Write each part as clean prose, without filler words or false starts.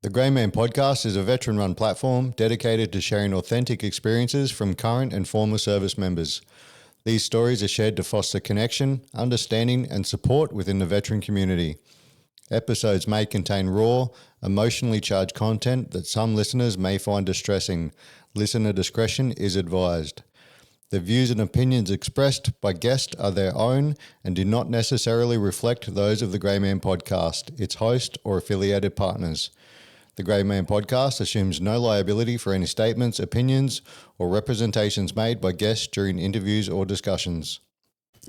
The Grey Man Podcast is a veteran-run platform dedicated to sharing authentic experiences from current and former service members. These stories are shared to foster connection, understanding, and support within the veteran community. Episodes may contain raw, emotionally charged content that some listeners may find distressing. Listener discretion is advised. The views and opinions expressed by guests are their own and do not necessarily reflect those of the Grey Man Podcast, its host, or affiliated partners. The Grey Man Podcast assumes no liability for any statements, opinions, or representations made by guests during interviews or discussions.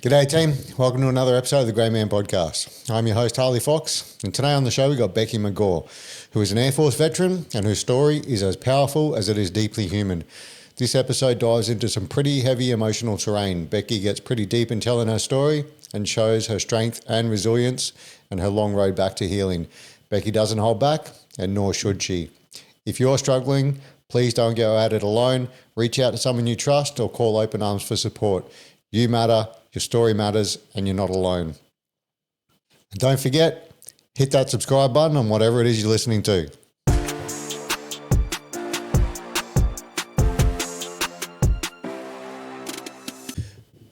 G'day team, welcome to another episode of the Grey Man Podcast. I'm your host Harley Fox, and today on the show we've got Becky McGaw, who is an Air Force veteran and whose story is as powerful as it is deeply human. This episode dives into some pretty heavy emotional terrain. Becky gets pretty deep in telling her story and shows her strength and resilience and her long road back to healing. Becky doesn't hold back, and nor should she. If you're struggling, please don't go at it alone. Reach out to someone you trust or call Open Arms for support. You matter, your story matters, and you're not alone. And don't forget, hit that subscribe button on whatever it is you're listening to.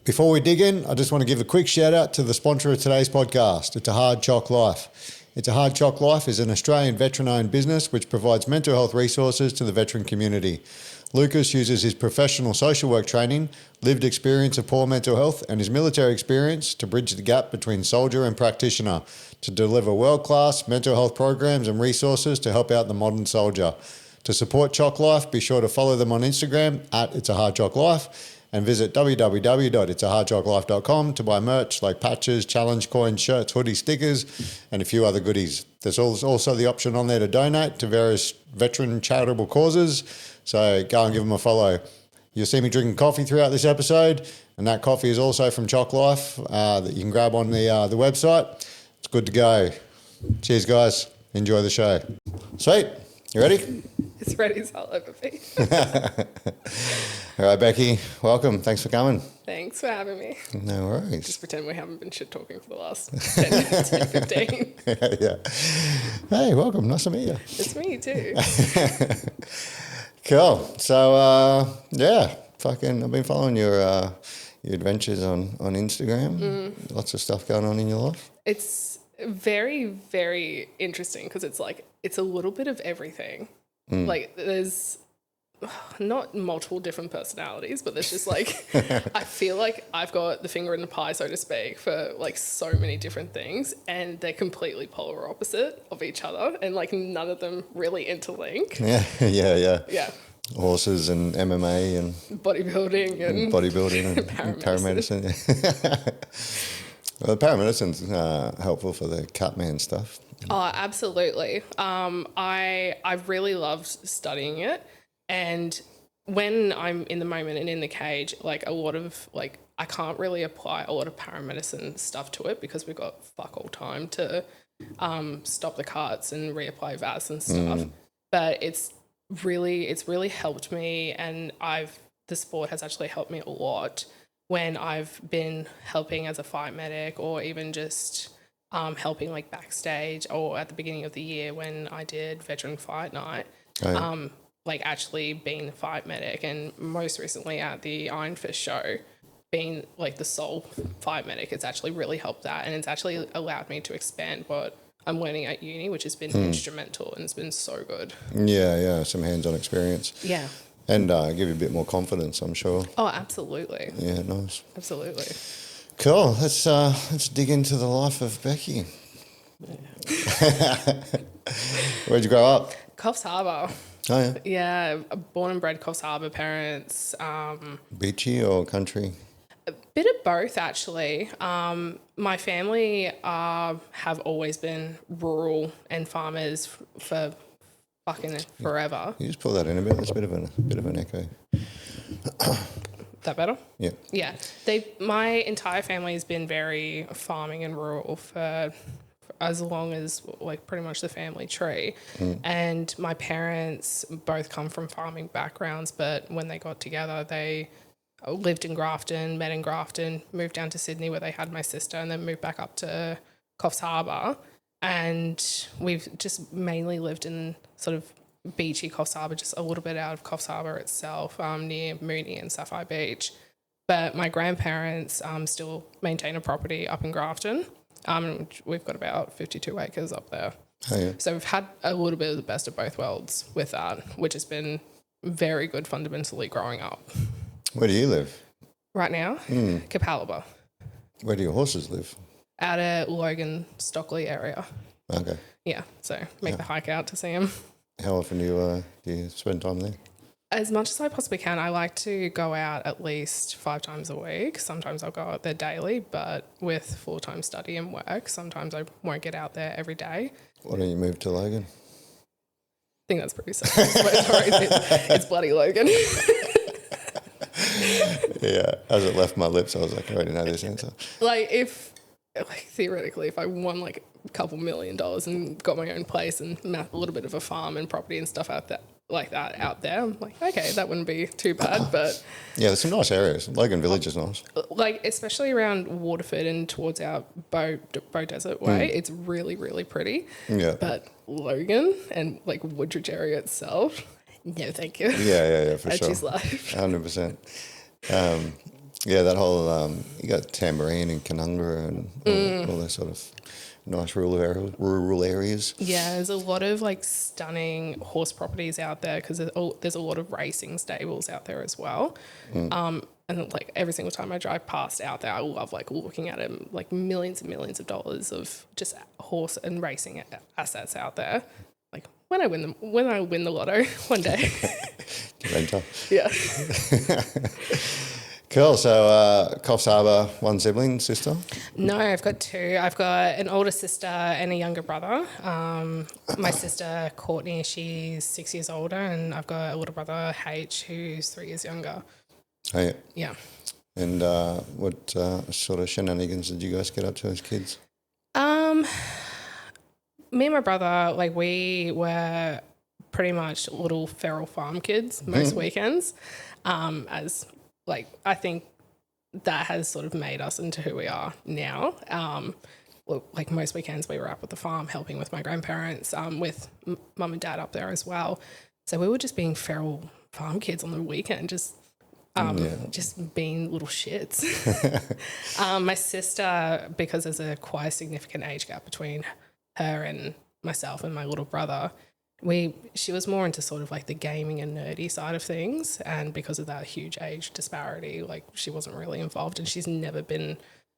Before we dig in, I just want to give a quick shout out to the sponsor of today's podcast. It's A Hard Chock Life. It's A Hard Chock Life is an Australian veteran-owned business which provides mental health resources to the veteran community. Lucas uses his professional social work training, lived experience of poor mental health, and his military experience to bridge the gap between soldier and practitioner to deliver world-class mental health programs and resources to help out the modern soldier. To support Chock Life, be sure to follow them on Instagram at It's A Hard Chock Life, and visit www.itsahardchocklife.com to buy merch like patches, challenge coins, shirts, hoodies, stickers, and a few other goodies. There's also the option on there to donate to various veteran charitable causes, so go and give them a follow. You'll see me drinking coffee throughout this episode, and that coffee is also from Chock Life that you can grab on the website. It's good to go. Cheers, guys. Enjoy the show. Sweet. You ready? It's ready as hell over me. All right, Becky, welcome. Thanks for coming. Thanks for having me. No worries. Just pretend we haven't been shit talking for the last 10 minutes, 15. Yeah. Hey, welcome. Nice to meet you. It's me too. Cool. So, I've been following your adventures on Instagram. Lots of stuff going on in your life. It's very, very interesting because it's a little bit of everything. Like there's not multiple different personalities, but there's just I feel like I've got the finger in the pie, so to speak, for so many different things, and they're completely polar opposite of each other, and none of them really interlink. Yeah. Horses and MMA and bodybuilding and paramedicine. Well, the paramedicine's helpful for the Catman stuff. Oh, absolutely. I really loved studying it, and when I'm in the moment and in the cage, a lot of I can't really apply a lot of paramedicine stuff to it because we've got fuck all time to stop the cuts and reapply VAS and stuff. But it's really helped me, and the sport has actually helped me a lot when I've been helping as a fight medic, or even just helping backstage, or at the beginning of the year when I did Veteran Fight Night, actually being the fight medic, and most recently at the Iron Fist show, being the sole fight medic. It's actually really helped that, and it's actually allowed me to expand what I'm learning at uni, which has been instrumental, and it's been so good. Yeah, some hands-on experience. Yeah. And give you a bit more confidence, I'm sure. Oh, absolutely. Yeah, nice. Absolutely. Cool. Let's dig into the life of Becky. Yeah. Where'd you grow up? Coffs Harbour. Oh yeah. Yeah, born and bred Coffs Harbour parents. Beachy or country? A bit of both, actually. My family have always been rural and farmers for fucking forever. You just pull that in a bit. That's a bit of an echo. That better? Yeah. Yeah. My entire family has been very farming and rural for as long as pretty much the family tree. And my parents both come from farming backgrounds, but when they got together, they lived in Grafton, met in Grafton, moved down to Sydney where they had my sister, and then moved back up to Coffs Harbour. and we've just mainly lived in sort of beachy Coffs Harbour, just a little bit out of Coffs Harbour itself, near Moonee and Sapphire Beach. But my grandparents still maintain a property up in Grafton. We've got about 52 acres up there. Oh, yeah. So we've had a little bit of the best of both worlds with that, which has been very good fundamentally growing up. Where do you live? Right now, Capalaba. Where do your horses live? Out at Logan, Stockley area. Okay. Yeah, so make the hike out to see them. How often do you spend time there? As much as I possibly can. I like to go out at least 5 times a week. Sometimes I'll go out there daily, but with full-time study and work, sometimes I won't get out there every day. Why don't you move to Logan? I think that's pretty self-explanatory. It's bloody Logan. Yeah, as it left my lips, I was like, I already know this answer. Theoretically, if I won like a couple $1 million and got my own place and a little bit of a farm and property and stuff out there, I'm like, okay, that wouldn't be too bad. But yeah, there's some nice areas. Logan Village is nice. Like, especially around Waterford and towards our Bow Desert way, it's really, really pretty. Yeah. But Logan and like Woodridge area itself, no, thank you. Yeah, for I sure. choose life. 100%. Yeah, that whole you got Tamborine and Canungra and all those sort of nice rural areas. Yeah, there's a lot of like stunning horse properties out there because there's a lot of racing stables out there as well. And like every single time I drive past out there, I love like looking at them, like millions and millions of dollars of just horse and racing assets out there. Like when I win the lotto one day. Yeah. Cool. So, Coffs Harbour, one sibling, sister? No, I've got 2. I've got an older sister and a younger brother. My sister, Courtney, she's 6 years older, and I've got a little brother, H, who's 3 years younger. Oh, yeah. Yeah. And what sort of shenanigans did you guys get up to as kids? Me and my brother, like, we were pretty much little feral farm kids most weekends, as... Like, I think that has sort of made us into who we are now. Like most weekends we were up at the farm helping with my grandparents, with mum and dad up there as well. So we were just being feral farm kids on the weekend, just being little shits. My sister, because there's quite a significant age gap between her and myself and my little brother, she was more into sort of like the gaming and nerdy side of things, and because of that huge age disparity, like she wasn't really involved, and she's never been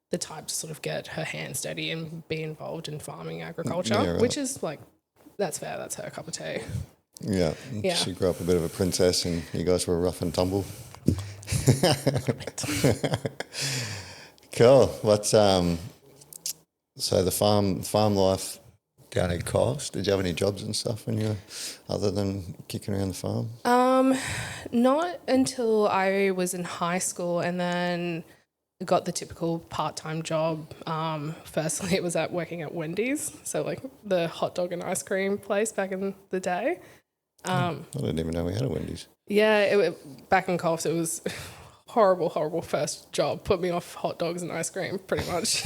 the type to sort of get her hands dirty and be involved in farming agriculture, which is like, that's fair, that's her cup of tea. Yeah. She grew up a bit of a princess and you guys were rough and tumble. Cool. What's so the farm life down at Coffs, did you have any jobs and stuff when you were, other than kicking around the farm? Not until I was in high school, and then got the typical part-time job. Firstly, it was working at Wendy's, so like the hot dog and ice cream place back in the day. I didn't even know we had a Wendy's. Yeah, back in Coffs, it was horrible first job. Put me off hot dogs and ice cream pretty much.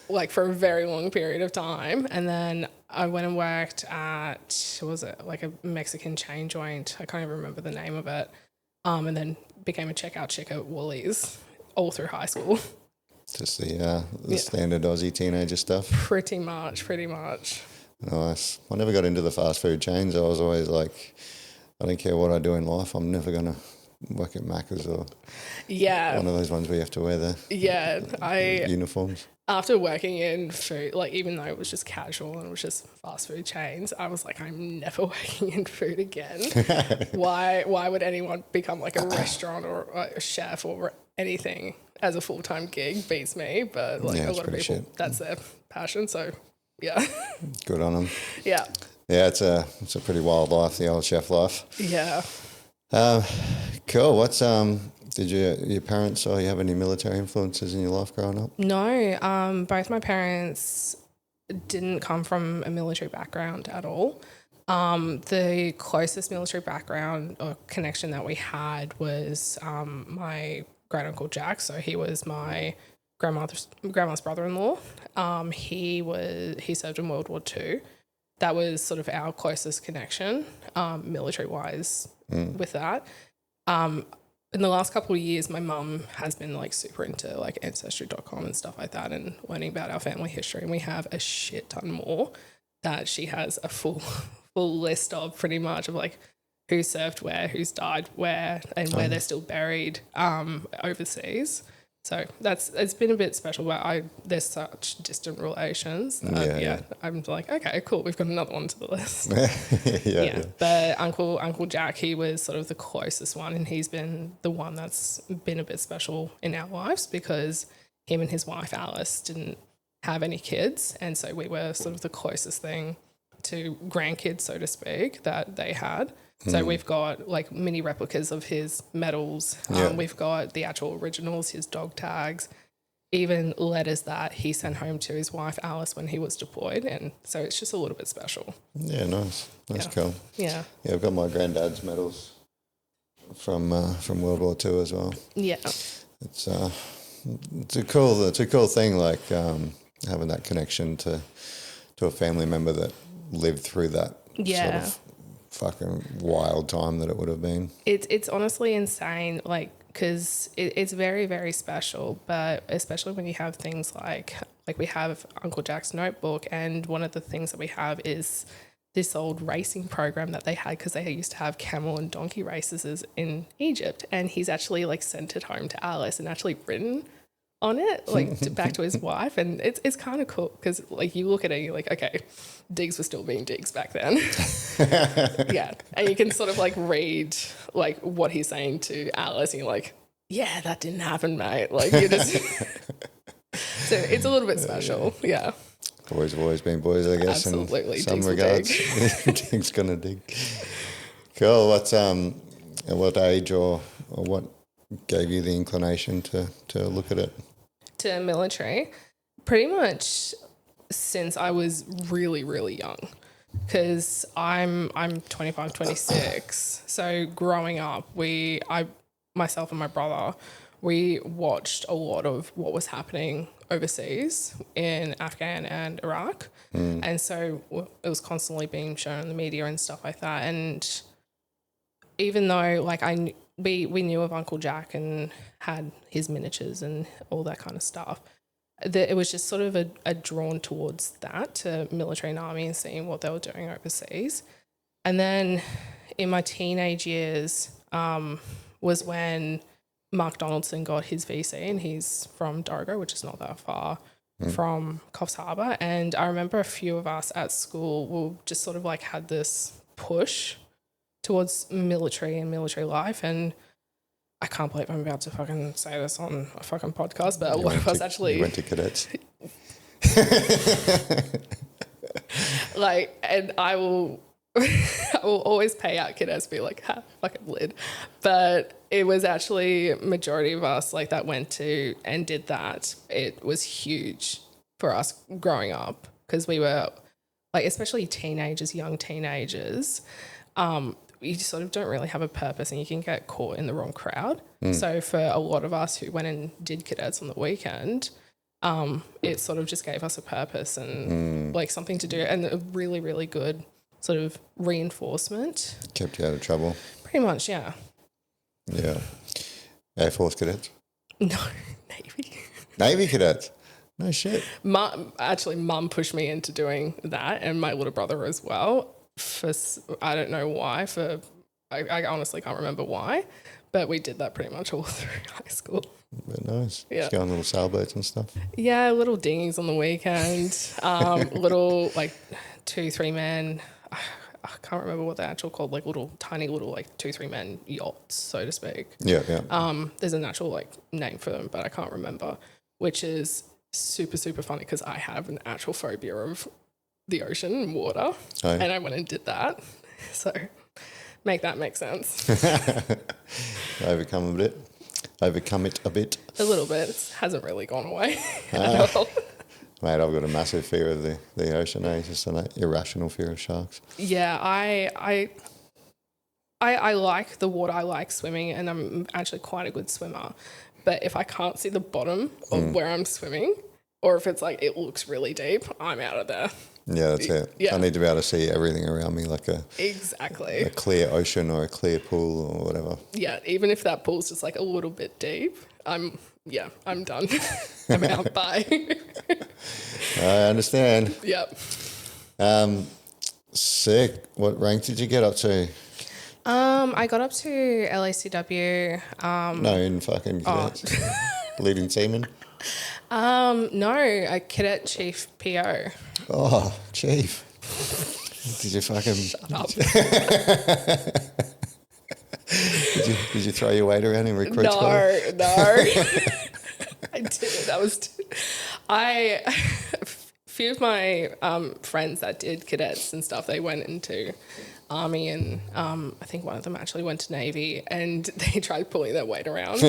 Like for a very long period of time. And then I went and worked at, what was it, like a Mexican chain joint. I can't even remember the name of it. And then became a checkout chick at Woolies all through high school. Just the standard Aussie teenager stuff. Pretty much. Nice. I never got into the fast food chains. I was always like, I don't care what I do in life, I'm never going to work at Macca's or one of those ones where you have to wear the uniforms. After working in food, like even though it was just casual and it was just fast food chains, I was like, I'm never working in food again. Why would anyone become like a restaurant or a chef or anything as a full-time gig? Beats me, but like a lot of people, that's their passion. So yeah. Good on them. Yeah. Yeah, it's a pretty wild life, the old chef life. Yeah. Cool. What's did your parents or you have any military influences in your life growing up? No. Both my parents didn't come from a military background at all. The closest military background or connection that we had was my great uncle Jack. So he was my grandma's brother-in-law. He served in World War II. That was sort of our closest connection, military-wise, with that. In the last couple of years, my mum has been like super into like ancestry.com and stuff like that and learning about our family history. And we have a shit ton more that she has a full list of, pretty much, of like who served where, who's died where, and where they're still buried overseas. So it's been a bit special, but there's such distant relations that, I'm like, okay, cool, we've got another one to the list. yeah. But Uncle Jack, he was sort of the closest one, and he's been the one that's been a bit special in our lives because him and his wife Alice didn't have any kids, and so we were sort of the closest thing to grandkids, so to speak, that they had. So we've got like mini replicas of his medals. We've got the actual originals, his dog tags, even letters that he sent home to his wife Alice when he was deployed. And so it's just a little bit special. Yeah, nice. That's cool. Yeah. Yeah, I've got my granddad's medals from World War II as well. Yeah. It's a cool thing, like having that connection to a family member that lived through that sort of fucking wild time that it would have been. It's honestly insane, like, because it's very, very special, but especially when you have things like we have Uncle Jack's notebook, and one of the things that we have is this old racing program that they had, because they used to have camel and donkey races in Egypt, and he's actually like sent it home to Alice and actually written on it, like back to his wife, and it's kind of cool because like you look at it and you're like, okay, digs were still being digs back then. Yeah, and you can sort of like read like what he's saying to Alice, and you're like, yeah, that didn't happen, mate. Like you just so it's a little bit special. Yeah. Boys have always been boys, I guess. Absolutely. In some regards. Dig's gonna dig. Cool. What's what age or what gave you the inclination to look at it? To military, pretty much since I was really, really young, because I'm 25, 26. So growing up, myself and my brother, we watched a lot of what was happening overseas in Afghan and Iraq. And so it was constantly being shown in the media and stuff like that. And even though like we knew of Uncle Jack and had his miniatures and all that kind of stuff, it was just sort of a drawn towards that, to military and army and seeing what they were doing overseas. And then in my teenage years was when Mark Donaldson got his VC, and he's from Dorrigo, which is not that far from Coffs Harbour. And I remember a few of us at school were just sort of like had this push towards military and military life. And I can't believe I'm about to fucking say this on a fucking podcast, but a lot of us actually... You went to cadets. Like, and I will always pay out cadets, be like, ha, fucking lid. But it was actually majority of us like that went to and did that. It was huge for us growing up, because we were like, especially teenagers, young teenagers, you sort of don't really have a purpose, and you can get caught in the wrong crowd. So for a lot of us who went and did cadets on the weekend, it sort of just gave us a purpose and like something to do, and a really, really good sort of reinforcement. Kept you out of trouble. Pretty much, yeah. Yeah. Air Force cadets? No, Navy. Navy cadets? No shit. Mum pushed me into doing that, and my little brother as well. I don't know why. I honestly can't remember why, but we did that pretty much all through high school. But nice. Yeah. Just go on little sailboats and stuff. Yeah, little dinghies on the weekend. Little like 2-3 man. I can't remember what they're actual called. Like tiny little like 2-3 man yachts, so to speak. Yeah, yeah. There's an actual like name for them, but I can't remember. Which is super, super funny, because I have an actual phobia of the ocean and water, and I went and did that. So make that make sense. Overcome it a bit. A little bit. It hasn't really gone away at all. Mate, I've got a massive fear of the ocean. Just an irrational fear of sharks. Yeah, I like the water. I like swimming, and I'm actually quite a good swimmer. but if I can't see the bottom of where I'm swimming, or if it's like it looks really deep, I'm out of there. Yeah, that's it. Yeah. I need to be able to see everything around me, like a clear ocean or a clear pool or whatever. Yeah, even if that pool's just like a little bit deep, I'm done. I'm out. Bye. I understand. Yep. Sick. What rank did you get up to? I got up to LACW. No, in fucking cadets. Leading seaman. No, a cadet chief PO. Oh, chief. Did you fucking... Shut up. Did you throw your weight around in recruit No. school? I didn't. That was... a few of my friends that did cadets and stuff, they went into Army, and I think one of them actually went to Navy, and they tried pulling their weight around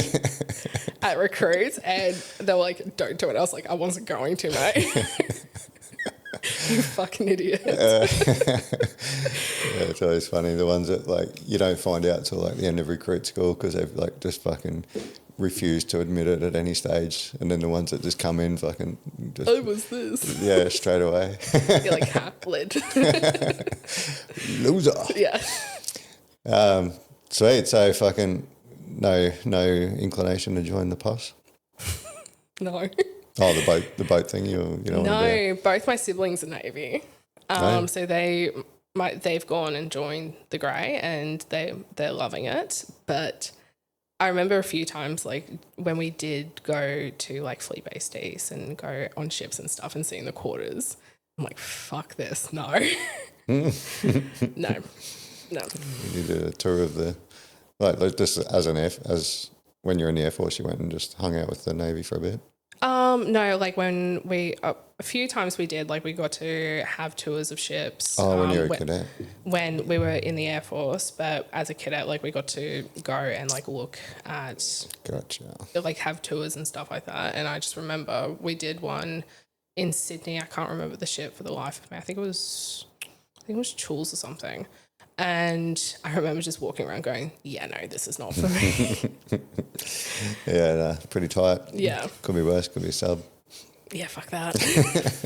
at recruits, and they were like, don't do it. I was like, I wasn't going to, mate. You fucking idiot. Yeah, it's always funny, the ones that like you don't find out till like the end of recruit school because they've like just fucking refused to admit it at any stage, and then the ones that just come in fucking just, I was this. yeah, straight away. You're like, lid. Loser. Yeah. Sweet. So fucking no inclination to join the POS? No. Oh, the boat thing. You don't want to do? No, both my siblings are Navy. So they've gone and joined the Grey, and they're loving it. But I remember a few times, like when we did go to like fleet based days and go on ships and stuff and seeing the quarters, I'm like, fuck this, no. No. You did a tour of the like just as when you're in the Air Force, you went and just hung out with the Navy for a bit. No, like when we a few times we did, like we got to have tours of ships. Oh, when you were a cadet. When we were in the Air Force, but as a cadet, like we got to go and like look at, Gotcha. like have tours and stuff like that. And I just remember we did one in Sydney. I can't remember the ship for the life of me. I think it was Chul's or something. And I remember just walking around going, yeah, no, this is not for me. Yeah, no, pretty tight. Yeah. Could be worse, could be a sub. Yeah, fuck that.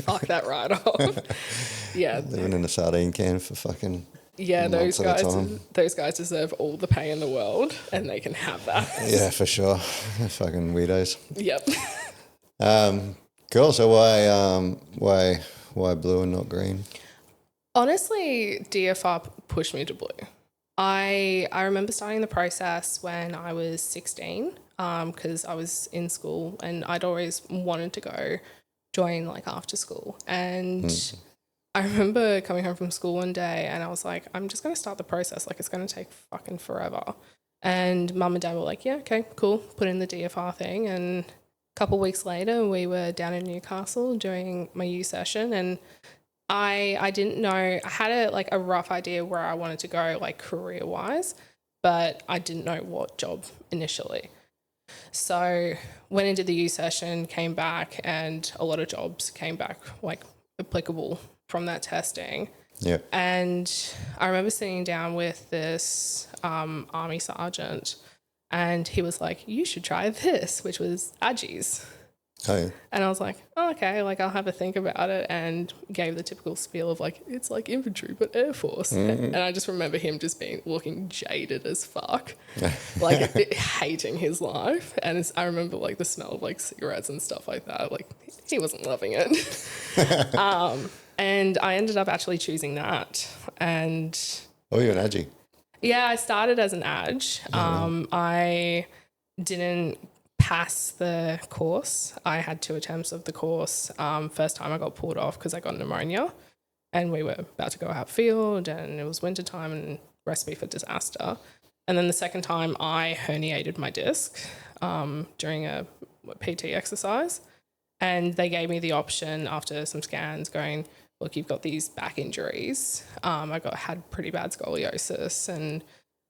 Fuck that right off. Yeah. Living in a sardine can for fucking those months at a time. guys deserve all the pay in the world, and they can have that. Yeah, for sure. They're fucking weirdos. Yep. Cool. So why blue and not green? Honestly, DFR pushed me to blue. I remember starting the process when I was 16, because I was in school and I'd always wanted to go join like after school. And I remember coming home from school one day and I was like, I'm just going to start the process. Like, it's going to take fucking forever. And mum and dad were like, yeah, okay, cool. Put in the DFR thing. And a couple of weeks later, we were down in Newcastle doing my U session, and I didn't know, I had a rough idea where I wanted to go like career wise, but I didn't know what job initially. So went into the U session, came back, and a lot of jobs came back like applicable from that testing. Yeah. And I remember sitting down with this army sergeant, and he was like, you should try this, which was AGIs. Oh, yeah. And I was like, oh, okay, like I'll have a think about it, and gave the typical spiel of like, it's like infantry but Air Force. And I just remember him just looking jaded as fuck, like hating his life. And I remember like the smell of like cigarettes and stuff like that. Like he wasn't loving it. And I ended up actually choosing that. And Oh, you're an AGI. yeah, I started as an AG. I didn't pass the course. I had 2 attempts of the course. First time I got pulled off because I got pneumonia, and we were about to go outfield, and it was winter time and recipe for disaster. And then the second time I herniated my disc during a PT exercise, and they gave me the option after some scans going, look, you've got these back injuries. I had pretty bad scoliosis, and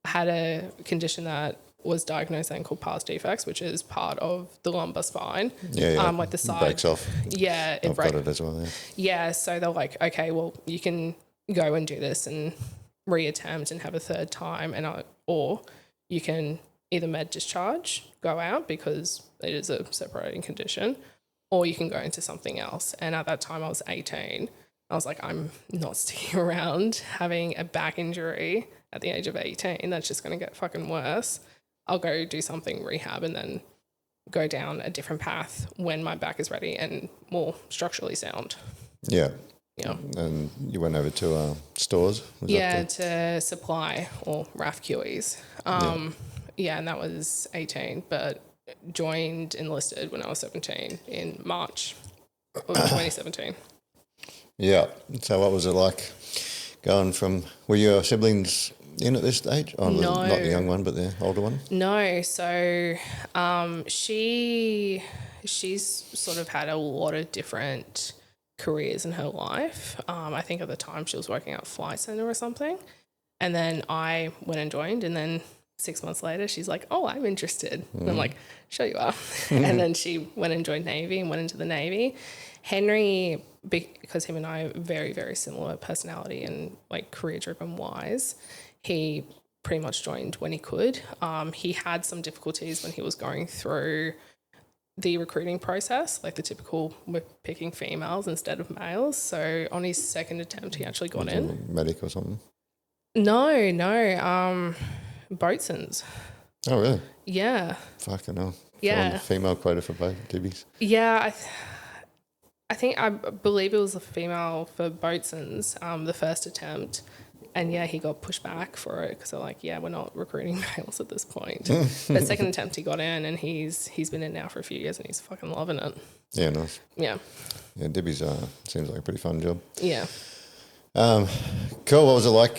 I had a condition that was diagnosed then called pars defects, which is part of the lumbar spine. Yeah. Like the side. Breaks off. Yeah. I've got it as well, yeah. Yeah, so they're like, okay, well, you can go and do this and reattempt and have a third time, or you can either med discharge, go out because it is a separating condition, or you can go into something else. And at that time I was 18. I was like, I'm not sticking around having a back injury at the age of 18. That's just going to get fucking worse. I'll go do something rehab and then go down a different path when my back is ready and more structurally sound. Yeah. Yeah. And you went over to stores? To Supply or RAAF QEs. And that was 18, but enlisted when I was 17 in March of 2017. Yeah. So what was it like going from, were your siblings in at this stage? Oh, No. Not the young one, but the older one? No. So she's sort of had a lot of different careers in her life. I think at the time she was working at Flight Centre or something. And then I went and joined, and then 6 months later she's like, oh, I'm interested. And I'm like, sure you are. And then she went and joined Navy and went into the Navy. Henry, because him and I are very, very similar personality and like career driven wise, he pretty much joined when he could. He had some difficulties when he was going through the recruiting process, like the typical, we're picking females instead of males. So on his second attempt, he actually got in. Medic or something? No, boatswains. Oh, really? Yeah. Fucking hell. Yeah. Female quota for both dibbies. Yeah, I believe it was a female for boatswains, the first attempt. And yeah, he got pushed back for it because they're like, yeah, we're not recruiting males at this point. But second attempt, he got in, and he's been in now for a few years, and he's fucking loving it. Yeah, nice. Yeah. Yeah, Dibby's seems like a pretty fun job. Yeah. Cool. What was it like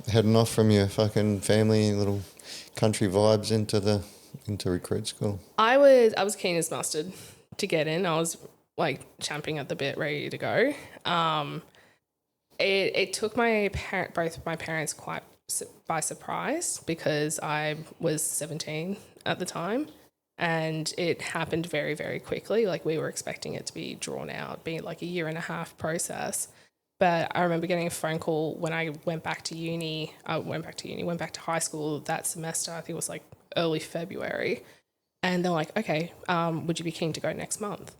heading off from your fucking family, little country vibes into recruit school? I was keen as mustard to get in. I was like champing at the bit, ready to go. It took both my parents quite by surprise because I was 17 at the time, and it happened very, very quickly. Like we were expecting it to be drawn out, being like a 1.5-year process. But I remember getting a phone call when I went back to high school that semester. I think it was like early February. And they're like, okay, would you be keen to go next month?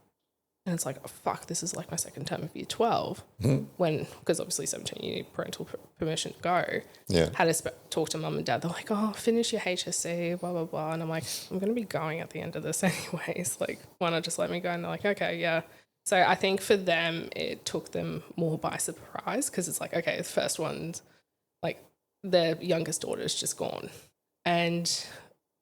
And it's like, oh, fuck, this is like my second term of year 12. Because obviously 17, you need parental permission to go. Yeah. Had to talk to mum and dad. They're like, oh, finish your HSC, blah, blah, blah. And I'm like, I'm going to be going at the end of this anyways. Like, why not just let me go? And they're like, okay, yeah. So I think for them, it took them more by surprise because it's like, okay, the first one's like their youngest daughter's just gone. And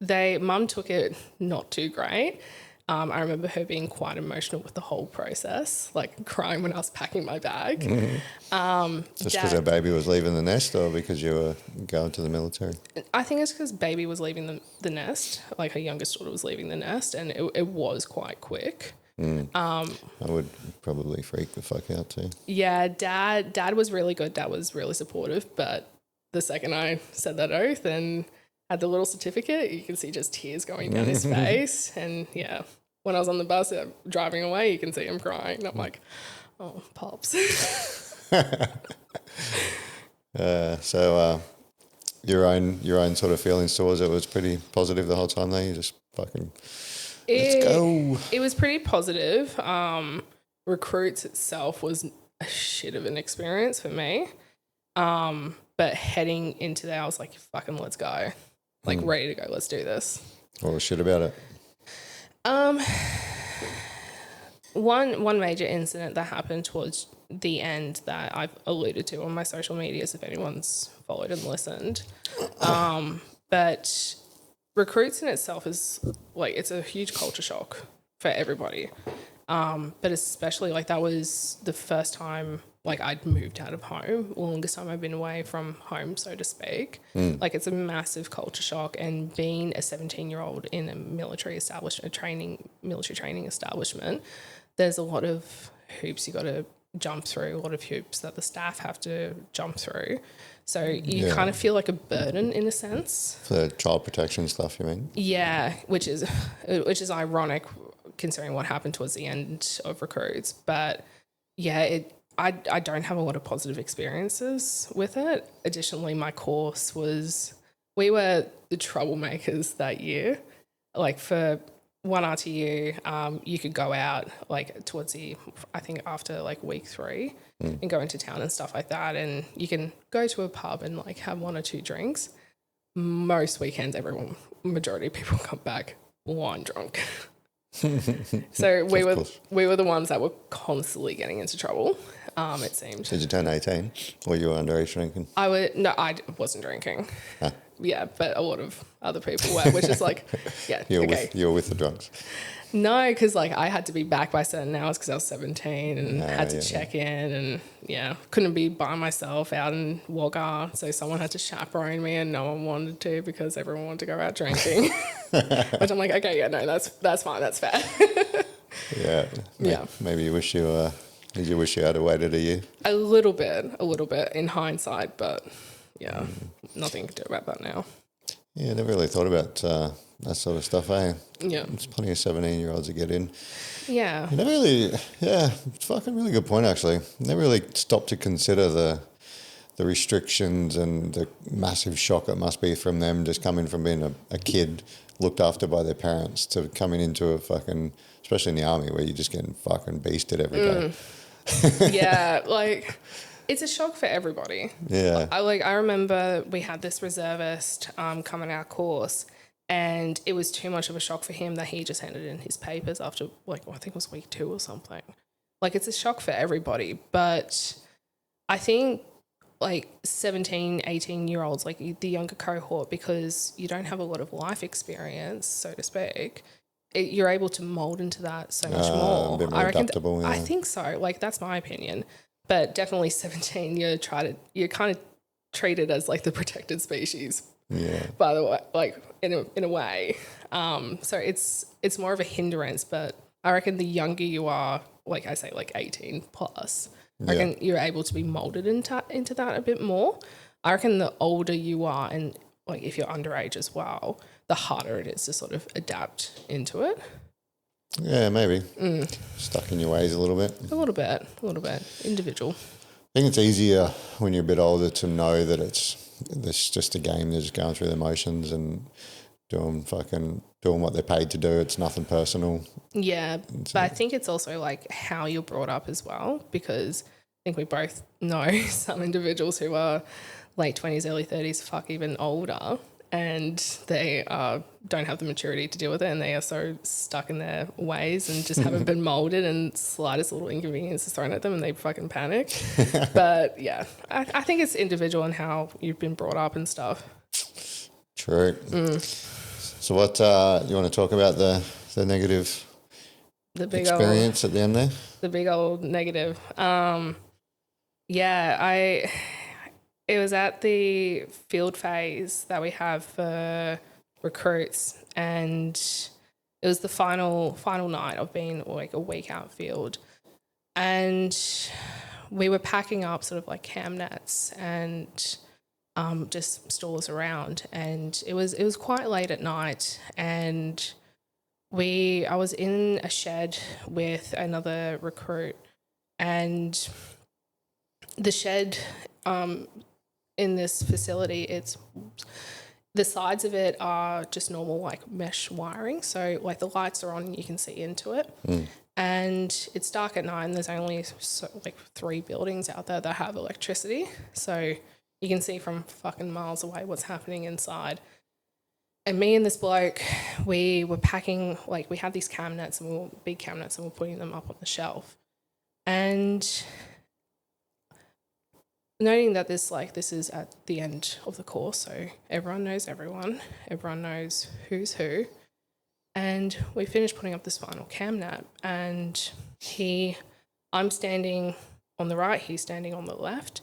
mum took it not too great. I remember her being quite emotional with the whole process, like crying when I was packing my bag. Just because her baby was leaving the nest or because you were going to the military? I think it's because baby was leaving the nest, like her youngest daughter was leaving the nest, and it was quite quick. I would probably freak the fuck out too. Yeah, dad was really good. Dad was really supportive, but the second I said that oath and had the little certificate, you can see just tears going down his face. And yeah, when I was on the bus driving away, you can see him crying. And I'm like, oh, pops. So your own sort of feelings towards it was pretty positive the whole time though? You just fucking... Let's go. It was pretty positive. Recruits itself was a shit of an experience for me. But heading into that, I was like, fucking let's go. Like, ready to go. Let's do this. What was shit about it? One major incident that happened towards the end that I've alluded to on my social medias if anyone's followed and listened. But recruits in itself is like, it's a huge culture shock for everybody. But especially like that was the first time like I'd moved out of home, the longest time I've been away from home, so to speak. Like it's a massive culture shock, and being a 17-year-old in a military training establishment, there's a lot of hoops you got to jump through, a lot of hoops that the staff have to jump through. So you kind of feel like a burden in a sense. For child protection stuff, you mean? Yeah, which is ironic considering what happened towards the end of recruits. But yeah, I don't have a lot of positive experiences with it. Additionally, my course was we were the troublemakers that year. Like for one RTU, you could go out like towards I think after like week 3 and go into town and stuff like that. And you can go to a pub and like have 1 or 2 drinks. Most weekends, majority of people come back wine drunk. So we were the ones that were constantly getting into trouble. It seemed. Did you turn 18 or you were underage drinking? I wasn't drinking. Huh. Yeah, but a lot of other people were, which is like, yeah. You were with the drunks. No, because like I had to be back by certain hours because I was 17 and had to check in and couldn't be by myself out in Wagga. So someone had to chaperone me and no one wanted to because everyone wanted to go out drinking. Which I'm like, okay, yeah, no, that's fine, that's fair. Yeah. Maybe you wish you did you wish you had waited a year? A little bit in hindsight, but nothing you can do about that now. Yeah, I never really thought about that sort of stuff, eh? Yeah. There's plenty of 17-year-olds that get in. Yeah. You never really, it's fucking really good point, actually. Never really stopped to consider the restrictions and the massive shock it must be from them just coming from being a kid looked after by their parents to coming into a fucking, especially in the army where you're just getting fucking beasted every day. Yeah, like it's a shock for everybody. Yeah. I remember we had this reservist coming our course and it was too much of a shock for him that he just handed in his papers after I think it was week 2 or something. Like it's a shock for everybody, but I think like 17, 18-year-olds, like the younger cohort, because you don't have a lot of life experience, so to speak, you're able to mold into that so much more. A bit more adaptable. Yeah. I think so. Like that's my opinion. But definitely 17, you're kind of treated as like the protected species. Yeah. By the way, like in a way. So it's more of a hindrance, but I reckon the younger you are, like I say, like 18 plus, I reckon you're able to be molded into that a bit more. I reckon the older you are, and like if you're underage as well, the harder it is to sort of adapt into it. Yeah, maybe. Stuck in your ways a little bit. A little bit. Individual. I think it's easier when you're a bit older to know that it's just a game. They're just going through the motions and doing what they're paid to do. It's nothing personal. Yeah, but I think it's also like how you're brought up as well, because I think we both know some individuals who are late 20s, early 30s, fuck even older, and they don't have the maturity to deal with it, and they are so stuck in their ways and just haven't been molded, and slightest little inconvenience is thrown at them and they fucking panic. But yeah, I think it's individual and how you've been brought up and stuff. True. So what you want to talk about the negative experience at the end there? The big old negative. It was at the field phase that we have for recruits, and it was the final night of being like a week out field, and we were packing up sort of like cam nets and just stores around, and it was quite late at night, and I was in a shed with another recruit, and the shed in this facility, it's the sides of it are just normal like mesh wiring, so like the lights are on and you can see into it. And it's dark at night and there's only like 3 buildings out there that have electricity, so you can see from fucking miles away what's happening inside. And me and this bloke, we were packing, like we had these cam nets and big cam nets, and we're putting them up on the shelf. And noting that this is at the end of the course, so everyone knows everyone knows who's who. And we finished putting up this final cam net, and I'm standing on the right, he's standing on the left,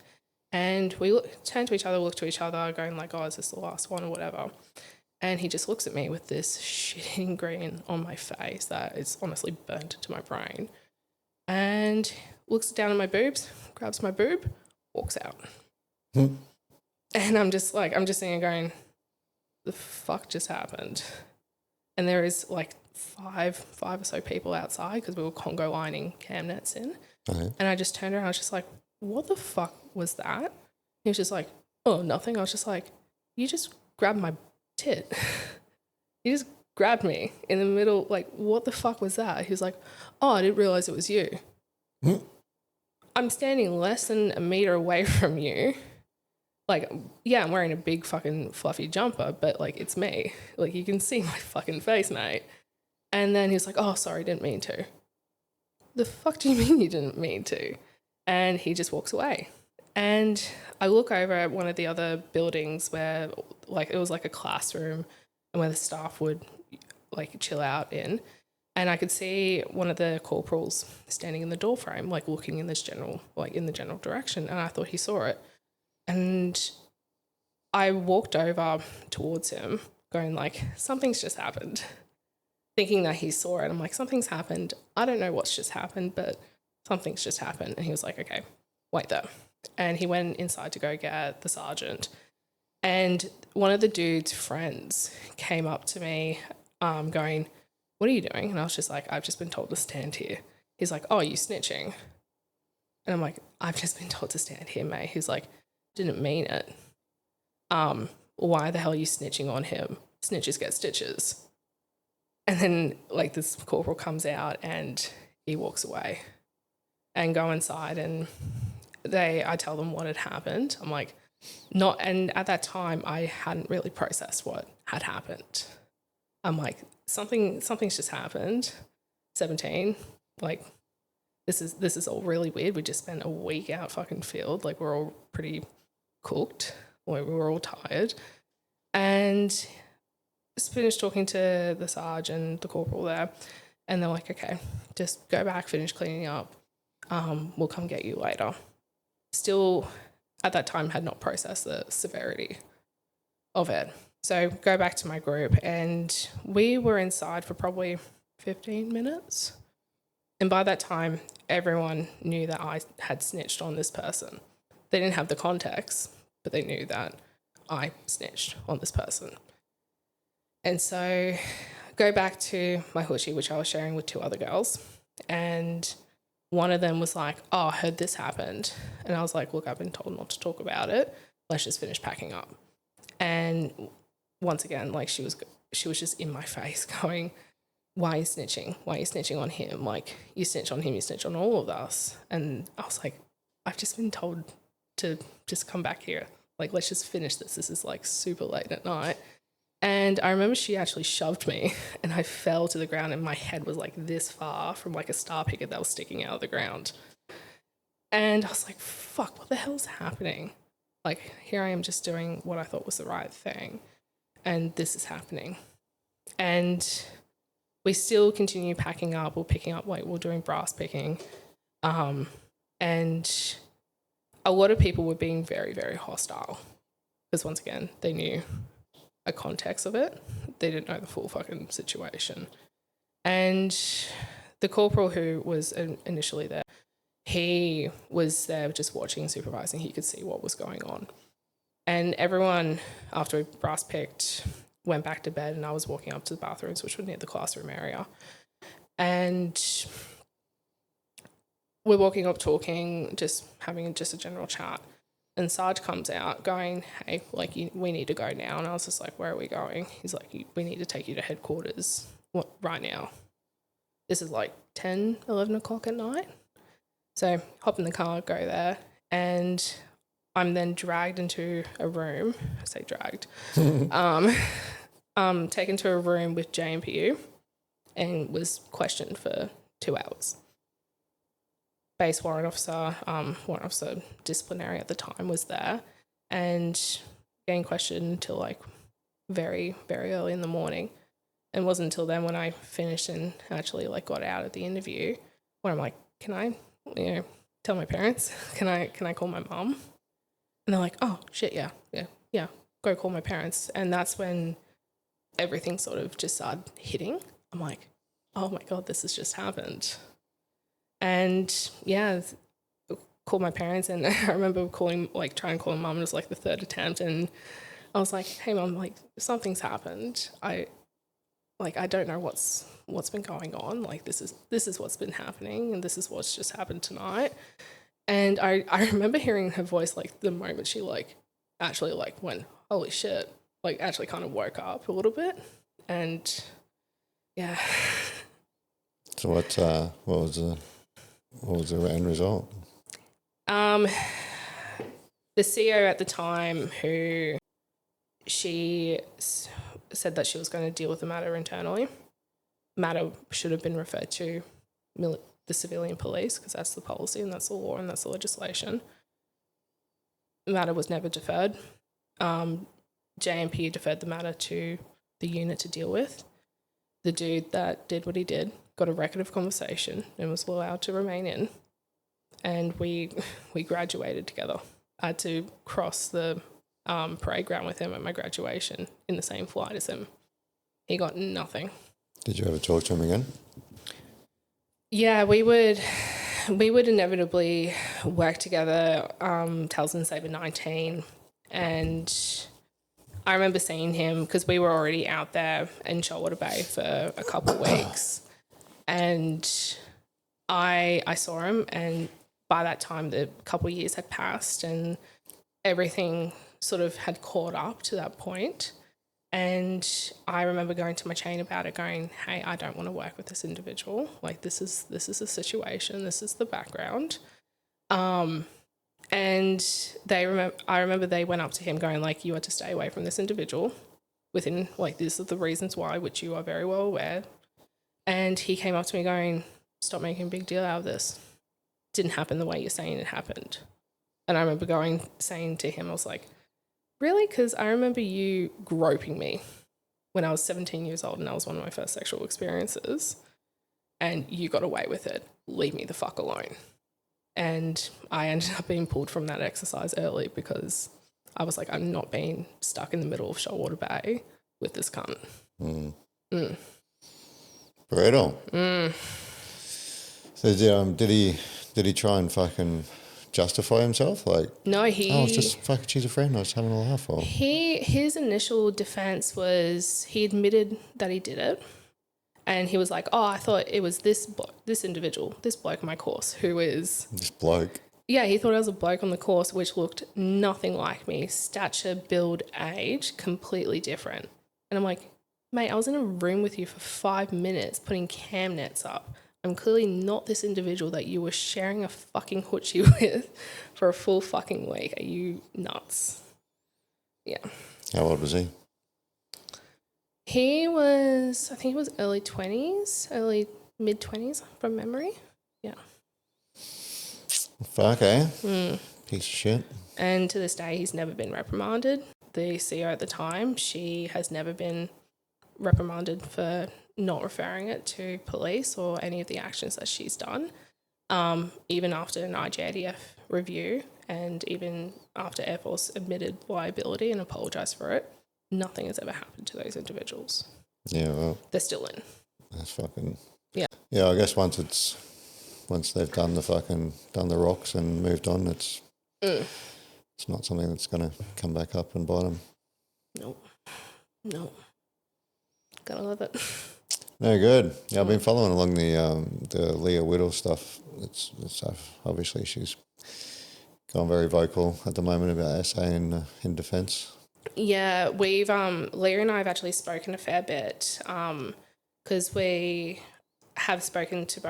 and we turn to each other, look to each other, going like, oh, is this the last one or whatever? And he just looks at me with this shitting grin on my face that is honestly burnt into my brain, and looks down at my boobs, grabs my boob, walks out. And I'm just sitting there going, the fuck just happened? And there is like five or so people outside because we were Congo lining cam nets in. And I just turned around, I was just like, what the fuck was that? He was just like, oh, nothing. I was just like, you just grabbed my tit. He just grabbed me in the middle, like, what the fuck was that? He was like, oh, I didn't realize it was you. I'm standing less than a meter away from you. Like, yeah, I'm wearing a big fucking fluffy jumper, but like, it's me. Like, you can see my fucking face, mate. And then he's like, oh, sorry, didn't mean to. The fuck do you mean you didn't mean to? And he just walks away. And I look over at one of the other buildings where, like, it was like a classroom and where the staff would, like, chill out in. And I could see one of the corporals standing in the doorframe, like, looking in this general, like, in the general direction. And I thought he saw it. And I walked over towards him going, like, something's just happened. Thinking that he saw it. I'm like, something's happened. I don't know what's just happened, but something's just happened. And he was like, okay, wait there. And he went inside to go get the sergeant. And one of the dude's friends came up to me going, what are you doing? And I was just like, I've just been told to stand here. He's like, oh, you snitching? And I'm like, I've just been told to stand here, mate. He's like, didn't mean it. Why the hell are you snitching on him? Snitches get stitches. And then, like, this corporal comes out and he walks away and go inside, and I tell them what had happened. I'm like, and at that time I hadn't really processed what had happened. I'm like, something's just happened. 17, like, this is all really weird. We just spent a week out fucking field. Like, we're all pretty cooked. We were all tired. And just finished talking to the Sarge and the corporal there, and they're like, okay, just go back, finish cleaning up. We'll come get you later. Still, at that time, had not processed the severity of it. So go back to my group, and we were inside for probably 15 minutes. And by that time, everyone knew that I had snitched on this person. They didn't have the context, but they knew that I snitched on this person. And so go back to my hoochie, which I was sharing with 2 other girls. And one of them was like, oh, I heard this happened. And I was like, look, I've been told not to talk about it. Let's just finish packing up. And once again, like, she was just in my face going, why are you snitching? Why are you snitching on him? Like, you snitch on him, you snitch on all of us. And I was like, I've just been told to just come back here. Like, let's just finish this. This is, like, super late at night. And I remember she actually shoved me and I fell to the ground, and my head was like this far from, like, a star picket that was sticking out of the ground. And I was like, fuck, what the hell's happening? Like, here I am just doing what I thought was the right thing, and this is happening. And we still continue packing up or picking up, like, we're doing brass picking. And a lot of people were being very, very hostile because, once again, they knew a context of it. They didn't know the full fucking situation. And the corporal who was initially there, he was there just watching and supervising. He could see what was going on. And everyone, after we brass picked, went back to bed, and I was walking up to the bathrooms, which were near the classroom area. And we're walking up, talking, just having just a general chat. And Sarge comes out going, hey, like, we need to go now. And I was just like, where are we going? He's like, we need to take you to headquarters right now. This is like 10, 11 o'clock at night. So hop in the car, go there. And I'm then dragged into a room. I say dragged. Taken to a room with JMPU and was questioned for 2 hours. Base warrant officer disciplinary at the time was there, and getting questioned until, like, very, very early in the morning. And it wasn't until then when I finished and actually, like, got out at the interview where I'm like, can I, tell my parents? Can I call my mum? And they're like, oh shit, yeah, go call my parents. And that's when everything sort of just started hitting. I'm like, oh my God, this has just happened. And yeah, called my parents, and I remember trying to call mum, and it was like the 3rd attempt, and I was like, hey mum, like, something's happened. I don't know what's been going on. Like, this is what's been happening, and this is what's just happened tonight. And I remember hearing her voice, like, the moment she, like, actually, like, went, holy shit. like actually kind of woke up a little bit, and yeah. So what was the end result? The CEO at the time, who she said that she was going to deal with the matter internally. Matter should have been referred to the civilian police, because that's the policy and that's the law and that's the legislation. The matter was never deferred. JMP deferred the matter to the unit to deal with. The dude that did what he did got a record of conversation and was allowed to remain in. And we graduated together. I had to cross the parade ground with him at my graduation in the same flight as him. He got nothing. Did you ever talk to him again? Yeah, we would inevitably work together, Townsend Sabre 19, and I remember seeing him because we were already out there in Shoalwater Bay for a couple of weeks, and I saw him, and by that time the couple of years had passed and everything sort of had caught up to that point. And I remember going to my chain about it, going, hey, I don't want to work with this individual. Like, this is the situation. This is the background. And I remember they went up to him going, like, you are to stay away from this individual within, like, these are the reasons why, which you are very well aware. And he came up to me going, stop making a big deal out of this. Didn't happen the way you're saying it happened. And I remember saying to him, I was like, really? Because I remember you groping me when I was 17 years old and that was one of my first sexual experiences, and you got away with it. Leave me the fuck alone. And I ended up being pulled from that exercise early because I was like, I'm not being stuck in the middle of Shoalwater Bay with this cunt. Brutal. So did he try and fucking justify himself? Like, no, it's just fucking, she's a friend, I was having a laugh. Or his initial defense was he admitted that he did it, and he was like, oh, I thought it was this individual, this bloke on my course, who is this bloke. Yeah, he thought I was a bloke on the course which looked nothing like me. Stature, build, age, completely different. And I'm like, mate, I was in a room with you for 5 minutes putting cam nets up. I'm clearly not this individual that you were sharing a fucking hoochie with for a full fucking week. Are you nuts? Yeah. How old was he? I think he was early mid-20s from memory. Yeah. Fuck, eh? Piece of shit. And to this day, he's never been reprimanded. The CEO at the time, she has never been reprimanded for not referring it to police or any of the actions that she's done. Even after an IJDF review and even after Air Force admitted liability and apologised for it, nothing has ever happened to those individuals. Yeah, well, they're still in. That's fucking... Yeah. Yeah, I guess once they've done the rocks and moved on, it's not something that's going to come back up and bite them. Nope. Gotta love it. No, good. Yeah, I've been following along the Leah Whittle stuff. It's obviously she's gone very vocal at the moment about SA in defence. Yeah, we've Leah and I have actually spoken a fair bit because we've both spoken to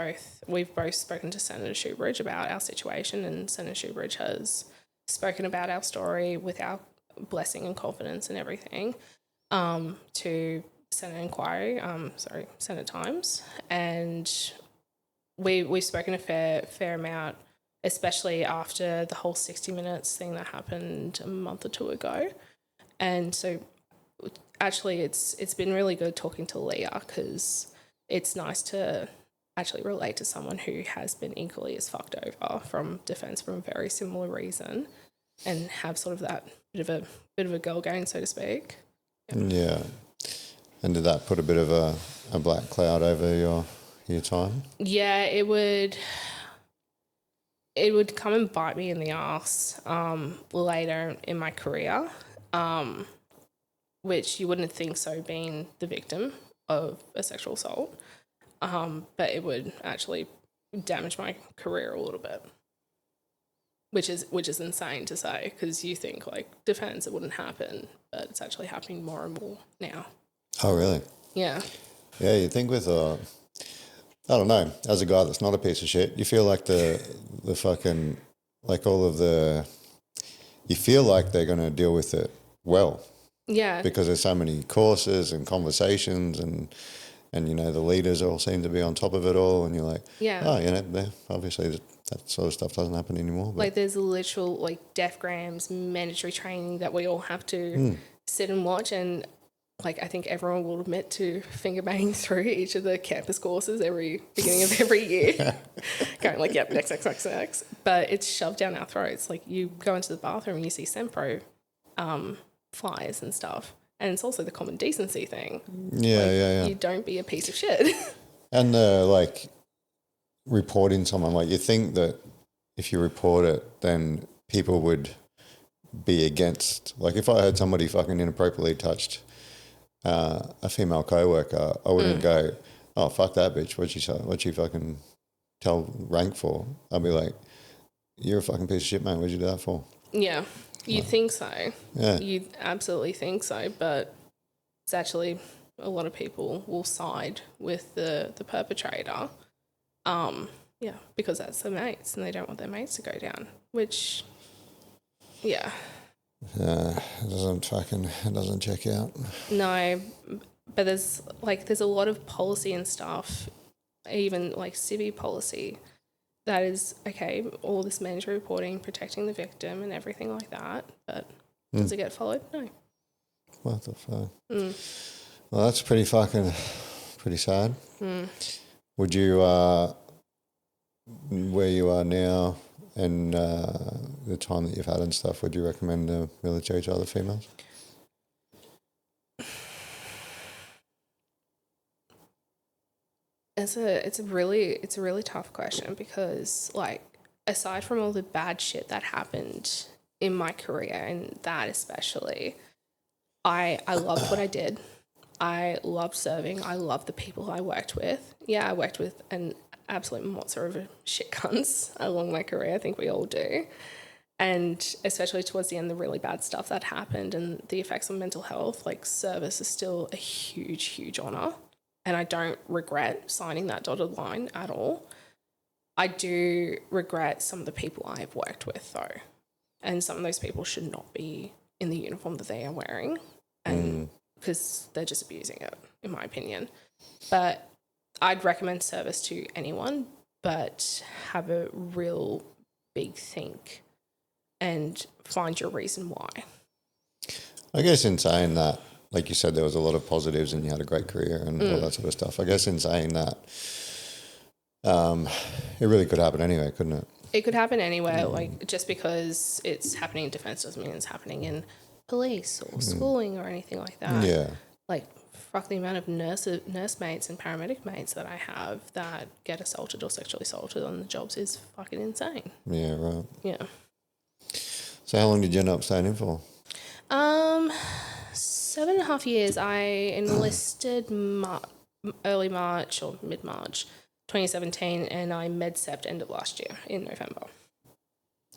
Senator Shoebridge about our situation, and Senator Shoebridge has spoken about our story with our blessing and confidence and everything to Senate Times, and we've spoken a fair amount, especially after the whole 60 Minutes thing that happened a month or two ago. And so actually it's been really good talking to Leah, because it's nice to actually relate to someone who has been equally as fucked over from defence for a very similar reason, and have sort of that bit of a girl gang, so to speak. Yeah. And did that put a bit of a black cloud over your time? Yeah, it would come and bite me in the ass later in my career, which you wouldn't think so, being the victim of a sexual assault, but it would actually damage my career a little bit. which is insane to say, because you think like defense, it wouldn't happen, but it's actually happening more and more now. Oh, really? Yeah. Yeah, you think with, I don't know, as a guy that's not a piece of shit, you feel like the fucking, like all of the, you feel like they're going to deal with it well. Yeah. Because there's so many courses and conversations and you know, the leaders all seem to be on top of it all, and you're like, Yeah. oh, you know, obviously that sort of stuff doesn't happen anymore. But. Like there's literal like deathgrams, mandatory training that we all have to sit and watch, and like I think everyone will admit to finger banging through each of the campus courses every beginning of every year, going like, yep, next. But it's shoved down our throats. Like you go into the bathroom and you see Sempro flyers and stuff. And it's also the common decency thing. Yeah. You don't be a piece of shit. And like reporting someone, like you think that if you report it, then people would be against. Like if I heard somebody fucking inappropriately touched a female coworker, I wouldn't go, oh, fuck that bitch. What'd you fucking tell rank for? I'd be like, you're a fucking piece of shit, man. What'd you do that for? Yeah. You think so. Yeah. You absolutely think so, but it's actually a lot of people will side with the perpetrator. Yeah, because that's their mates and they don't want their mates to go down, which, yeah. It doesn't check out. No, but there's a lot of policy and stuff, even like civi policy, that is, okay, all this mandatory reporting, protecting the victim and everything like that, but does it get followed? No. What the fuck? Well, that's pretty sad. Would you, where you are now and the time that you've had and stuff, would you recommend the military to other females? It's a really tough question, because like aside from all the bad shit that happened in my career, and that especially, I loved what I did. I loved serving. I loved the people I worked with. Yeah, I worked with an absolute monster of shit cunts along my career. I think we all do. And especially towards the end, the really bad stuff that happened and the effects on mental health, like service is still a huge, huge honour. And I don't regret signing that dotted line at all. I do regret some of the people I've worked with, though. And some of those people should not be in the uniform that they are wearing, and because they're just abusing it, in my opinion. But I'd recommend service to anyone, but have a real big think and find your reason why. I guess in saying that, like you said, there was a lot of positives and you had a great career and all that sort of stuff. I guess in saying that, it really could happen anyway, couldn't it? It could happen anywhere. Like, just because it's happening in defence doesn't mean it's happening in police or schooling or anything like that. Yeah. Like, fuck the amount of nursemates and paramedic mates that I have that get assaulted or sexually assaulted on the jobs is fucking insane. Yeah, right. Yeah. So how long did you end up staying in for? 7.5 years. I enlisted early March or mid-March 2017, and I med-sepped end of last year in November.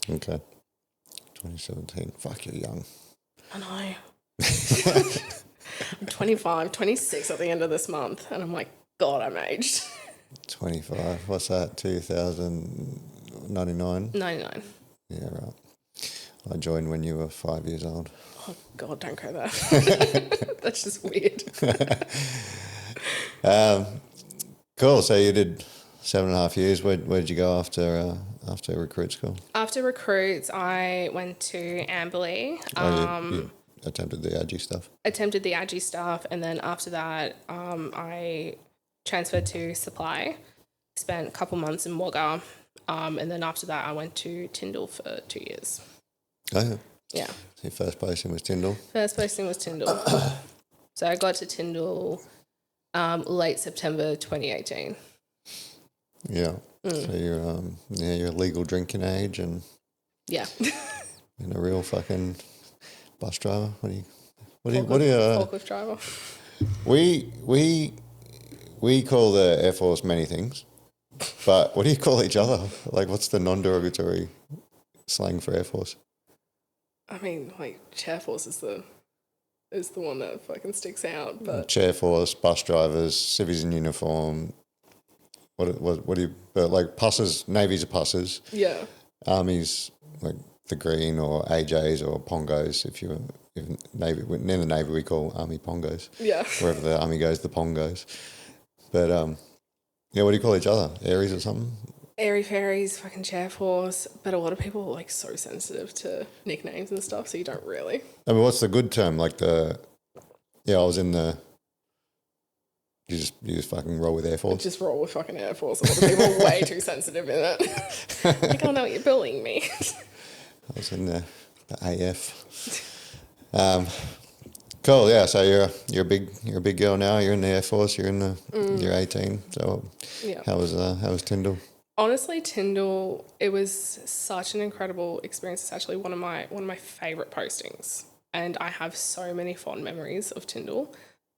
Okay. 2017. Fuck, you're young. I know. I'm 25, 26 at the end of this month, and I'm like, God, I'm aged. 25. What's that? 2099? 99. Yeah, right. I joined when you were 5 years old. Oh, God, don't go there. That's just weird. Cool. So you did 7.5 years. Where did you go after recruit school? After recruits, I went to Amberley. You attempted the AGI stuff? Attempted the AGI stuff, and then after that, I transferred to supply. Spent a couple months in Wagga, and then after that, I went to Tyndall for 2 years. Oh, yeah. Yeah. So your first posting was Tyndall? First posting was Tyndall. So I got to Tyndall late September 2018. Yeah. So you're legal drinking age and yeah, and a real fucking bus driver. What do you forklift driver? We call the Air Force many things, but what do you call each other? Like, what's the non-derogatory slang for Air Force? I mean, like, Chair Force is the one that fucking sticks out. But Chair Force, bus drivers, civvies in uniform. What do you, but like pussers, navies are pussers. yeah, Armies, like the Green or AJs or Pongos, if Navy, in the Navy we call Army Pongos. yeah. Wherever the Army goes, the Pongos. But, yeah, what do you call each other? Aries or something? Airy fairies, fucking Chair Force. But a lot of people are like so sensitive to nicknames and stuff, so you don't really. I mean, what's the good term? Like I was in the, you just fucking roll with Air Force? Just roll with fucking Air Force. A lot of people are way too sensitive in it. Like, oh no, you're bullying me. I was in the AF. Cool, yeah. So you're a big girl now. You're in the Air Force. You're 18. So Yeah. how was Tyndall? Honestly, Tyndall, it was such an incredible experience. It's actually one of my favourite postings, and I have so many fond memories of Tyndall.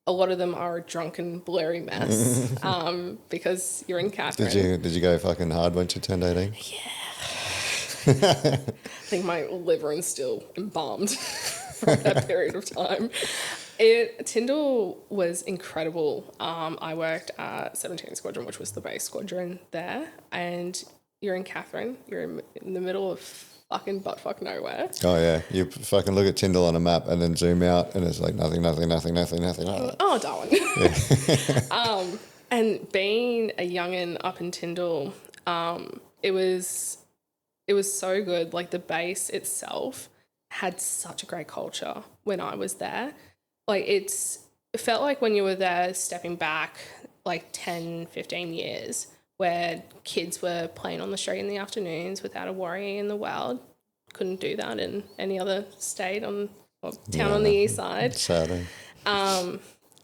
A lot of them are a drunken, blurry mess because you're in Catherine. Did you go fucking hard once you turned 18? Yeah. I think my liver is still embalmed from that period of time. Tyndall was incredible. I worked at 17 Squadron, which was the base squadron there, and you're in Catherine. You're in the middle of fucking buttfuck nowhere. Oh yeah, you fucking look at Tyndall on a map and then zoom out, and it's like nothing. Oh, Darwin. Yeah. And being a youngin' up in Tyndall, it was so good. Like, the base itself had such a great culture when I was there. Like, it felt like when you were there, stepping back like 10, 15 years, where kids were playing on the street in the afternoons without a worry in the world. Couldn't do that in any other state town on the east side. Saturday.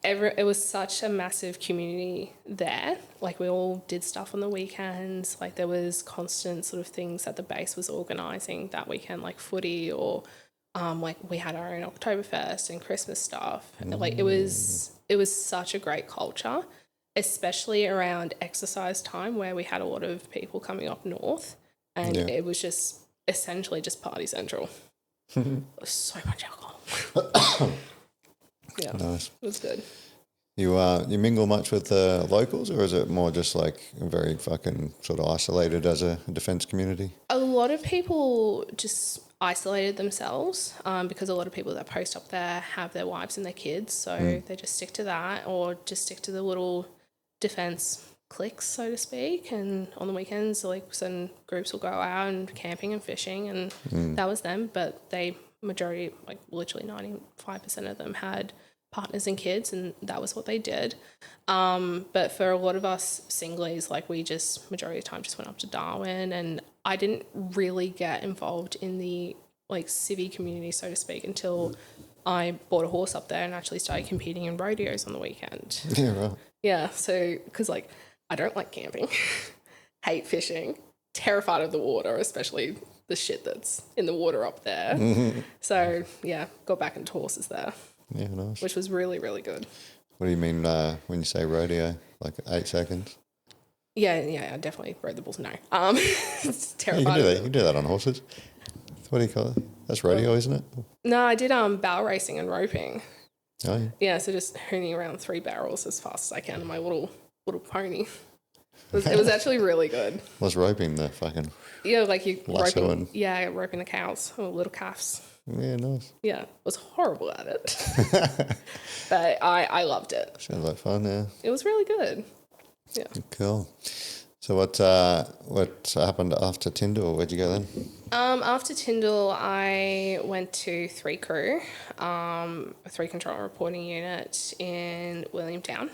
It was such a massive community there. Like, we all did stuff on the weekends. Like, there was constant sort of things that the base was organising that weekend, like footy, or like we had our own Oktoberfest and Christmas stuff. Like, it was such a great culture, especially around exercise time, where we had a lot of people coming up north, and it was just essentially just party central. There was so much alcohol. Yeah, nice. It was good. You mingle much with the locals, or is it more just like very fucking sort of isolated as a defence community? A lot of people just isolated themselves because a lot of people that post up there have their wives and their kids, so they just stick to that, or just stick to the little defence cliques, so to speak. And on the weekends, like, certain groups will go out and camping and fishing, and that was them. But majority, like literally 95% of them, had partners and kids, and that was what they did. But for a lot of us singlies, like, we just majority of the time just went up to Darwin, and I didn't really get involved in the like civvy community, so to speak, until I bought a horse up there and actually started competing in rodeos on the weekend. Yeah, right. Yeah, so because like I don't like camping, hate fishing, terrified of the water, especially the shit that's in the water up there. So yeah, got back into horses there. Yeah, nice. Which was really, really good. What do you mean when you say rodeo? Like 8 seconds? Yeah, I definitely rode the bulls. No, it's Yeah, you terrified. can do that. You can do that on horses. What do you call it? That's rodeo, isn't it? No, I did barrel racing and roping. Oh yeah. Yeah, so just hooning around 3 barrels as fast as I can on my little pony. It was actually really good. What's roping the fucking? Yeah, like you lassoing. roping the cows or little calves. Yeah, nice. Yeah, I was horrible at it, but I loved it. Sounds like fun. Yeah. It was really good. Yeah. Cool. So what happened after Tyndall? Where'd you go then? After Tyndall, I went to 3 Crew, a 3 Control and Reporting Unit in Williamtown.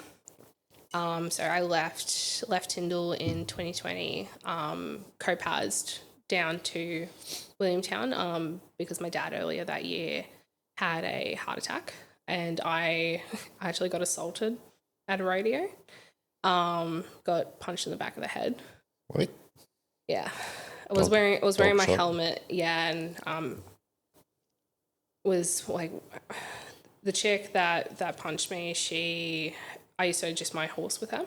So I left Tyndall in 2020, co-passed down to Williamtown because my dad earlier that year had a heart attack, and I actually got assaulted at a rodeo. Got punched in the back of the head. What? Yeah. I was wearing my shot. helmet, yeah, and was like the chick that punched me, I used to just my horse with her,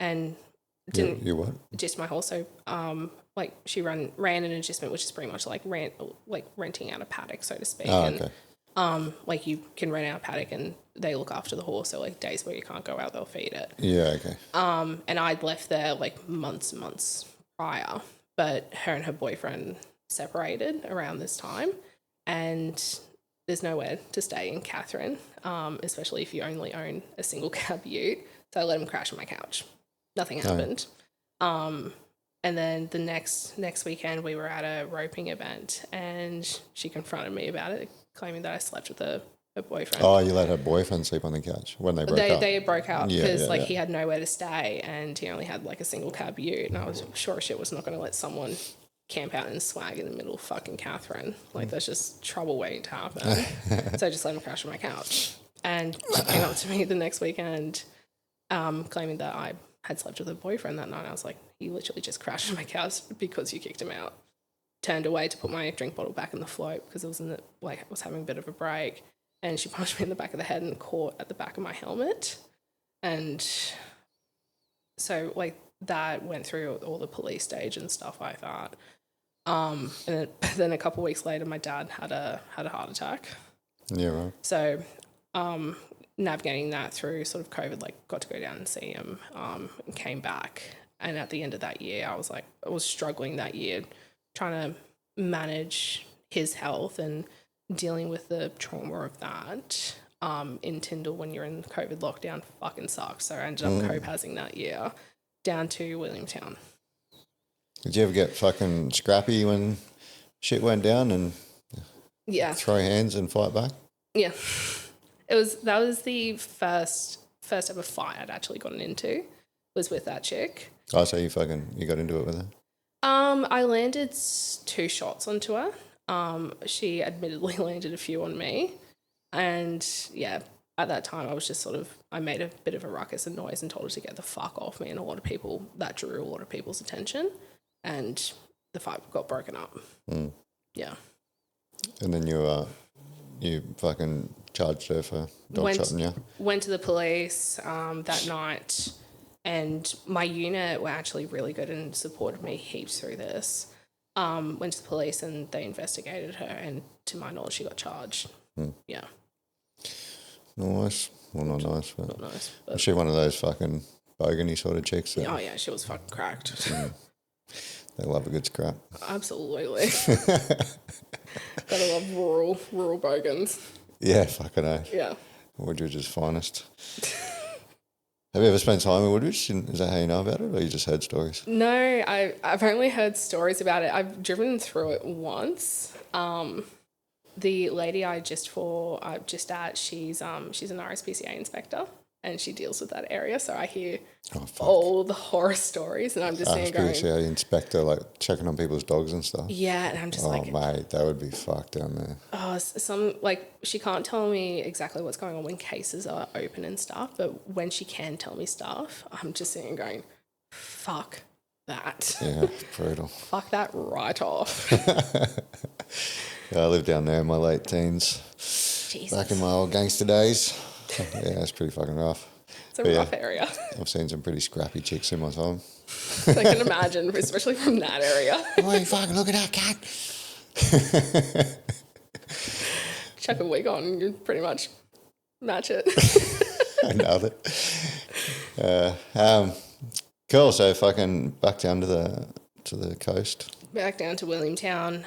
and didn't You what? just my horse. So like she ran an agistment, which is pretty much like renting out a paddock, so to speak. Oh, and okay. like you can rent out a paddock and they look after the horse. So like days where you can't go out, they'll feed it. Yeah, okay. And I'd left there like months prior, but her and her boyfriend separated around this time, and there's nowhere to stay in Catherine, especially if you only own a single cab ute. So I let him crash on my couch. Nothing happened. And then the next weekend we were at a roping event and she confronted me about it, claiming that I slept with her boyfriend. Oh, you let her boyfriend sleep on the couch when they broke up? They broke up because he had nowhere to stay and he only had like a single cab ute, and I was sure as shit was not going to let someone camp out and swag in the middle of fucking Catherine. Like that's just trouble waiting to happen. So I just let him crash on my couch. And she came up to me the next weekend claiming that I had slept with her boyfriend that night. I was like, he literally just crashed on my couch because you kicked him out. Turned away to put my drink bottle back in the float because it was I was having a bit of a break, and she punched me in the back of the head and caught at the back of my helmet. And so like that went through all the police stage and stuff like that. And then a couple of weeks later, my dad had a heart attack. Yeah, right. So navigating that through sort of COVID, like got to go down and see him, and came back. And at the end of that year, I was struggling that year, trying to manage his health and dealing with the trauma of that. In Tyndall, when you're in COVID lockdown, fucking sucks. So I ended up co-passing that year down to Williamtown. Did you ever get fucking scrappy when shit went down and throw hands and fight back? Yeah. That was the first ever fight I'd actually gotten into, was with that chick. Oh, so you got into it with her? I landed 2 shots onto her. She admittedly landed a few on me. And yeah, at that time I was just I made a bit of a ruckus and noise and told her to get the fuck off me, and that drew a lot of people's attention, and the fight got broken up. Yeah. And then you fucking charged her for dog-shotting you? Went to the police that night, and my unit were actually really good and supported me heaps through this. Went to the police and they investigated her, and to my knowledge she got charged. Yeah. Nice. Well, not nice. But not nice. Was she one of those fucking bogany sort of chicks? Oh, yeah, she was fucking cracked. They love a good scrap. Absolutely. Gotta love rural bogans. Yeah, fucking A. Yeah. Woodridge's finest. Have you ever spent time in Woodridge? Is that how you know about it, or you just heard stories? No, I've only heard stories about it. I've driven through it once. The lady I just at, she's an RSPCA inspector, and she deals with that area. So I hear all the horror stories, and I'm just saying, RSPCA inspector, like checking on people's dogs and stuff. Yeah, and I'm just oh mate, that would be fucked down there. Oh, she can't tell me exactly what's going on when cases are open and stuff, but when she can tell me stuff, I'm just sitting going, fuck that. Yeah, brutal. Fuck that right off. Yeah, I lived down there in my late teens. Jesus. Back in my old gangster days. Yeah, it's pretty fucking rough. It's a rough area. I've seen some pretty scrappy chicks in my time. I can imagine, especially from that area. Oh, you fucking look at that cat. Chuck a wig on, you pretty much match it. I nailed it. Cool. So fucking back down to the coast. Back down to Williamtown.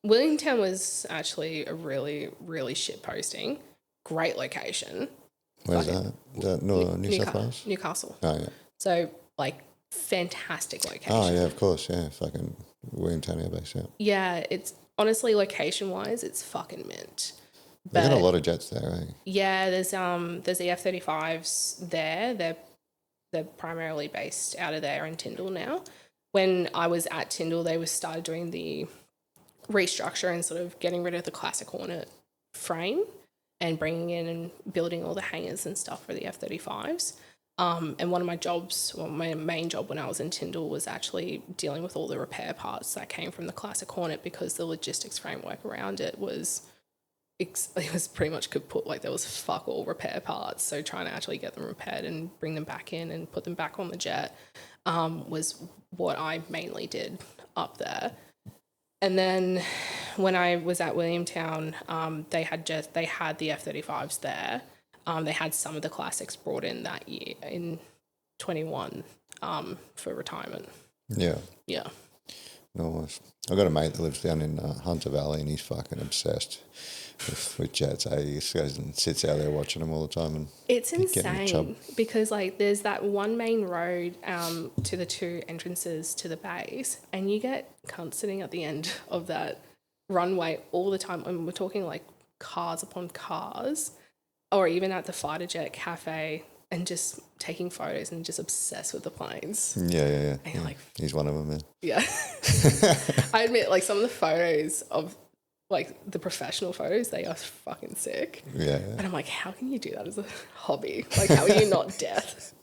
Williamtown was actually a really, really shit posting. Great location. Where's that? Is that New South Wales? Newcastle. Oh, yeah. So, fantastic location. Oh, yeah, of course, yeah. Fucking Williamtown Air Base, yeah. Yeah, it's honestly, location-wise, it's fucking mint. They've got a lot of jets there, eh? Yeah, there's the F-35s there. They're primarily based out of there in Tyndall now. When I was at Tyndall, they started doing the restructure and sort of getting rid of the classic Hornet frame and bringing in and building all the hangars and stuff for the F-35s. And one of my jobs, my main job when I was in Tyndall, was actually dealing with all the repair parts that came from the classic Hornet, because the logistics framework around it was pretty much kaput. Like, there was fuck all repair parts. So trying to actually get them repaired and bring them back in and put them back on the jet was what I mainly did up there. And then when I was at Williamtown, they had the F-35s there. They had some of the classics brought in that year in 21 for retirement. Yeah. Yeah. Nice. I've got a mate that lives down in Hunter Valley, and he's fucking obsessed with jets. He just goes and sits out there watching them all the time. And it's insane because like there's that one main road to the two entrances to the base, and you get cunts sitting at the end of that runway all the time. And we're talking like cars upon cars, or even at the fighter jet cafe, and just taking photos and just obsessed with the planes. Yeah. And you're like, he's one of them, man. Yeah. I admit, like, some of the photos of, like, the professional photos, they are fucking sick. Yeah. And I'm like, how can you do that as a hobby? Like, how are you not deaf?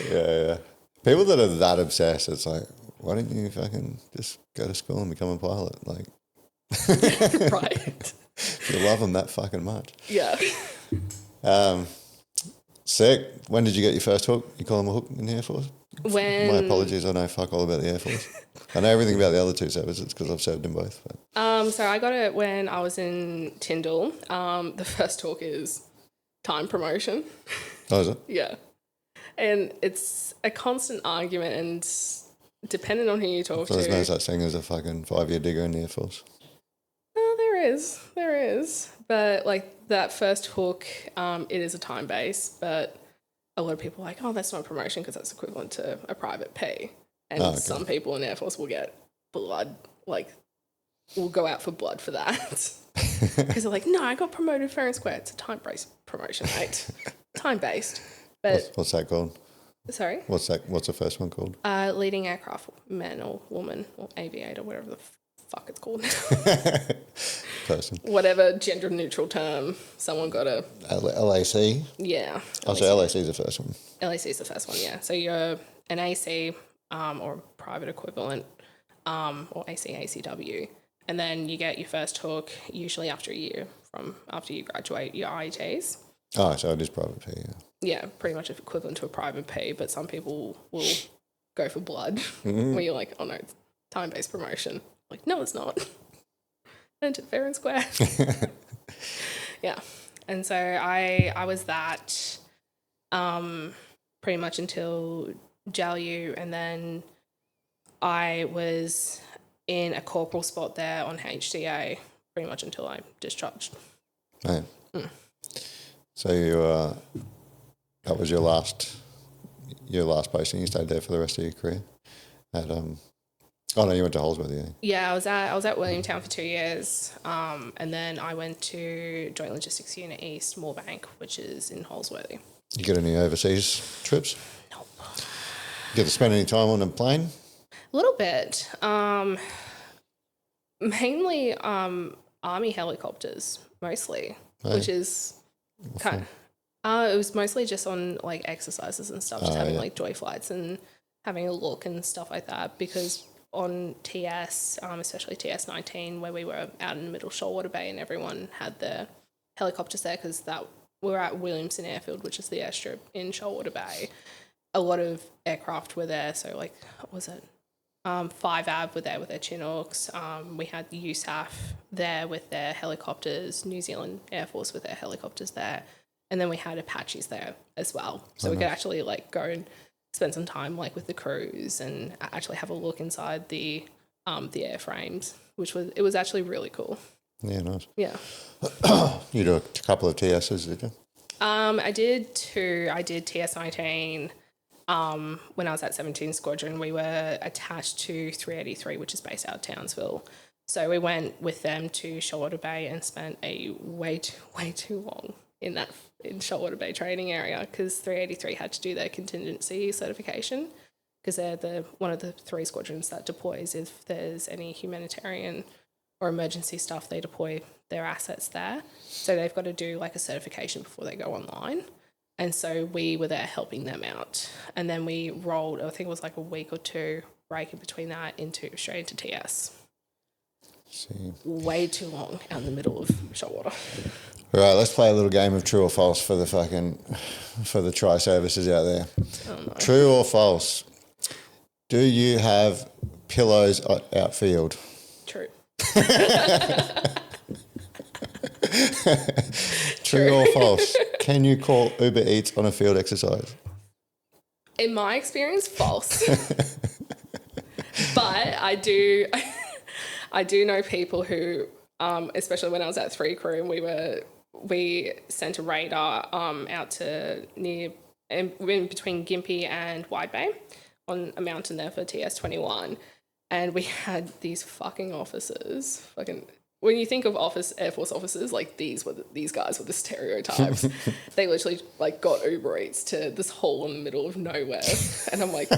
Yeah. People that are that obsessed, it's like, why don't you fucking just go to school and become a pilot? Like, Right. you love them that fucking much. Yeah. Sick. When did you get your first hook? You call them a hook in the Air Force? When... My apologies, I know fuck all about the Air Force. I know everything about the other two services because I've served in both. But. So I got it when I was in Tyndall. The first hook is time promotion. Oh, is it? Yeah. And it's a constant argument, and depending on who you talk so to... there's no such thing as a fucking 5-year digger in the Air Force? Oh, there is. But, like, that first hook, it is a time base, but a lot of people are like, oh, that's not a promotion because that's equivalent to a private pay. And some people in Air Force will get blood, like, will go out for blood for that. Because they're like, no, I got promoted fair and square. It's a time-based promotion, mate. Time-based. But what's that called? Sorry? What's the first one called? Leading aircraft man or woman or aviator, whatever the fuck it's called. Person. Whatever gender neutral term, someone got a... LAC? Yeah. Oh, so LAC is the first one. LAC is the first one, yeah. So you're an AC or private equivalent or ACW. And then you get your first hook usually after a year after you graduate your IETs. Oh, so it is private pay, yeah. Yeah, pretty much equivalent to a private pay, but some people will go for blood where you're like, oh no, it's time-based promotion. Like, no, it's not. And fair and square. Yeah. And so I was that pretty much until JALU, and then I was in a corporal spot there on HCA pretty much until I discharged. Right. So you that was your last posting. You stayed there for the rest of your career. Oh no, you went to Holsworthy. Yeah, I was at Williamtown for 2 years, and then I went to Joint Logistics Unit East, Moorebank, which is in Holsworthy. You get any overseas trips? Nope. Get to spend any time on a plane? A little bit. Mainly Army helicopters, mostly, which is kind of, it was mostly just on like exercises and stuff, just having like joy flights and having a look and stuff like that, because on TS, especially TS-19, where we were out in the middle of Shoalwater Bay and everyone had their helicopters there because we were at Williamson Airfield, which is the airstrip in Shoalwater Bay. A lot of aircraft were there, so like, what was it? 5AB were there with their Chinooks. We had the USAF there with their helicopters, New Zealand Air Force with their helicopters there, and then we had Apaches there as well. So we could actually like go and spend some time like with the crews and actually have a look inside the airframes, which was actually really cool. Yeah, nice. Yeah. You did a couple of TSs, did you? I did two. I did TS-19. When I was at 17 Squadron, we were attached to 383, which is based out of Townsville. So we went with them to Shoalwater Bay and spent a way too long in Shoalwater Bay training area, because 383 had to do their contingency certification, because they're one of the 3 squadrons that deploys if there's any humanitarian or emergency stuff. They deploy their assets there, so they've got to do like a certification before they go online. And so we were there helping them out, and then we rolled, I think it was like a week or two break in between that, straight into TS. See. Way too long out in the middle of Shoalwater. All right, let's play a little game of true or false for the tri-services out there. Oh, no. True or false? Do you have pillows outfield? True. True or false? Can you call Uber Eats on a field exercise? In my experience, false. But I do know people who, especially when I was at 3 Crew, and we sent a radar out to in between Gympie and Wide Bay on a mountain there for TS21, and we had these fucking officers. When you think of Air Force officers, like these guys were the stereotypes. They literally like got Uber Eats to this hole in the middle of nowhere, and I'm like,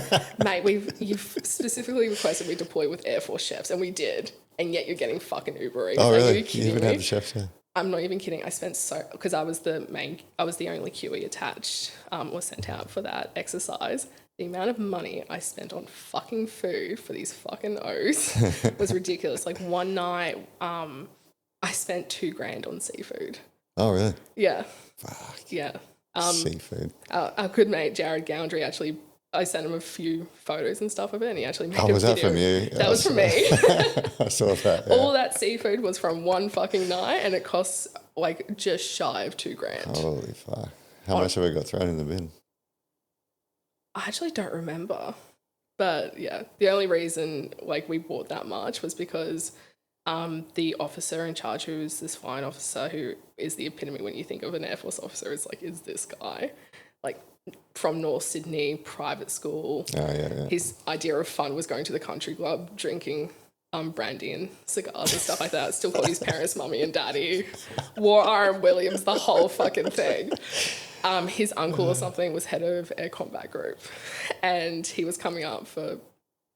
mate, you've specifically requested we deploy with Air Force chefs, and we did, and yet you're getting fucking Uber Eats. Oh, really? Are you kidding You even me? had the chefs there? I'm not even kidding. I spent because I was the only QE attached or sent out for that exercise. The amount of money I spent on fucking food for these fucking O's was ridiculous. Like one night, I spent $2,000 on seafood. Oh, really? Yeah. Fuck. Yeah. Seafood. Our good mate Jared Goundry actually, I sent him a few photos and stuff of it, and he actually made a was video. that from you? That was from me. I saw that. Yeah. All that seafood was from one fucking night, and it costs like just shy of $2,000. Holy fuck. How much have we got thrown in the bin? I actually don't remember. But yeah, the only reason like we bought that much was because the officer in charge, who is this fine officer who is the epitome when you think of an Air Force officer, is like, is this guy like from North Sydney, private school. Oh, yeah. His idea of fun was going to the country club, drinking brandy and cigars and stuff like that. Still called his parents mummy and daddy. Wore R.M. Williams, the whole fucking thing. His uncle or something was head of Air Combat Group, and he was coming up for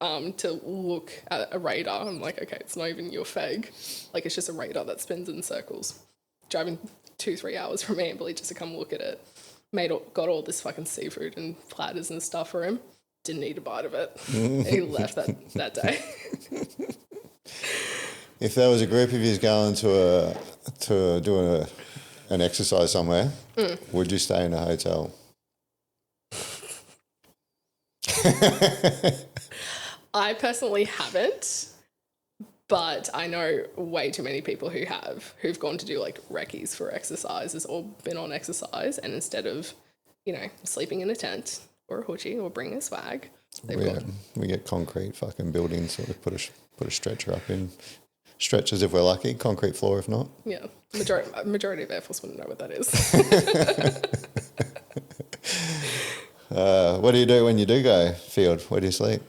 to look at a radar. I'm like, okay, it's not even your fag. Like, it's just a radar that spins in circles. Driving 2-3 hours from Amberley just to come look at it. Got all this fucking seafood and platters and stuff for him. Didn't eat a bite of it. He left that day. If there was a group of you going to do an exercise somewhere, would you stay in a hotel? I personally haven't, but I know way too many people who've gone to do like recce's for exercises or been on exercise, and instead of, sleeping in a tent or a hoochie or bringing a swag, we get concrete fucking buildings, sort of put a stretcher up in. Stretchers if we're lucky, concrete floor if not. Yeah, majority of Air Force wouldn't know what that is. What do you do when you do go field? Where do you sleep?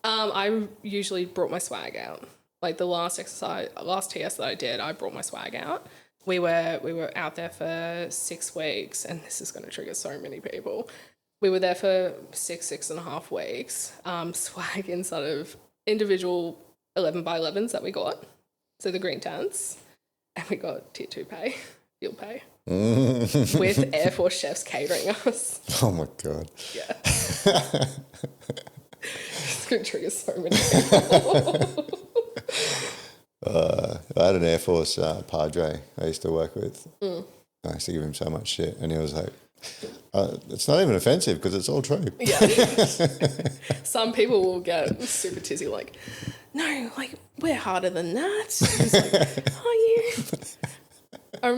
I usually brought my swag out. Like the last TS that I did, I brought my swag out. We were out there for 6 weeks, and this is going to trigger so many people. We were there for 6.5 weeks. Swag inside of individual 11x11s that we got. So the green tents, and we got tier 2 pay, field pay, with Air Force chefs catering us. Oh my God. Yeah. It's going to trigger so many people. I had an Air Force padre I used to work with. I used to give him so much shit, and he was like, it's not even offensive because it's all true. Yeah. Some people will get super tizzy like, no, like, we're harder than that. It's like, are you? I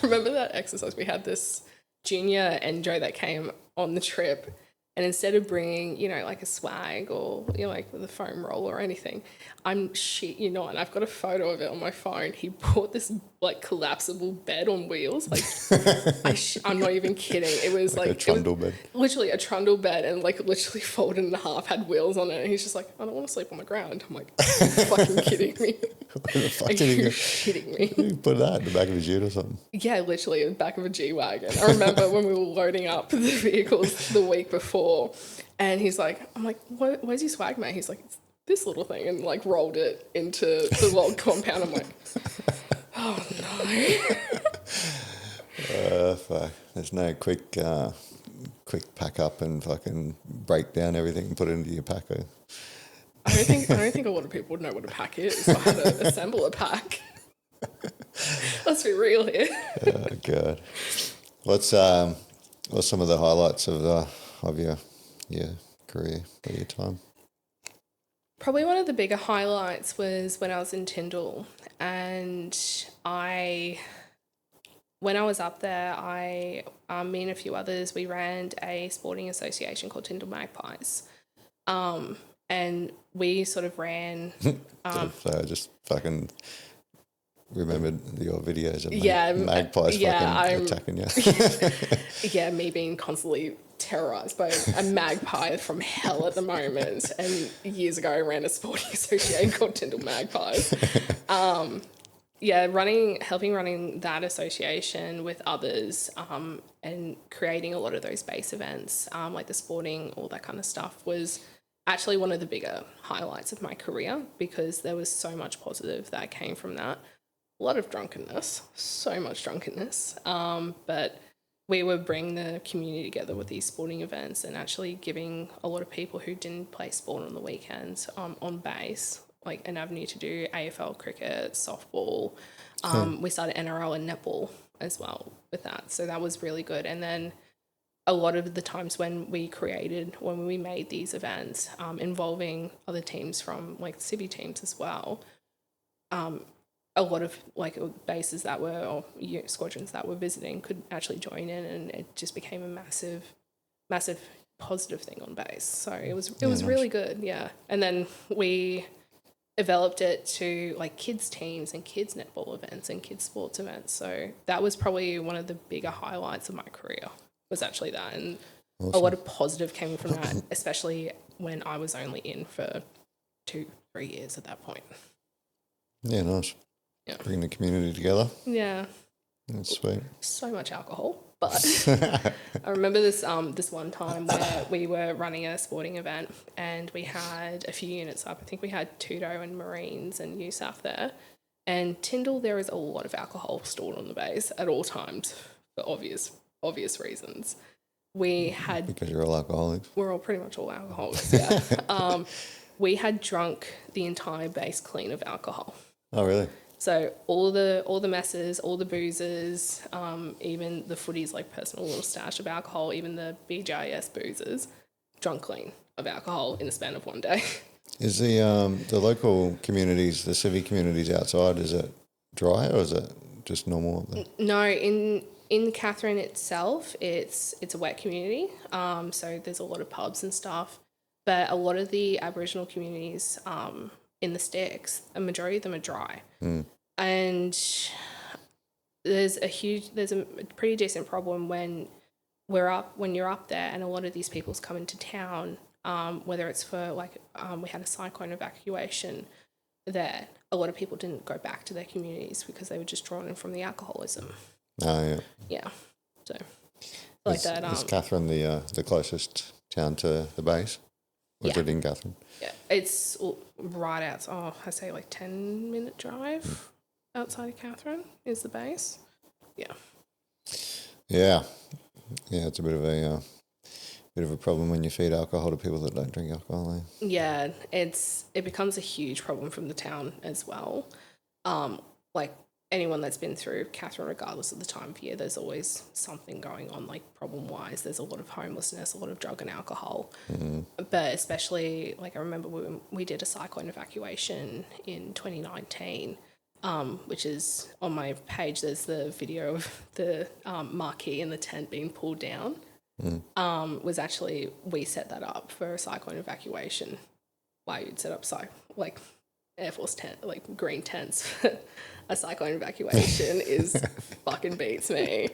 remember that exercise. We had this junior NJO that came on the trip, and instead of bringing, like a swag or, like with a foam roll or anything, and I've got a photo of it on my phone. He bought this like collapsible bed on wheels. Like, I'm not even kidding. It was like a trundle bed. Literally a trundle bed, and like literally folded in half, had wheels on it. And he's just like, I don't want to sleep on the ground. I'm like, are you fucking kidding me? Are you kidding me? You put that in the back of a Jeep or something. Yeah, literally in the back of a G-Wagon. I remember when we were loading up the vehicles the week before, and I'm like, where's your swag, mate? He's like, it's this little thing, and like rolled it into the log compound. I'm like, oh no. Fuck. There's no quick pack up and fucking break down everything and put it into your packer. I don't think a lot of people would know what a pack is. So I had to assemble a pack. Let's be real here. Oh God. What's some of the highlights of your career or your time? Probably one of the bigger highlights was when I was in Tyndall, and when I was up there, me and a few others, we ran a sporting association called Tyndall Magpies. And we sort of ran... So I just fucking remembered your videos of magpies attacking you. Yeah, me being constantly terrorised by a magpie from hell at the moment. And years ago, I ran a sporting association called Tyndall Magpies. Helping running that association with others and creating a lot of those base events, like the sporting, all that kind of stuff, was actually one of the bigger highlights of my career, because there was so much positive that came from that. A lot of drunkenness, so much drunkenness, but we were bringing the community together with these sporting events and actually giving a lot of people who didn't play sport on the weekends on base like an avenue to do AFL cricket, softball. We started NRL and netball as well with that, so that was really good. And then a lot of the times when we made these events involving other teams from like city teams as well, a lot of like bases that were, or squadrons that were visiting could actually join in, and it just became a massive positive thing on base. So it was nice. Really good, yeah. And then we developed it to like kids teams and kids netball events and kids sports events. So that was probably one of the bigger highlights of my career, was actually that. And awesome. A lot of positive came from that, especially when I was only in for 2-3 years at that point. Yeah, nice. Yeah. Bring the community together. Yeah. That's sweet. So much alcohol. But I remember this one time where we were running a sporting event and we had a few units up. I think we had Tudo and Marines and USAF there. And Tyndall, there is a lot of alcohol stored on the base at all times for obvious reasons. Because you're all alcoholics. We're all pretty much all alcoholics, yeah. We had drunk the entire base clean of alcohol. Oh, really? So all the messes, all the boozers, even the footies, like personal little stash of alcohol, even the BJS boozers, drunk clean of alcohol in the span of one day. Is the local communities, the civic communities outside, is it dry or is it just normal up there? No, in Katherine itself, it's a wet community. So there's a lot of pubs and stuff, but a lot of the Aboriginal communities in the sticks, a majority of them are dry. And there's a pretty decent problem when you're up there and a lot of these people's come into town, whether it's for we had a cyclone evacuation there. A lot of people didn't go back to their communities because they were just drawn in from the alcoholism. Oh, yeah. Yeah. So like that. Is Katherine the closest town to the base? Or is it in Katherine? Yeah, it's right outside. I say 10-minute drive outside of Katherine is the base. Yeah. Yeah. Yeah, it's a bit of a problem when you feed alcohol to people that don't drink alcohol. Eh? Yeah, it becomes a huge problem from the town as well. Anyone that's been through Katherine, regardless of the time of year, there's always something going on, problem-wise. There's a lot of homelessness, a lot of drug and alcohol. Mm-hmm. But especially, I remember we did a cyclone evacuation in 2019, which is on my page. There's the video of the marquee in the tent being pulled down. Was actually, we set that up for a cyclone evacuation. Why you'd set up Air Force tent, green tents. A cyclone evacuation is fucking beats me.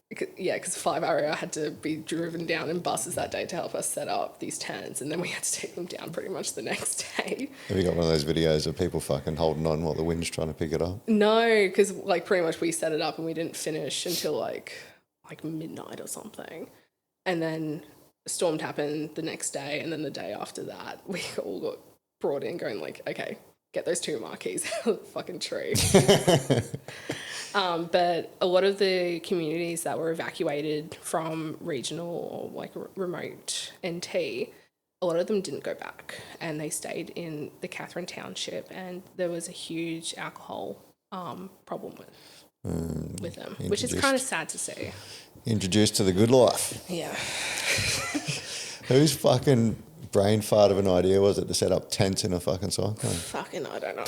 Because 5 area had to be driven down in buses that day to help us set up these tents, and then we had to take them down pretty much the next day. Have you got one of those videos of people fucking holding on while the wind's trying to pick it up? No, because pretty much we set it up and we didn't finish until like midnight or something, and then a storm happened the next day, and then the day after that we all got brought in going okay, get those 2 marquees out of the fucking tree. But a lot of the communities that were evacuated from regional or remote NT, a lot of them didn't go back and they stayed in the Katherine Township, and there was a huge alcohol problem with them, which is kind of sad to see. Introduced to the good life. Yeah. Who's fucking brain fart of an idea was it to set up tents in a fucking cyclone? Fucking, I don't know.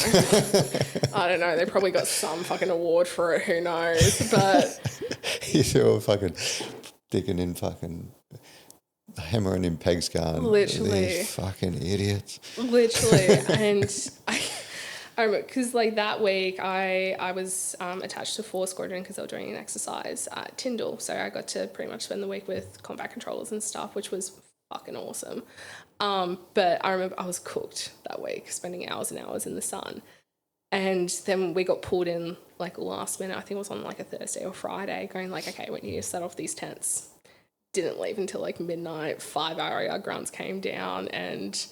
I don't know. They probably got some fucking award for it. Who knows? But You threw a fucking digging in fucking hammering in pegs going. Literally. These fucking idiots. Literally. And I remember, because like that week I was attached to 4 Squadron because they were doing an exercise at Tyndall. So I got to pretty much spend the week with combat controllers and stuff, which was fucking awesome. But I remember I was cooked that week, spending hours and hours in the sun. And then we got pulled in like last minute. I think it was on like a Thursday or Friday, going like, okay, we need to set off these tents. Didn't leave until like midnight. 5 RAR grunts came down, and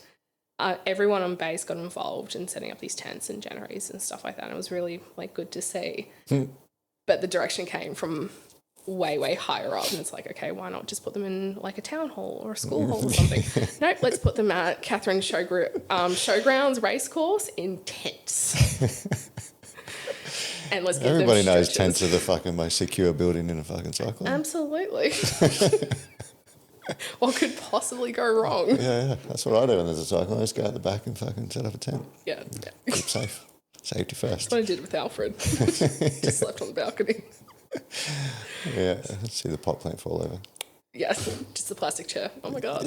everyone on base got involved in setting up these tents and generators and stuff like that. And it was really like good to see. But the direction came from way, way higher up, and it's like, okay, why not just put them in like a town hall or a school hall or something? Nope, let's put them at Catherine Showgrounds racecourse in tents. And let's give Everybody them knows stretches. tents are the fucking most secure building in a fucking cyclone. Absolutely. What could possibly go wrong? Yeah, that's what I do when there's a cyclone. I just go out the back and fucking set up a tent. Yeah. Keep safe. Safety first. That's what I did with Alfred. Just slept on the balcony. Yeah, see the pot plant fall over. Yeah, just the plastic chair. Oh my God.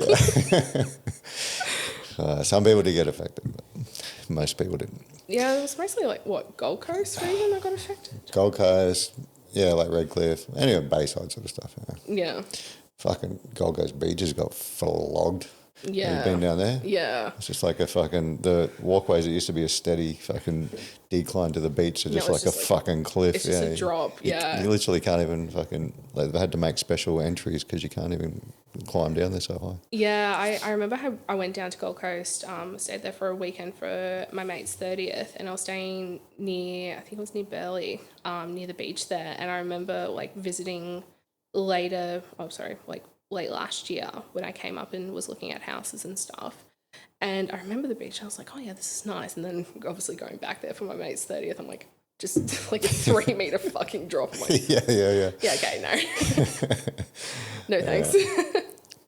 Some people did get affected, but most people didn't. Yeah, it was mostly like, what, Gold Coast region that got affected? Gold Coast, yeah, like Redcliffe, anyway, Bayside sort of stuff. Yeah. Fucking Gold Coast beaches got flogged. Yeah. Have you been down there? Yeah. It's just like a fucking, the walkways that used to be a steady fucking decline to the beach are just No, like it's a just fucking cliff. It's just a drop, yeah. You literally can't even fucking, like, they had to make special entries because you can't even climb down there so high. Yeah, I remember how I went down to Gold Coast, stayed there for a weekend for my mate's 30th, and I was staying near, I think it was near Burleigh, near the beach there, and I remember like visiting late last year when I came up and was looking at houses and stuff. And I remember the beach. I was like, oh yeah, this is nice. And then obviously going back there for my mate's 30th, I'm like, just like a 3 meter fucking drop. I'm like, Yeah. yeah, okay, no. No thanks.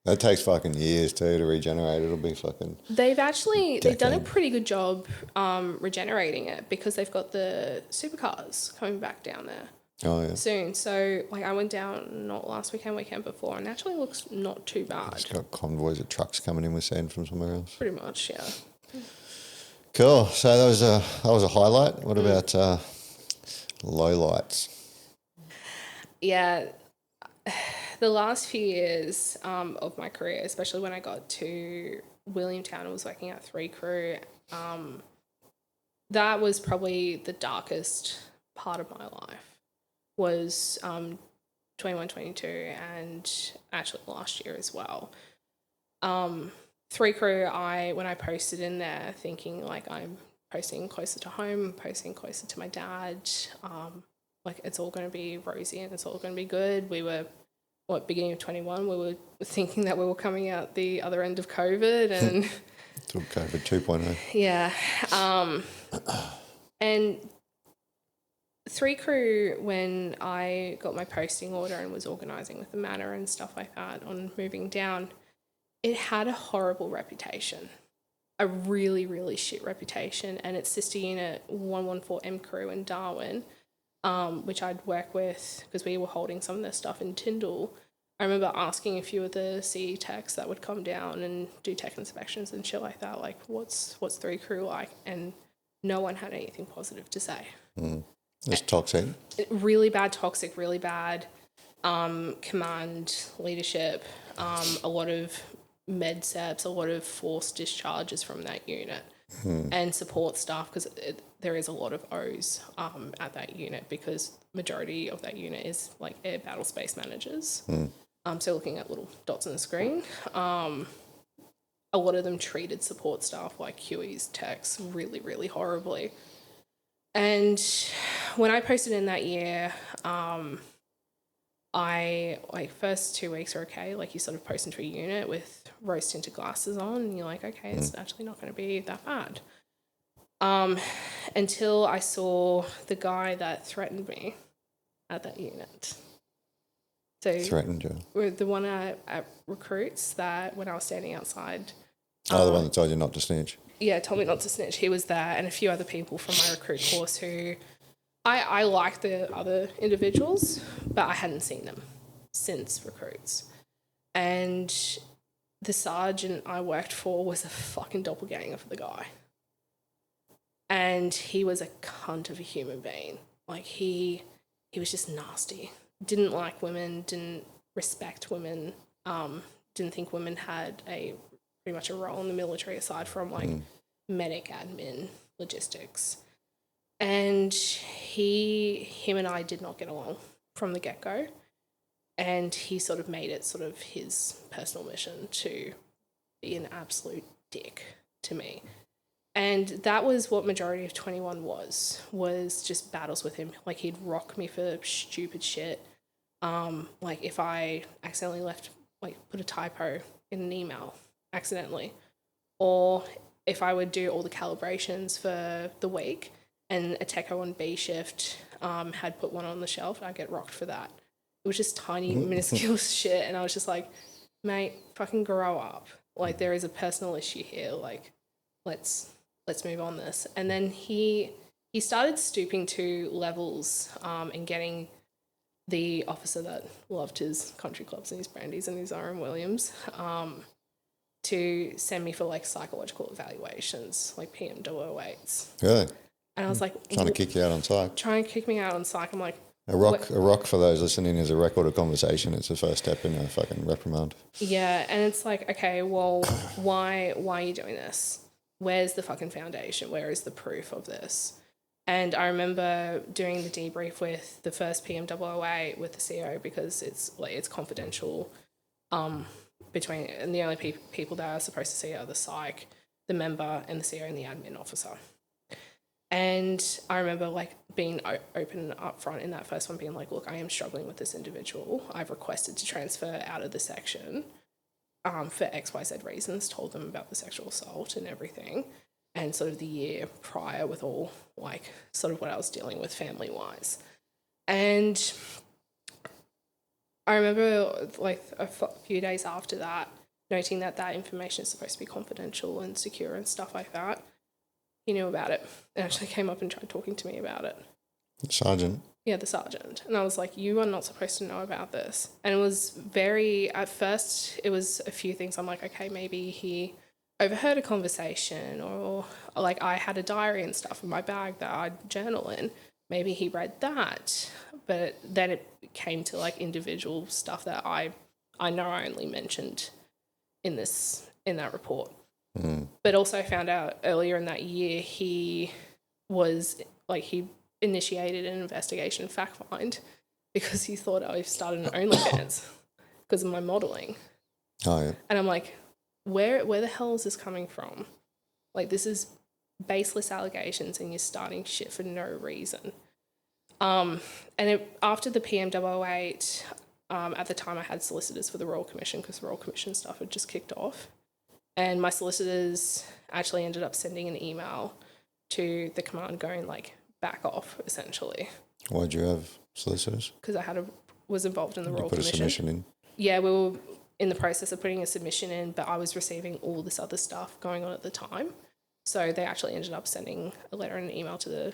That takes fucking years too to regenerate. It'll be fucking... They've done a pretty good job regenerating it, because they've got the supercars coming back down there. Oh, yeah. Soon. So, like, I went down not last weekend before, and it actually looks not too bad. It's got convoys of trucks coming in with sand from somewhere else. Pretty much, yeah. Cool. So that was a highlight. What about lowlights? Yeah. The last few years of my career, especially when I got to Williamtown and was working at 3 Crew, that was probably the darkest part of my life. Was 21, 22, and actually last year as well. 3 Crew, when I posted in there thinking like I'm posting closer to home, posting closer to my dad, like it's all going to be rosy and it's all going to be good. We were, beginning of 21, we were thinking that we were coming out the other end of COVID and... Took COVID 2.0. Yeah. And 3 Crew, when I got my posting order and was organising with the manor and stuff like that on moving down, it had a horrible reputation, a really, really shit reputation. And its sister unit, 114M Crew in Darwin, which I'd work with because we were holding some of their stuff in Tyndall. I remember asking a few of the CE techs that would come down and do tech inspections and shit like that, like, what's 3 Crew like? And no one had anything positive to say. It's toxic. Really bad toxic, really bad command leadership, a lot of med seps, a lot of forced discharges from that unit, and support staff, because there is a lot of O's at that unit, because majority of that unit is like air battle space managers. So looking at little dots on the screen. A lot of them treated support staff like QEs, techs, really, really horribly. And when I posted in that year, I, like, first 2 weeks are okay. Like, you sort of post into a unit with rose-tinted glasses on, and you're like, okay, it's actually not going to be that bad. Until I saw the guy that threatened me at that unit. So Threatened you? the one at recruits, that when I was standing outside Oh, the one that told you not to snitch. Yeah, told me not to snitch. He was there, and a few other people from my recruit course who I liked the other individuals, but I hadn't seen them since recruits. And the sergeant I worked for was a fucking doppelganger for the guy. And he was a cunt of a human being. Like, he was just nasty. Didn't like women, didn't respect women, didn't think women had pretty much a role in the military aside from, like, medic, admin, logistics. And him and I did not get along from the get-go. And he sort of made it sort of his personal mission to be an absolute dick to me. And that was what majority of 21 was just battles with him. Like, he'd rock me for stupid shit. Like, if I accidentally put a typo in an email accidentally, or if I would do all the calibrations for the week and a techo on B shift had put one on the shelf, I'd get rocked for that. It was just tiny, minuscule shit. And I was just like, mate, fucking grow up. Like, there is a personal issue here. Like, let's move on this. And then he started stooping to levels and getting the officer that loved his country clubs and his brandies and his Iron Williams to send me for, like, psychological evaluations, like PM008s. Really? And I was like... Trying to kick you out on psych. Trying to kick me out on psych. I'm like... A rock for those listening is a record of conversation. It's the first step in a fucking reprimand. Yeah, and it's like, okay, well, why are you doing this? Where's the fucking foundation? Where is the proof of this? And I remember doing the debrief with the first PM008 with the CO because it's confidential between, and the only people that are supposed to see are the psych, the member, and the CO and the admin officer. And I remember, like, being open and upfront in that first one, being like, look, I am struggling with this individual. I've requested to transfer out of the section for XYZ reasons, told them about the sexual assault and everything, and sort of the year prior with all, like, sort of what I was dealing with family-wise. And I remember, like, a few days after that, noting that information is supposed to be confidential and secure and stuff like that. He knew about it and actually came up and tried talking to me about it. Sergeant? Yeah, the sergeant. And I was like, you are not supposed to know about this. And it was at first, it was a few things. I'm like, okay, maybe he overheard a conversation or like I had a diary and stuff in my bag that I'd journal in. Maybe he read that. But then it came to, like, individual stuff that I know I only mentioned in that report. But also found out earlier in that year he initiated an investigation fact find because he thought I started an OnlyFans because of my modelling. Oh, yeah. And I'm like, where the hell is this coming from? Like, this is baseless allegations and you're starting shit for no reason. After the PM008, at the time I had solicitors for the Royal Commission because the Royal Commission stuff had just kicked off. And my solicitors actually ended up sending an email to the command going, like, back off, essentially. Why'd you have solicitors? Because I was involved in the Royal Commission. Commission. Put a submission in? Yeah, we were in the process of putting a submission in, but I was receiving all this other stuff going on at the time. So they actually ended up sending a letter and an email to the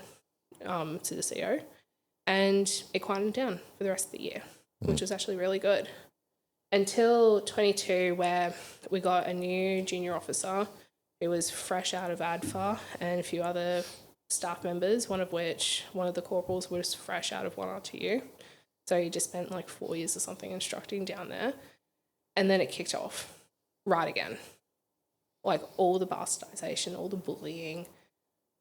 CO, and it quieted down for the rest of the year, which was actually really good. Until 22, where we got a new junior officer who was fresh out of ADFA and a few other staff members, one of the corporals was fresh out of 1RTU. So he just spent like 4 years or something instructing down there. And then it kicked off right again. Like, all the bastardization, all the bullying,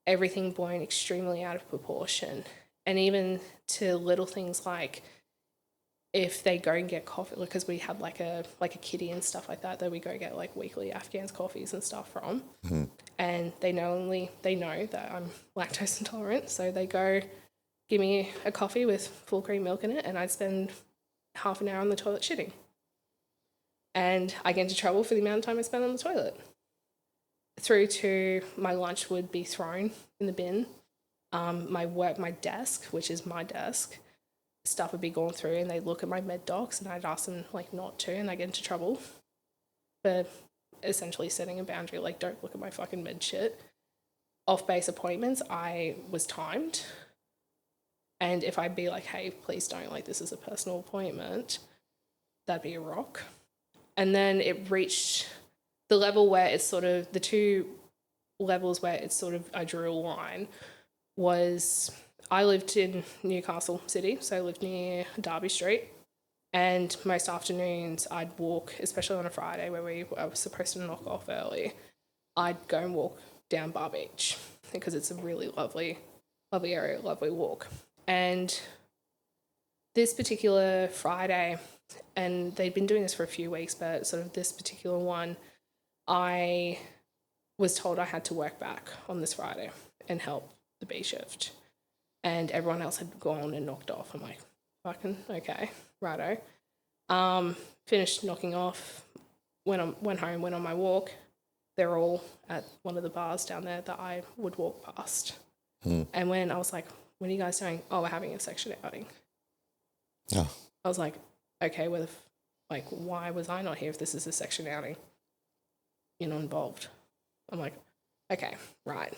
everything blown extremely out of proportion. And even to little things like, if they go and get coffee, because we had like a kitty and stuff like that we go get like weekly Afghans coffees and stuff from, and they know that I'm lactose intolerant, so they go give me a coffee with full cream milk in it, and I'd spend half an hour on the toilet shitting, and I get into trouble for the amount of time I spend on the toilet. Through to my lunch would be thrown in the bin, my desk, which is my desk, stuff would be going through and they'd look at my med docs and I'd ask them like not to, and I get into trouble for essentially setting a boundary, like, don't look at my fucking med shit. Off-base appointments, I was timed. And if I'd be like, hey, please don't, like, this is a personal appointment, that'd be a rock. And then it reached the level where it's sort of, the two levels where it's sort of, I drew a line, was I lived in Newcastle City, so I lived near Derby Street. And most afternoons I'd walk, especially on a Friday where I was supposed to knock off early, I'd go and walk down Bar Beach because it's a really lovely area, lovely walk. And this particular Friday, and they'd been doing this for a few weeks, but sort of this particular one, I was told I had to work back on this Friday and help the B shift. And everyone else had gone and knocked off. I'm like, fucking okay, righto. Finished knocking off, went home, went on my walk. They're all at one of the bars down there that I would walk past. And when I was like, what are you guys doing? Oh, we're having a section outing. Oh. I was like, okay, why was I not here if this is a section outing? You're not involved. I'm like, okay, right.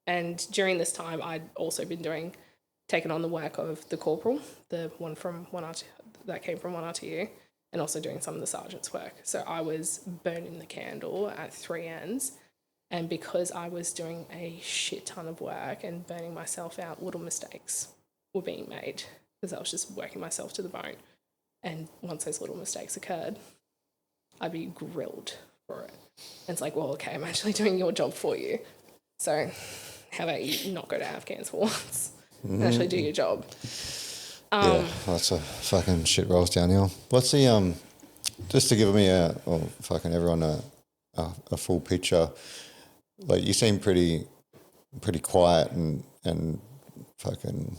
And during this time, I'd also been taking on the work of the corporal, the one from 1RT, that came from 1RTU, and also doing some of the sergeant's work. So I was burning the candle at three ends. And because I was doing a shit ton of work and burning myself out, little mistakes were being made because I was just working myself to the bone. And once those little mistakes occurred, I'd be grilled for it. And it's like, well, okay, I'm actually doing your job for you. So how about you not go to Afghans for once and actually do your job? Yeah, lots of fucking shit rolls downhill. What's the, just to give me everyone a full picture, like you seem pretty quiet and fucking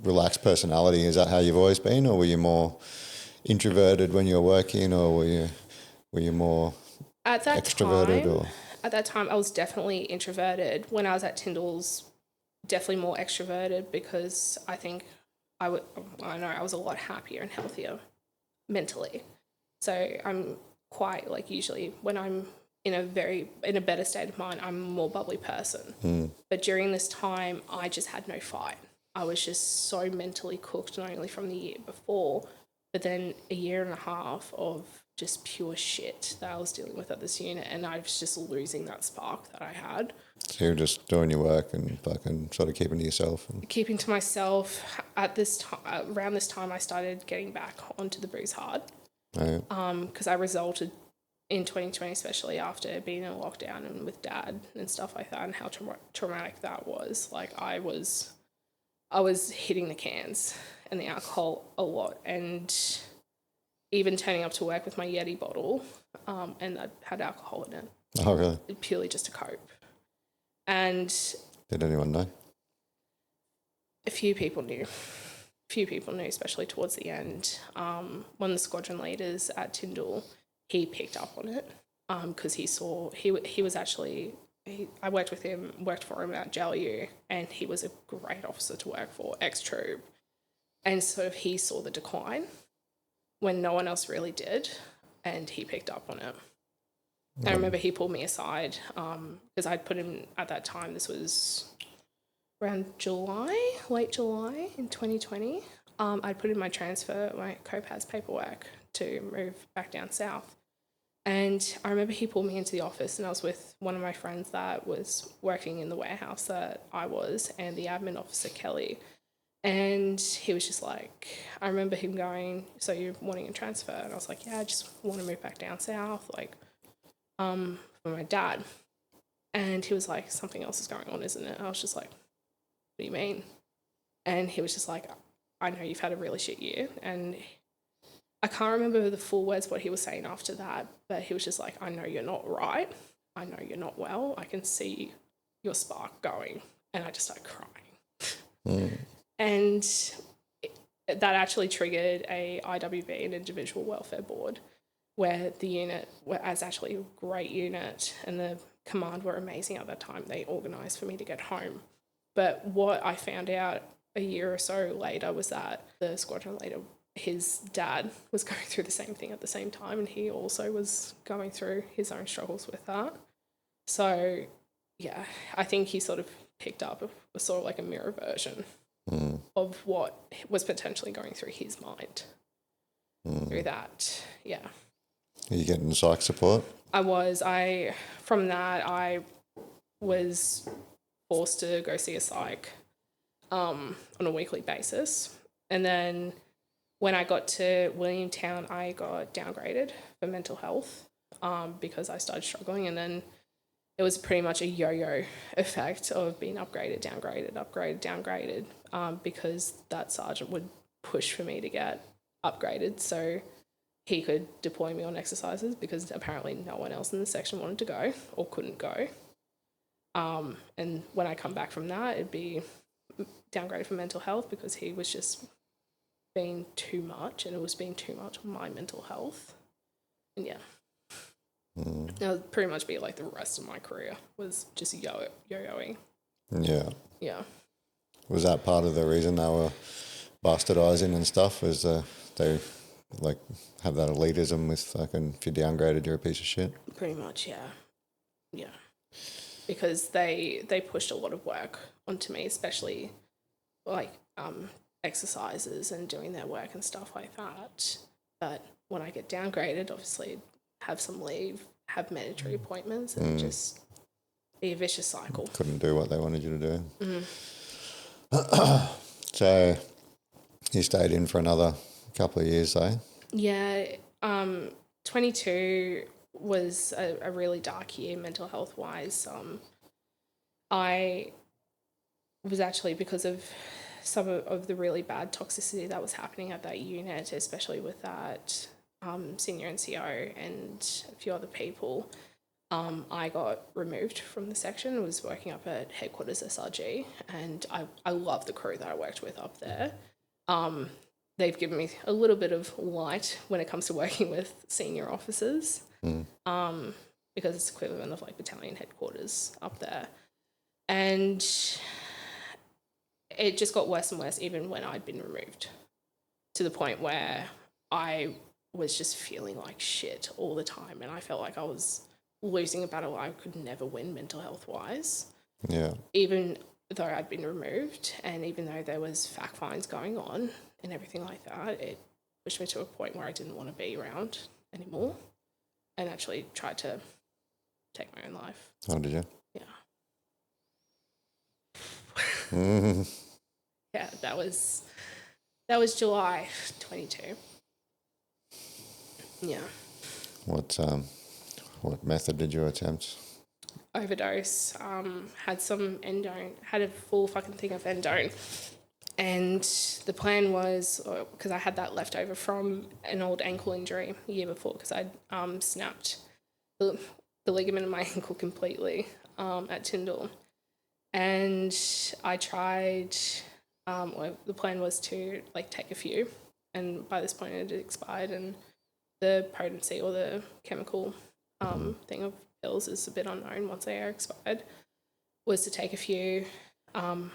relaxed personality. Is that how you've always been, or were you more introverted when you were working, or were you more extroverted? At that time, I was definitely introverted. When I was at Tyndall's, definitely more extroverted because I think I was a lot happier and healthier mentally. So I'm quite, like, usually when I'm in a better state of mind, I'm a more bubbly person. But during this time, I just had no fight. I was just so mentally cooked, not only from the year before, but then a year and a half of just pure shit that I was dealing with at this unit, and I was just losing that spark that I had. So you're just doing your work and fucking sort of keeping to yourself. Keeping to myself. At this time, around this time, I started getting back onto the booze hard. Because I resulted in 2020, especially after being in a lockdown and with Dad and stuff like that, and how traumatic that was. Like, I was hitting the cans and the alcohol a lot, and even turning up to work with my Yeti bottle, and that had alcohol in it. Oh, really? Purely just to cope. And did anyone know? A few people knew, especially towards the end. One of the squadron leaders at Tyndall, he picked up on it because he saw, he was actually, I worked for him at JLU, and he was a great officer to work for, ex-troop. And so he saw the decline when no one else really did, and he picked up on it. I remember he pulled me aside because I'd put him, at that time, this was around late July in 2020, I'd put in my COPAS paperwork to move back down south. And I remember he pulled me into the office, and I was with one of my friends that was working in the warehouse that I was, and the admin officer, Kelly. And he was just like, I remember him going, so you're wanting a transfer? And I was like, yeah, I just want to move back down south, like, for my dad. And he was like, something else is going on, isn't it? And I was just like, what do you mean? And he was just like, I know you've had a really shit year. And I can't remember the full words what he was saying after that, but he was just like, I know you're not right. I know you're not well. I can see your spark going. And I just started crying. And that actually triggered a IWB, an individual welfare board, where the unit was actually a great unit, and the command were amazing at that time. They organised for me to get home. But what I found out a year or so later was that the squadron leader his dad was going through the same thing at the same time, and he also was going through his own struggles with that. So, yeah, I think he sort of picked up a sort of like a mirror version of what was potentially going through his mind through that. Yeah. Are you getting psych support? From that, I was forced to go see a psych on a weekly basis. And then when I got to Williamtown, I got downgraded for mental health because I started struggling. And then it was pretty much a yo-yo effect of being upgraded, downgraded, because that sergeant would push for me to get upgraded so he could deploy me on exercises, because apparently no one else in the section wanted to go or couldn't go. And when I come back from that, it'd be downgraded for mental health because he was just being too much, and it was being too much on my mental health. And yeah. That would pretty much be like the rest of my career was just yo-yoing. Yeah. Yeah. Was that part of the reason they were bastardizing and stuff? Was they like have that elitism with fucking, if you're downgraded, you're a piece of shit? Pretty much, yeah. Yeah. Because they pushed a lot of work onto me, especially like exercises and doing their work and stuff like that. But when I get downgraded, obviously have some leave, have mandatory appointments, and just be a vicious cycle. Couldn't do what they wanted you to do. So you stayed in for another couple of years, though? Yeah. 22 was a really dark year mental health wise. I was actually, because of some of the really bad toxicity that was happening at that unit, especially with that senior NCO and a few other people, I got removed from the section. I was working up at headquarters SRG, and I love the crew that I worked with up there. They've given me a little bit of light when it comes to working with senior officers, because it's equivalent of like battalion headquarters up there. And it just got worse and worse even when I'd been removed, to the point where I was just feeling like shit all the time, and I felt like I was losing a battle I could never win mental health wise. Yeah. Even though I'd been removed, and even though there was fact finds going on and everything like that, it pushed me to a point where I didn't want to be around anymore, and actually tried to take my own life. Oh, did you? Yeah. Yeah, that was July 22. Yeah. What method did you attempt? Overdose. Had some endone. Had a full fucking thing of endone. And the plan was, because I had that left over from an old ankle injury the year before, because I'd snapped the ligament in my ankle completely at Tyndall. And I tried, the plan was to like take a few, and by this point it had expired, and the potency or the chemical thing of pills is a bit unknown once they are expired, was to take a few, down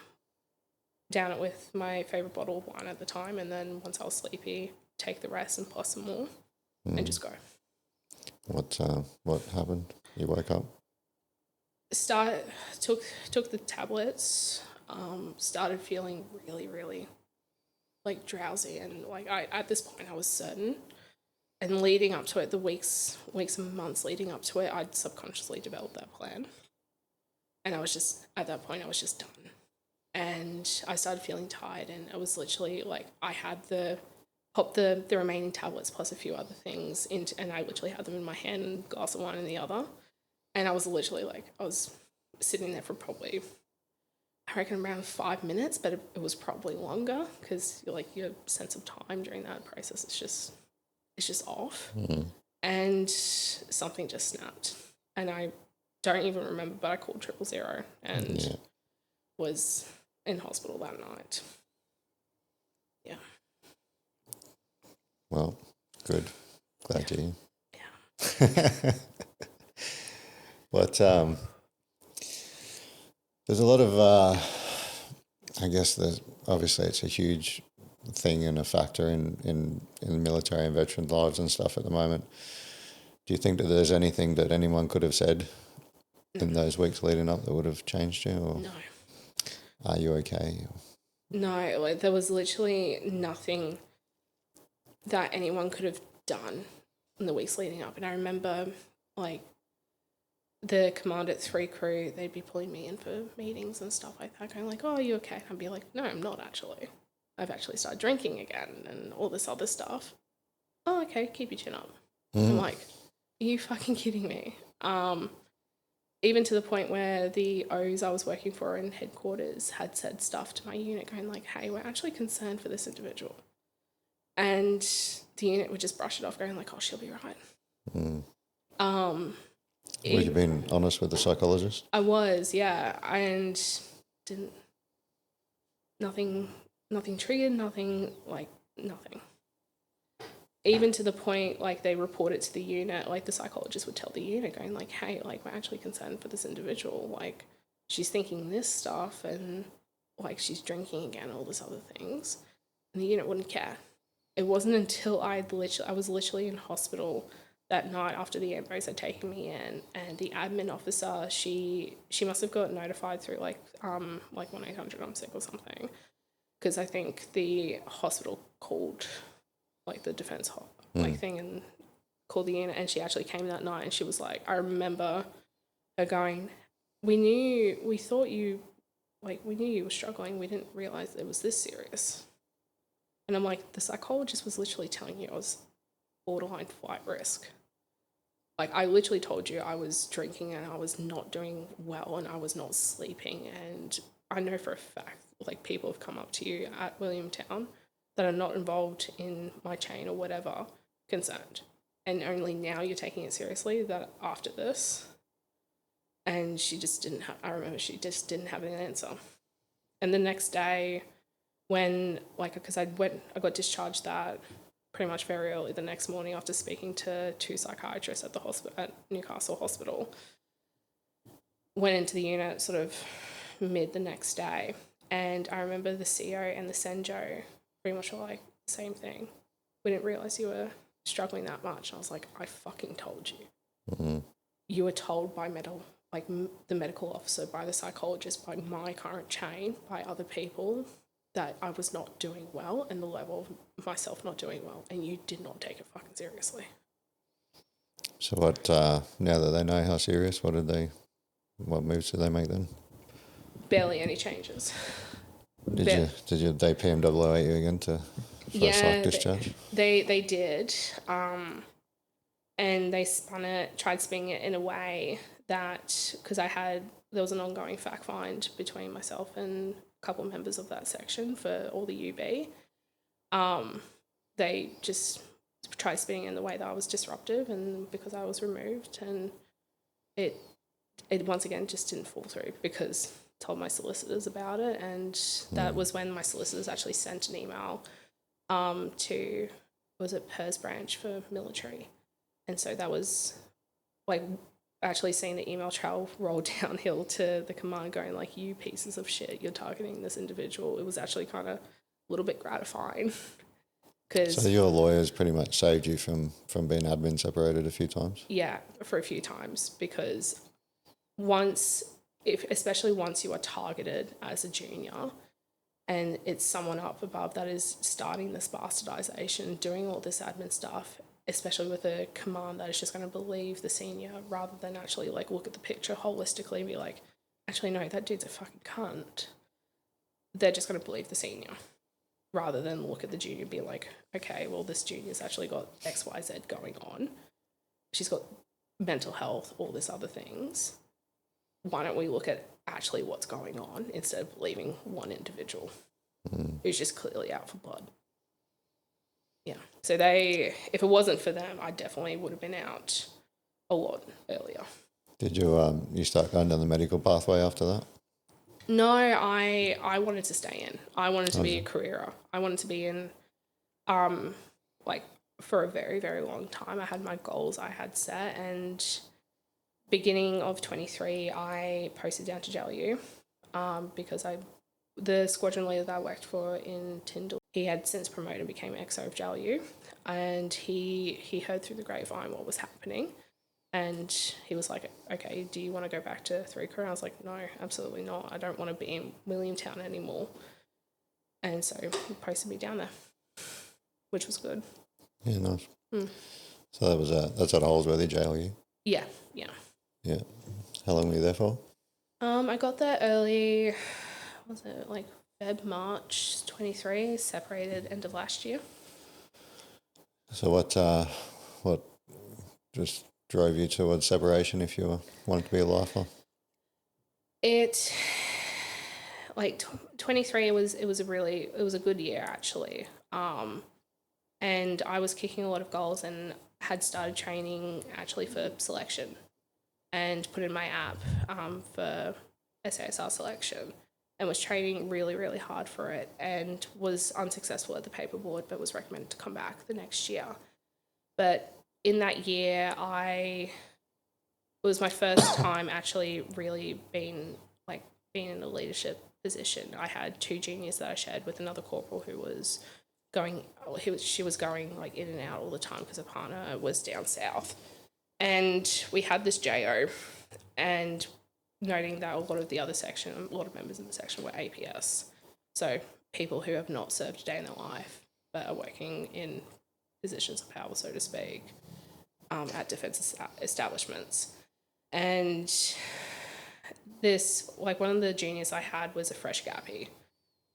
it with my favourite bottle of wine at the time, and then once I was sleepy, take the rest and plus some more and just go. What happened? You woke up? Took the tablets, started feeling really, really like drowsy, and like at this point I was certain, and leading up to it, the weeks and months leading up to it, I'd subconsciously developed that plan, and I was just, at that point I was just done, and I started feeling tired, and it was literally like I had popped the remaining tablets plus a few other things into, and I literally had them in my hand and a glass of wine in the other. And I was literally like, I was sitting there for probably, I reckon around 5 minutes, but it was probably longer, because like your sense of time during that process is just off. And something just snapped, and I don't even remember, but I called 000 and was in hospital that night. Yeah. Well, good. Glad to hear. Yeah. But there's a lot of, I guess obviously it's a huge thing and a factor in the military and veteran lives and stuff at the moment. Do you think that there's anything that anyone could have said in those weeks leading up that would have changed you? Or No. are you okay? No, like there was literally nothing that anyone could have done in the weeks leading up. And I remember, like, the command at 3 Crew, they'd be pulling me in for meetings and stuff like that, going like, oh, are you okay? And I'd be like, no, I'm not actually. I've actually started drinking again and all this other stuff. Oh, okay, keep your chin up. I'm like, are you fucking kidding me? Even to the point where the O's I was working for in headquarters had said stuff to my unit going like, hey, we're actually concerned for this individual. And the unit would just brush it off going like, oh, she'll be right. Would you been honest with the psychologist? I was, yeah. And nothing triggered, nothing. Even to the point, like, they report it to the unit, like, the psychologist would tell the unit going, like, hey, like, we're actually concerned for this individual. Like, she's thinking this stuff and, like, she's drinking again, all this other things. And the unit wouldn't care. It wasn't until I was literally in hospital that night after the ambos had taken me in, and the admin officer, she must have got notified through, like 1-800 I'm sick or something, because I think the hospital called, like, the defence thing and called the unit, and she actually came that night and she was like, I remember her going, we knew you were struggling, we didn't realise it was this serious. And I'm like, the psychologist was literally telling you I was borderline flight risk. Like, I literally told you I was drinking and I was not doing well and I was not sleeping, and I know for a fact, like, people have come up to you at Williamtown that are not involved in my chain or whatever, concerned. And only now you're taking it seriously that after this. And she just didn't have, I remember she just didn't have an answer. And the next day when, like, because I got discharged that pretty much very early the next morning after speaking to 2 psychiatrists at the hospital, at Newcastle Hospital. Went into the unit sort of mid the next day. And I remember the CEO and the Senjo pretty much were like, same thing. We didn't realise you were struggling that much. I was like, I fucking told you. Mm-hmm. You were told by the medical officer, by the psychologist, by my current chain, by other people, that I was not doing well and the level of myself not doing well, and you did not take it fucking seriously. So what, now that they know how serious, what moves did they make then? Barely any changes. Did they PMWA you again for psych discharge? They did. And they tried spinning it in a way that, because there was an ongoing fact find between myself and a couple of members of that section for all the UB. They just tried spinning it in the way that I was disruptive and because I was removed, and it once again just didn't fall through because I told my solicitors about it, and that was when my solicitors actually sent an email to, was it PERS branch for military. And so that was, like, actually seeing the email trail roll downhill to the command going like, you pieces of shit, you're targeting this individual. It was actually kind of a little bit gratifying. So your lawyers pretty much saved you from being admin separated a few times? Yeah, for a few times, because especially once you are targeted as a junior and it's someone up above that is starting this bastardization, doing all this admin stuff, especially with a command that is just going to believe the senior rather than actually, like, look at the picture holistically and be like, actually, no, that dude's a fucking cunt. They're just going to believe the senior rather than look at the junior and be like, okay, well, this junior's actually got X, Y, Z going on. She's got mental health, all this other things. Why don't we look at actually what's going on instead of believing one individual who's just clearly out for blood? Yeah. So if it wasn't for them, I definitely would have been out a lot earlier. Did you start going down the medical pathway after that? No, I wanted to stay in. I wanted to be a careerer. I wanted to be in, for a very, very long time. I had my goals I had set, and beginning of 23, I posted down to JLU because the squadron leader that I worked for in Tyndall he had since promoted and became XO of JLU, and he heard through the grapevine what was happening, and he was like, okay, do you want to go back to 3 Crew? And I was like, no, absolutely not. I don't want to be in Williamtown anymore. And so he posted me down there, which was good. Yeah, nice. So that's at Holsworthy JLU? Yeah. Yeah. How long were you there for? I got there early, was it like Feb, March 23, separated end of last year. So what just drove you towards separation if you wanted to be a lifer? It, like 23, it was a good year actually. And I was kicking a lot of goals and had started training actually for selection and put in my app for SASR selection, and was training really, really hard for it, and was unsuccessful at the paper board, but was recommended to come back the next year. But in that year, it was my first time actually really being in a leadership position. I had 2 juniors that I shared with another corporal who was she was going like in and out all the time because her partner was down south. And we had this JO, and noting that a lot of members in the section were APS. So people who have not served a day in their life, but are working in positions of power, so to speak, at defence establishments. And this, like, one of the juniors I had was a fresh gappy.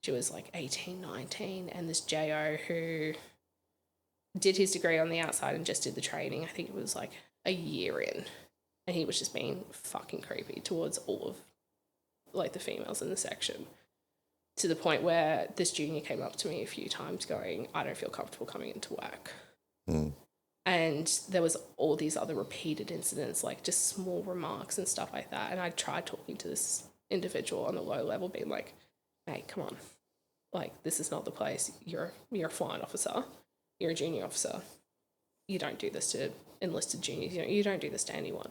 She was like 18, 19, and this JO who did his degree on the outside and just did the training, I think it was like a year in, and he was just being fucking creepy towards all of like the females in the section, to the point where this junior came up to me a few times going, I don't feel comfortable coming into work. And there was all these other repeated incidents, like just small remarks and stuff like that. And I tried talking to this individual on the low level, being like, mate, come on, like, this is not the place. You're a flying officer, you're a junior officer, you don't do this to enlisted juniors, you don't do this to anyone.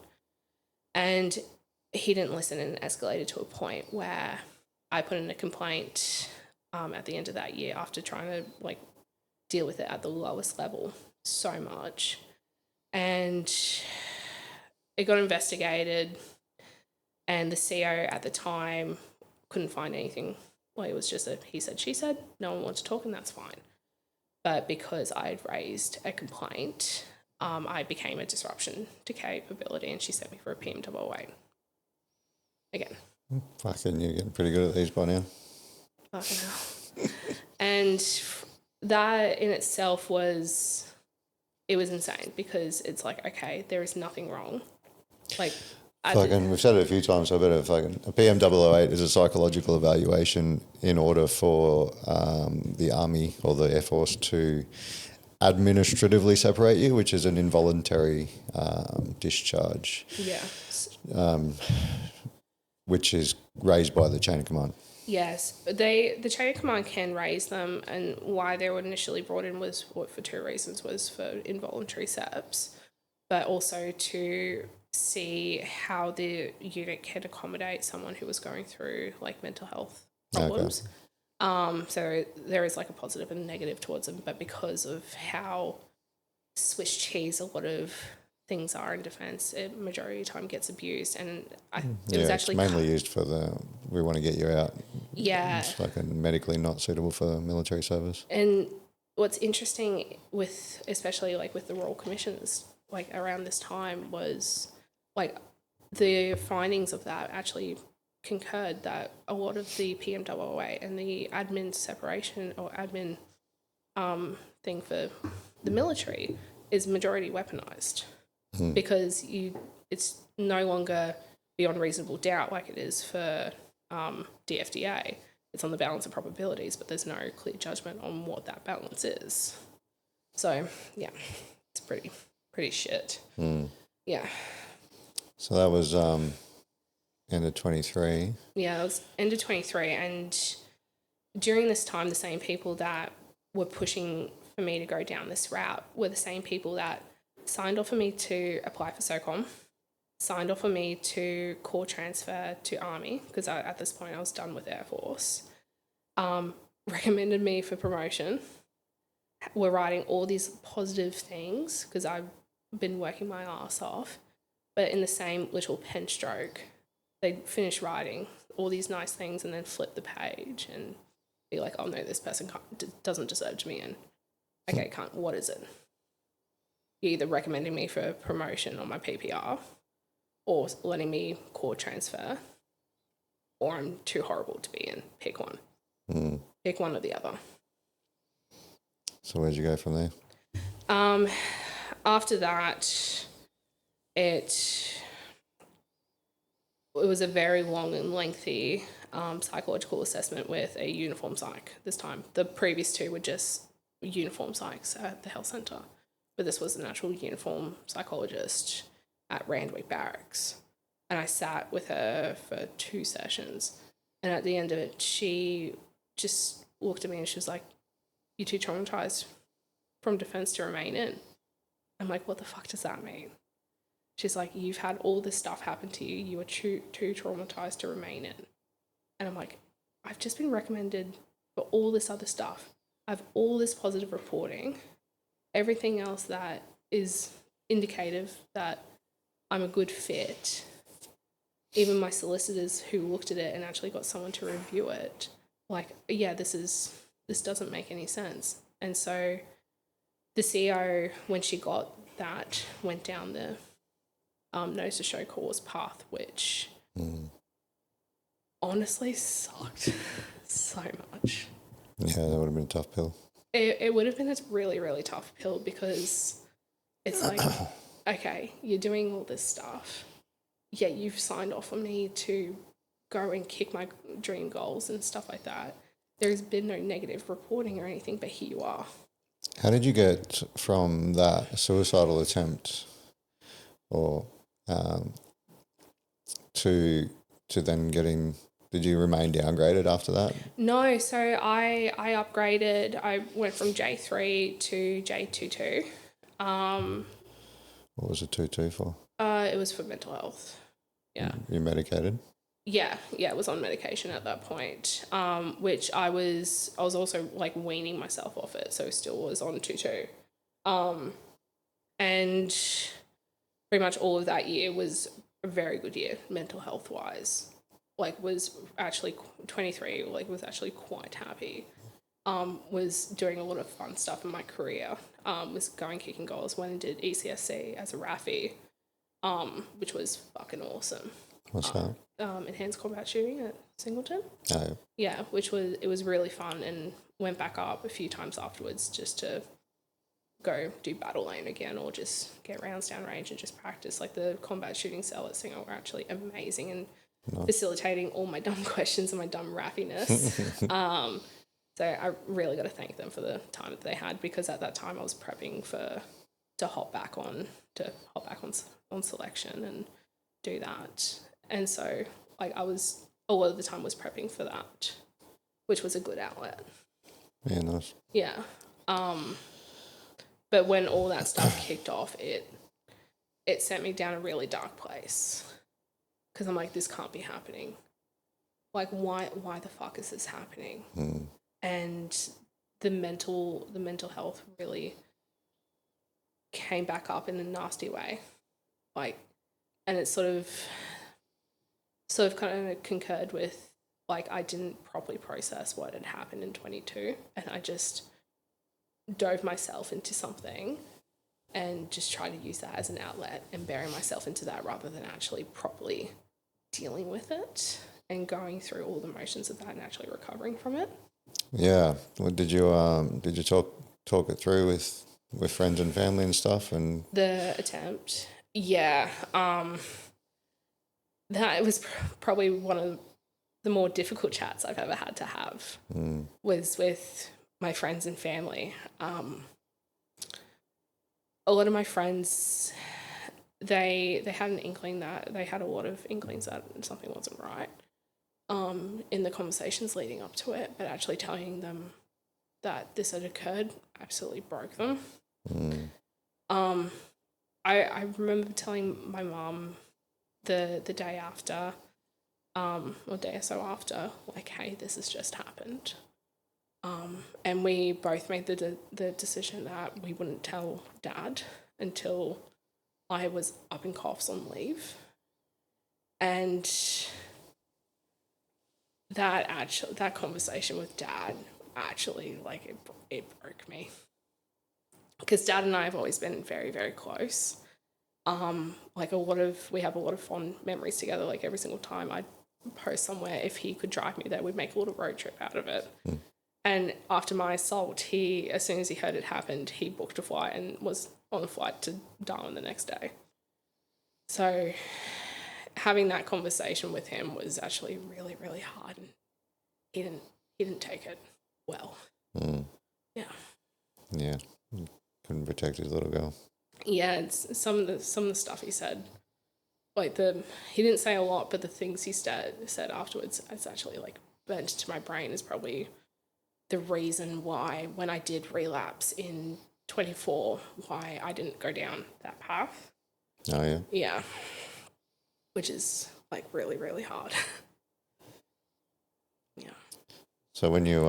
And he didn't listen, and escalated to a point where I put in a complaint at the end of that year, after trying to like deal with it at the lowest level so much. And it got investigated, and the CO at the time couldn't find anything. Well, it was just a he said, she said, no one wanted to talk, and that's fine. But because I had raised a complaint, I became a disruption to capability, and she sent me for a PM008. Again. Fucking, you're getting pretty good at these by now. Fucking hell. And that in itself was insane, because it's like, okay, there is nothing wrong. Like, we've said it a few times, so I better a PM008 is a psychological evaluation in order for the Army or the Air Force to administratively separate you, which is an involuntary discharge. Yeah. Which is raised by the chain of command. Yes, the chain of command can raise them, and why they were initially brought in was for 2 reasons: was for involuntary SEPs, but also to see how the unit can accommodate someone who was going through like mental health problems. Okay. So there is like a positive and negative towards them, but because of how Swiss cheese a lot of things are in defence, it majority of the time gets abused, and it was actually mainly used for we want to get you out. Yeah, it's fucking medically not suitable for military service. And what's interesting with, especially like with the Royal Commissions, like around this time, was like the findings of that actually concurred that a lot of the PM008 and the admin separation or admin thing for the military is majority weaponized. Because it's no longer beyond reasonable doubt like it is for DFDA. It's on the balance of probabilities, but there's no clear judgment on what that balance is. So, yeah, it's pretty shit. Yeah. So that was end of 23. Yeah, it was end of 23, and during this time, the same people that were pushing for me to go down this route were the same people that signed off for me to apply for SOCOM, signed off for me to core transfer to Army, because at this point I was done with Air Force, recommended me for promotion, were writing all these positive things because I've been working my ass off, but in the same little pen stroke, they'd finish writing all these nice things and then flip the page and be like, oh no, this person doesn't deserve me in. Okay, what is it? You're either recommending me for promotion on my PPR or letting me core transfer, or I'm too horrible to be in. Pick one. Pick one or the other. So where'd you go from there? After that, it was a very long and lengthy psychological assessment with a uniform psych this time. The previous two were just uniform psychs at the health centre, but this was an actual uniform psychologist at Randwick Barracks. And I sat with her for 2 sessions. And at the end of it, she just looked at me and she was like, you're too traumatised from defence to remain in. I'm like, what the fuck does that mean? She's like, you've had all this stuff happen to you. You were too traumatised to remain in. And I'm like, I've just been recommended for all this other stuff. I have all this positive reporting. Everything else that is indicative that I'm a good fit. Even my solicitors who looked at it and actually got someone to review it, like, yeah, this doesn't make any sense. And so the CEO, when she got that, went down the notice to show cause path, which honestly sucked so much. Yeah, that would have been a tough pill. It would have been a really, really tough pill because it's like, okay, you're doing all this stuff. Yeah, you've signed off on me to go and kick my dream goals and stuff like that. There's been no negative reporting or anything, but here you are. How did you get from that suicidal attempt or to then getting, did you remain downgraded after that? No, so I upgraded. I went from J3 to J22. What was the 2-2 for? It was for mental health. Yeah. You medicated? Yeah, it was on medication at that point, which I was also like weaning myself off it, so still was on 2-2. And pretty much all of that year was a very good year, mental health wise. Like, was actually 23, like, was actually quite happy. Was doing a lot of fun stuff in my career. Was going kicking goals, went and did ECSC as a RAAF, which was fucking awesome. What's that? Enhanced combat shooting at Singleton. Oh. Yeah, it was really fun, and went back up a few times afterwards just to go do battle lane again or just get rounds down range and just practice. Like, the combat shooting cell at Single were actually amazing and facilitating all my dumb questions and my dumb rapiness. So I really got to thank them for the time that they had, because at that time I was prepping to hop back on selection and do that. And so, like, I was a lot of the time was prepping for that, which was a good outlet. Yeah, nice. Yeah. But when all that stuff kicked off, it sent me down a really dark place, because I'm like, this can't be happening. Like, why the fuck is this happening? And the mental health really came back up in a nasty way. Like, and it sort of kind of concurred with, like, I didn't properly process what had happened in 22, and I just dove myself into something and just tried to use that as an outlet and bury myself into that rather than actually properly dealing with it and going through all the motions of that and actually recovering from it. Yeah. Well, did you talk it through with friends and family and stuff? And the attempt, yeah, that was probably one of the more difficult chats I've ever had to have. Was with my friends and family. A lot of my friends, they had an inkling that they had a lot of inklings that something wasn't right in the conversations leading up to it, but actually telling them that this had occurred absolutely broke them. I remember telling my mum the day after, or day or so after, like, hey, this has just happened. And we both made the decision that we wouldn't tell Dad until I was up in coughs on leave. And that conversation with Dad actually, like, it broke me. Because Dad and I have always been very, very close. Like, we have a lot of fond memories together. Like, every single time I'd post somewhere, if he could drive me there, we'd make a little road trip out of it. And after my assault, as soon as he heard it happened, he booked a flight and was on the flight to Darwin the next day. So having that conversation with him was actually really, really hard, and he didn't take it well. Yeah, couldn't protect his little girl. Yeah, it's some of the stuff he said, like he didn't say a lot, but the things he said afterwards, it's actually like burnt to my brain, is probably the reason why, when I did relapse in 24, why I didn't go down that path. Oh yeah. Yeah, which is like really, really hard. Yeah. So when you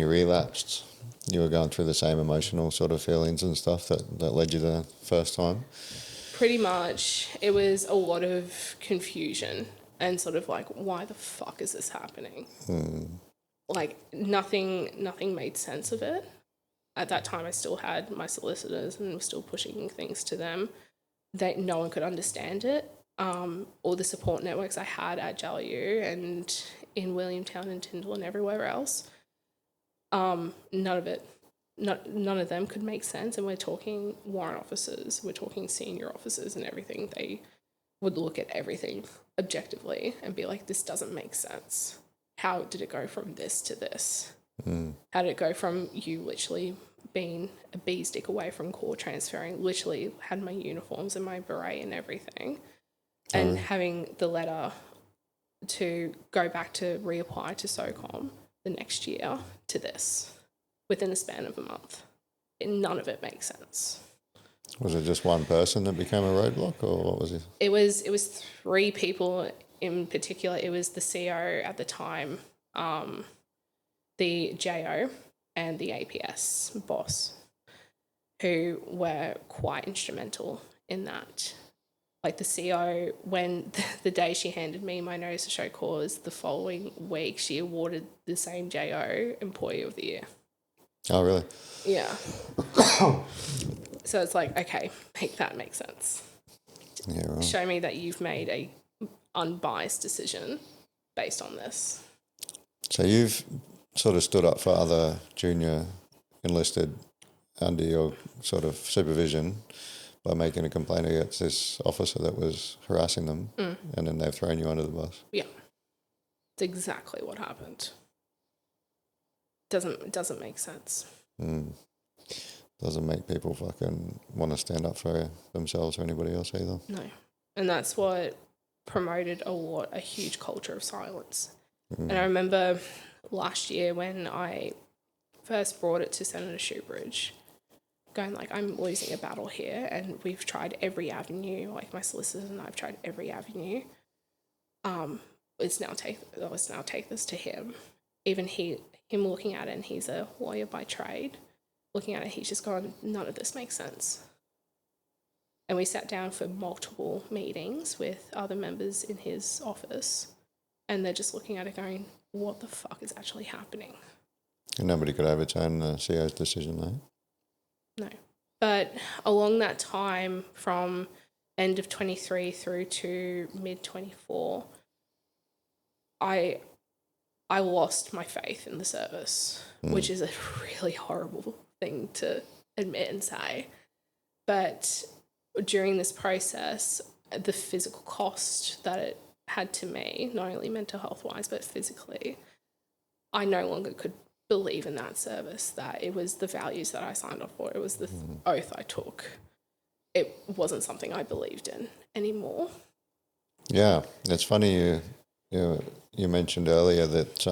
relapsed, you were going through the same emotional sort of feelings and stuff that led you the first time? Pretty much. It was a lot of confusion and sort of like, why the fuck is this happening? Like, nothing made sense of it. At that time, I still had my solicitors and was still pushing things to them. No one could understand it. All the support networks I had at JLU and in Williamtown and Tyndall and everywhere else, none of them could make sense. And we're talking warrant officers, we're talking senior officers and everything. They would look at everything objectively and be like, this doesn't make sense. How did it go from this to this? How did it go from you literally being a bee stick away from core transferring, literally had my uniforms and my beret and everything, and having the letter to go back to reapply to SOCOM the next year to this within a span of a month? None of it makes sense. Was it just one person that became a roadblock, or what was it? It was 3 people in particular. It was the CO at the time, the JO, and the APS boss, who were quite instrumental in that. Like, the CO, when the day she handed me my notice to show cause, the following week she awarded the same JO Employee of the Year. Oh, really? Yeah. So it's like, okay, make that make sense. Yeah, right. Show me that you've made a unbiased decision based on this. So you've sort of stood up for other junior enlisted under your sort of supervision by making a complaint against this officer that was harassing them, and then they've thrown you under the bus. Yeah. It's exactly what happened. Doesn't make sense. Doesn't make people fucking want to stand up for themselves or anybody else either. No. And that's what promoted a huge culture of silence. And I remember last year when I first brought it to Senator Shoebridge, going like, I'm losing a battle here, and we've tried every avenue, like my solicitors and I've tried every avenue. Let's now take this to him. Even him looking at it, and he's a lawyer by trade, looking at it, he's just gone, none of this makes sense. And we sat down for multiple meetings with other members in his office, and they're just looking at it going, what the fuck is actually happening? And nobody could overturn the CO's decision, though? No. But along that time, from end of 23 through to mid 24, I lost my faith in the service, which is a really horrible thing to admit and say. But during this process, the physical cost that it had to me, not only mental health-wise, but physically, I no longer could believe in that service, that it was the values that I signed up for. It was the oath I took. It wasn't something I believed in anymore. Yeah, it's funny you mentioned earlier that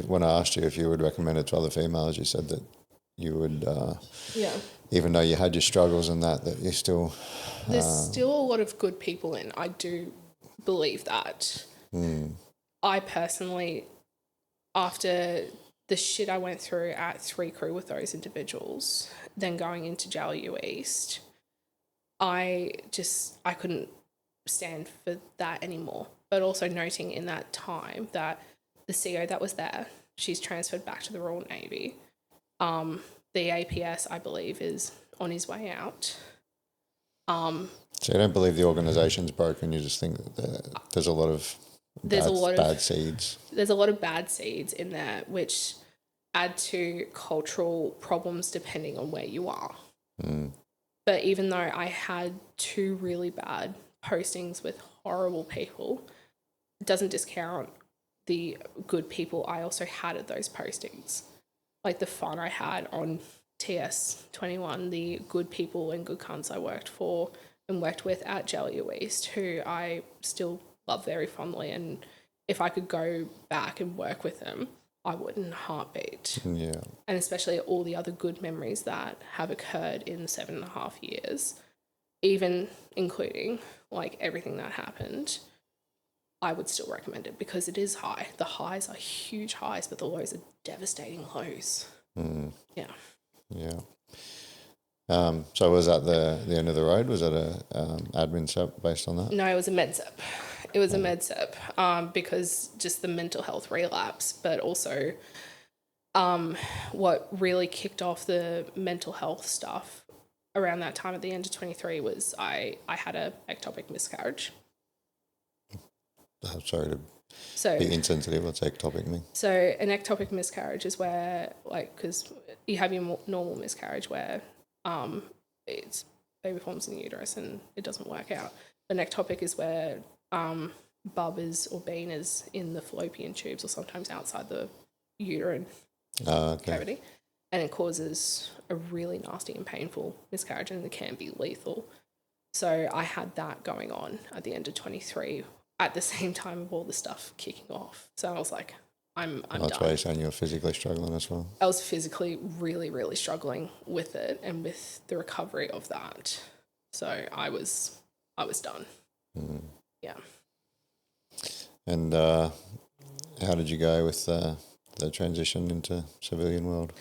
when I asked you if you would recommend it to other females, you said that you would, even though you had your struggles and that you still... There's still a lot of good people in. I do believe that. I personally, after the shit I went through at 3 Crew with those individuals, then going into JLU East, I couldn't stand for that anymore. But also noting in that time that the CO that was there, she's transferred back to the Royal Navy. The APS, I believe, is on his way out. So you don't believe the organisation's broken, you just think that there's a lot of bad seeds. There's a lot of bad seeds in there which add to cultural problems depending on where you are. But even though I had 2 really bad postings with horrible people, it doesn't discount the good people I also had at those postings. Like the fun I had on TS21, the good people and good cunts I worked for and worked with at JLU East, who I still love very fondly. And if I could go back and work with them, I would in a heartbeat. Yeah. And especially all the other good memories that have occurred in the 7.5 years, even including like everything that happened, I would still recommend it because it is high. The highs are huge highs, but the lows are devastating lows. Yeah. Yeah. So was that the end of the road? Was that a admin SEP based on that? No, it was a med SEP. It was a med SEP because just the mental health relapse, but also what really kicked off the mental health stuff around that time at the end of 23 was I had a ectopic miscarriage. I'm sorry to be insensitive. What's ectopic mean? So an ectopic miscarriage is where, like, because you have your normal miscarriage where it's baby forms in the uterus and it doesn't work out. An ectopic is where bub is or bean is in the fallopian tubes or sometimes outside the uterine cavity, and it causes a really nasty and painful miscarriage and it can be lethal. So I had that going on at the end of 23 at the same time of all the stuff kicking off. So I was like, I'm done. That's why you're saying you're physically struggling as well. I was physically really, really struggling with it and with the recovery of that. So I was done. Yeah. And how did you go with the transition into civilian world?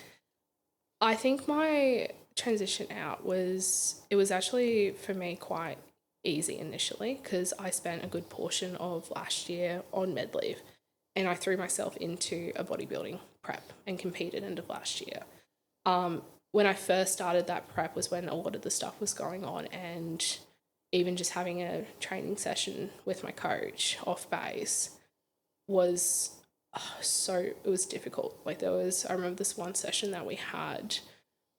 I think my transition out was actually for me quite easy initially because I spent a good portion of last year on med leave and I threw myself into a bodybuilding prep and competed end of last year. When I first started that prep was when a lot of the stuff was going on, and even just having a training session with my coach off base was it was difficult. Like I remember this one session that we had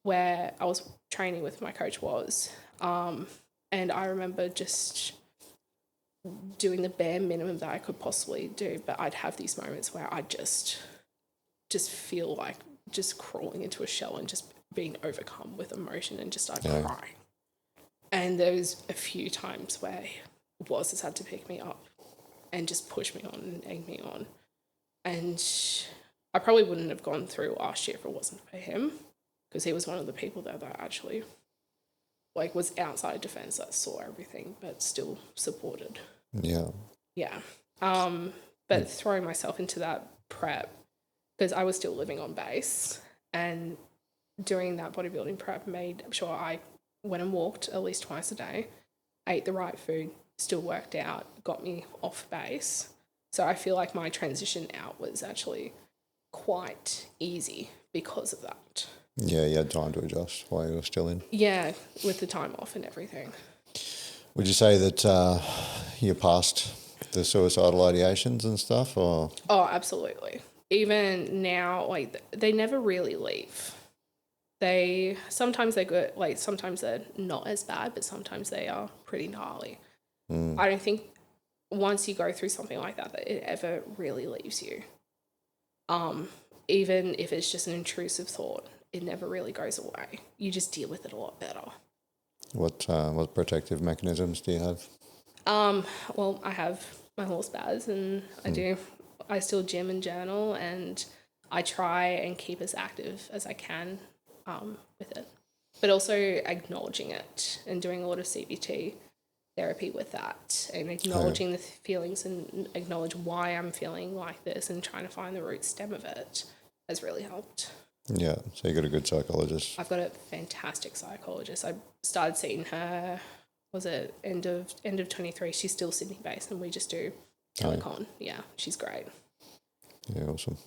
where I was training with my coach and I remember just doing the bare minimum that I could possibly do, but I'd have these moments where I just feel like just crawling into a shell and just being overcome with emotion and just start crying. And there was a few times where bosses had to pick me up and just push me on and egg me on. And I probably wouldn't have gone through last year if it wasn't for him, because he was one of the people that actually was outside defence that saw everything but still supported. Yeah. Yeah. But throwing myself into that prep, because I was still living on base, and doing that bodybuilding prep made sure I went and walked at least twice a day, ate the right food, still worked out, got me off base. So I feel like my transition out was actually quite easy because of that. Yeah, you had time to adjust while you were still in. Yeah, with the time off and everything. Would you say that you're past the suicidal ideations and stuff, or? Oh, absolutely. Even now, they never really leave. Sometimes they're good, sometimes they're not as bad, but sometimes they are pretty gnarly. I don't think once you go through something like that it ever really leaves you. Even if it's just an intrusive thought, it never really goes away. You just deal with it a lot better. What protective mechanisms do you have? Well, I have my horse Baz, and I still gym and journal, and I try and keep as active as I can with it. But also acknowledging it and doing a lot of CBT therapy with that and acknowledging the feelings and acknowledge why I'm feeling like this and trying to find the root stem of it has really helped. Yeah, so you got a good psychologist. I've got a fantastic psychologist. I started seeing her, was it end of 23? She's still Sydney based and we just do telecon. Yeah, she's great. Yeah, awesome.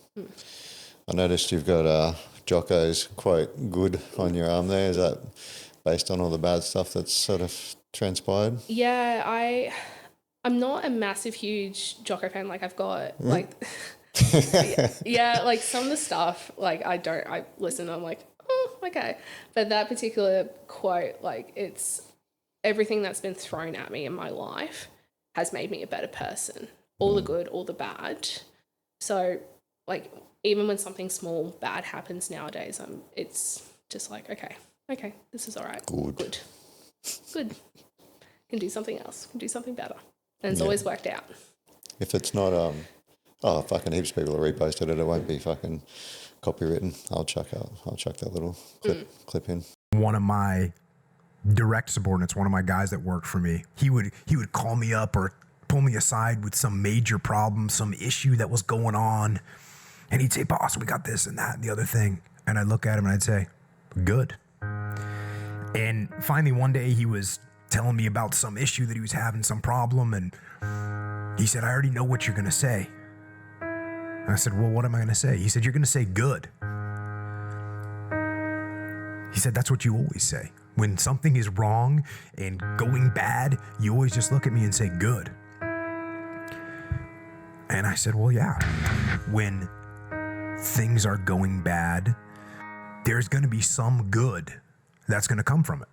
I noticed you've got Jocko's quite good on your arm there. Is that based on all the bad stuff that's sort of transpired? Yeah, I'm not a massive, huge Jocko fan. Like I've got like, yeah, like some of the stuff, like I listen, I'm like, oh, okay. But that particular quote, like it's everything that's been thrown at me in my life has made me a better person. All the good, all the bad. So like even when something small, bad happens nowadays, it's just like, okay, this is all right. Good. Can do something else, can do something better. And it's always worked out. If it's not, fucking heaps of people have reposted it. It won't be fucking copywritten. I'll chuck that little clip in. One of my direct subordinates, one of my guys that worked for me, he would call me up or pull me aside with some major problem, some issue that was going on. And he'd say, boss, we got this and that and the other thing. And I'd look at him and I'd say, good. And finally one day he was telling me about some issue that he was having, some problem. And he said, I already know what you're going to say. And I said, well, what am I going to say? He said, you're going to say good. He said, that's what you always say. When something is wrong and going bad, you always just look at me and say good. And I said, well, yeah, when things are going bad, there's going to be some good that's going to come from it.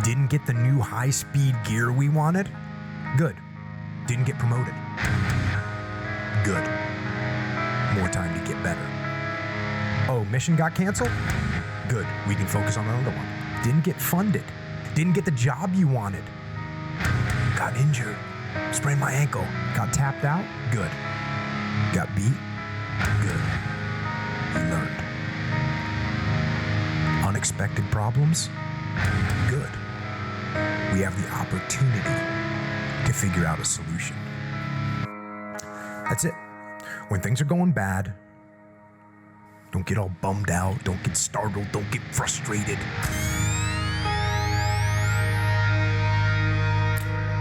Didn't get the new high-speed gear we wanted? Good. Didn't get promoted? Good. More time to get better. Oh, mission got canceled? Good. We can focus on another one. Didn't get funded. Didn't get the job you wanted. Got injured. Sprained my ankle. Got tapped out? Good. Got beat? Good. You learned. Unexpected problems? Good. We have the opportunity to figure out a solution. That's it. When things are going bad, don't get all bummed out, don't get startled, don't get frustrated.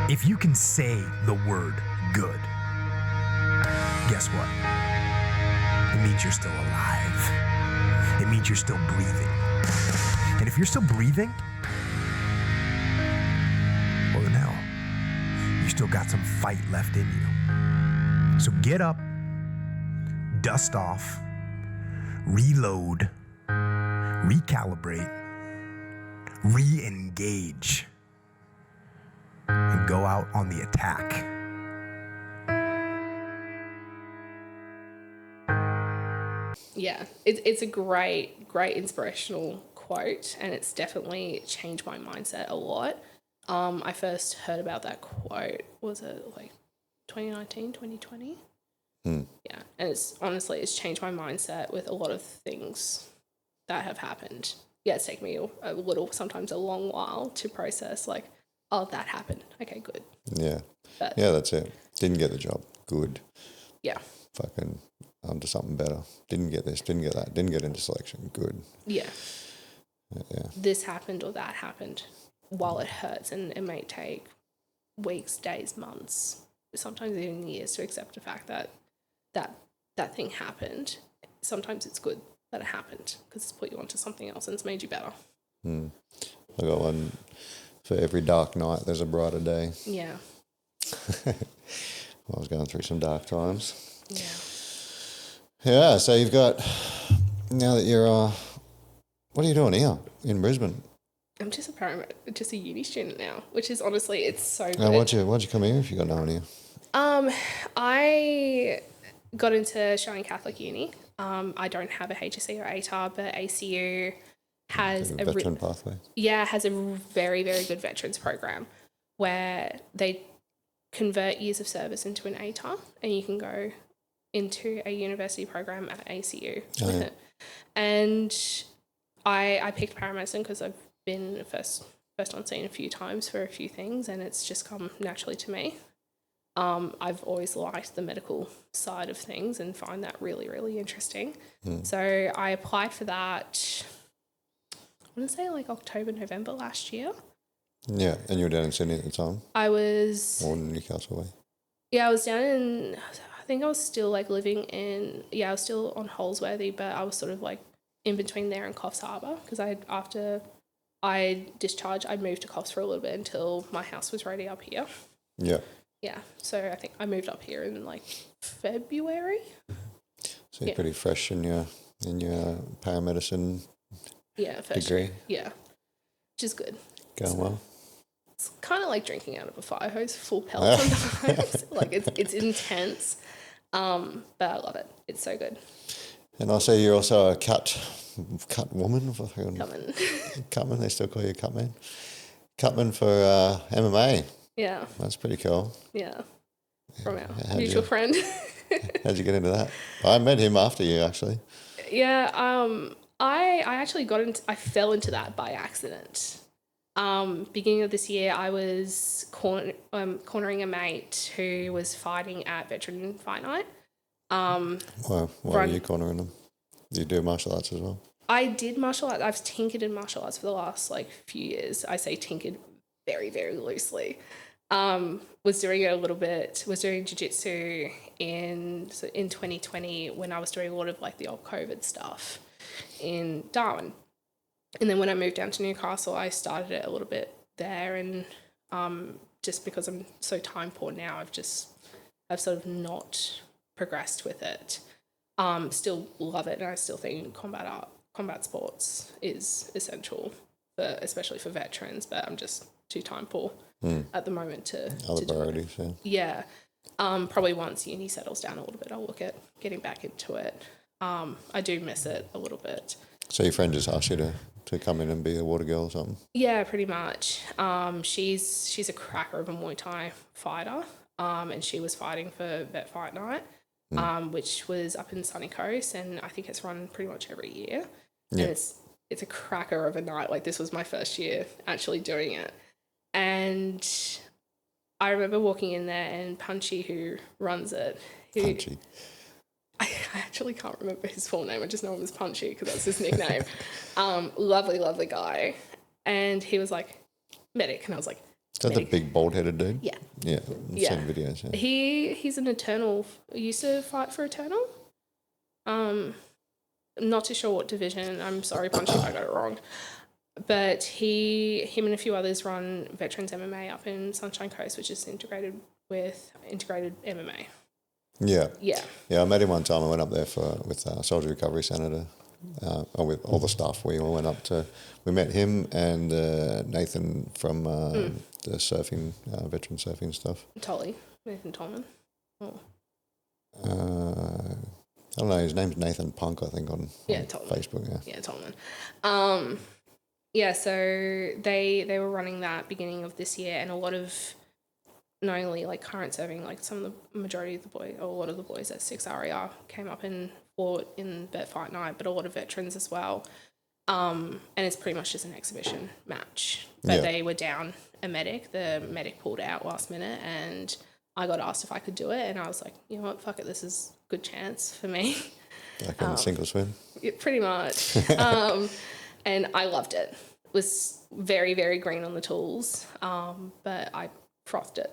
If you can say the word good, guess what? It means you're still alive. It means you're still breathing. And if you're still breathing, well then hell, you still got some fight left in you. So get up, dust off, reload, recalibrate, re-engage, and go out on the attack. Yeah, it's a great inspirational quote, and it's definitely changed my mindset a lot. I first heard about that quote, was it like 2019, 2020? Yeah, and it's changed my mindset with a lot of things that have happened. Yeah, it's taken me a little, sometimes a long while to process, like, oh, that happened. Okay, good. Yeah. But, yeah, that's it. Didn't get the job. Good. Yeah. Fucking onto something better. Didn't get this, didn't get that, didn't get into selection. Good. Yeah. Yeah. This happened or that happened. While it hurts, and it may take weeks, days, months, sometimes even years to accept the fact that that thing happened. Sometimes it's good that it happened because it's put you onto something else and it's made you better. I got one. For every dark night, there's a brighter day. Yeah. I was going through some dark times. Yeah. Yeah, so you've got, now that you're, what are you doing here in Brisbane? I'm just a uni student now, which is honestly, it's so good. Why'd you come here if you got no one here? I got into Australian Catholic Uni. I don't have a HSC or ATAR, but ACU has a veteran pathway. Yeah, has a very, very good veterans program where they convert years of service into an ATAR, and you can go into a university program at ACU with it. And I picked paramedicine because I've been first first on scene a few times for a few things, and it's just come naturally to me. I've always liked the medical side of things and find that really, really interesting. So I applied for that, I want to say like October, November last year. Yeah, and you were down in Sydney at the time? I was... Or Newcastle way? Yeah, I was down in... I think I was still like living in... Yeah, I was still on Holsworthy, but I was sort of like in between there and Coffs Harbour, because after I discharged, I moved to Coffs for a little bit until my house was ready up here. Yeah. Yeah, so I think I moved up here in like February. So you're pretty fresh in your paramedicine degree. Year. Yeah, which is good. Going well. It's kind of like drinking out of a fire hose, full pelt sometimes. Like it's intense, but I love it. It's so good. And I see you're also a cut woman. Cutman. They still call you Cutman. Cutman for MMA. Yeah. That's pretty cool. Yeah. From our mutual friend. How'd you get into that? I met him after you, actually. Yeah. I actually I fell into that by accident. Beginning of this year, I was cornering a mate who was fighting at Veteran Fight Night. Why were you cornering them? Do you do martial arts as well? I did martial arts. I've tinkered in martial arts for the last few years. I say tinkered very, very loosely. Was doing it a little bit. Was doing jiu-jitsu in 2020 when I was doing a lot of the old COVID stuff in Darwin. And then when I moved down to Newcastle, I started it a little bit there, and just because I'm so time poor now, I've sort of not progressed with it. Still love it, and I still think combat sports is essential, especially for veterans, but I'm just too time poor at the moment to other priorities. Yeah. Probably once uni settles down a little bit, I'll look at getting back into it. I do miss it a little bit. So your friend just asked you to come in and be a water girl or something? Yeah, pretty much. She's a cracker of a Muay Thai fighter, and she was fighting for Vet Fight Night, which was up in Sunny Coast, and I think it's run pretty much every year. Yeah. And it's a cracker of a night. This was my first year actually doing it. And I remember walking in there, and Punchy, who runs it... Punchy. I actually can't remember his full name. I just know him as Punchy because that's his nickname. Lovely, lovely guy. And he was like, medic. And I was like, is that the big bald-headed dude? Yeah. Yeah. I've seen videos. Yeah. He's an Eternal. He used to fight for Eternal. Not too sure what division. I'm sorry, Punchy, if I got it wrong. But him and a few others run Veterans MMA up in Sunshine Coast, which is integrated MMA. Yeah. Yeah. Yeah, I met him one time. I went up there with Soldier Recovery Centre, with all the staff. We all went up we met him and Nathan from the surfing, veteran surfing stuff. Nathan Tolman. Oh. I don't know, his name's Nathan Punk, I think, on Facebook. Yeah, Tolman. Yeah, so they were running that beginning of this year, and a lot of not only current serving, some of the majority of the boys, or a lot of the boys at 6 RAAF came up and fought in Vet Fight Night, but a lot of veterans as well. And it's pretty much just an exhibition match. But they were down a medic. The medic pulled out last minute, and I got asked if I could do it, and I was like, you know what, fuck it, this is a good chance for me. Like in single swim? Yeah, pretty much. And I loved it. It was very, very green on the tools, but I frothed it.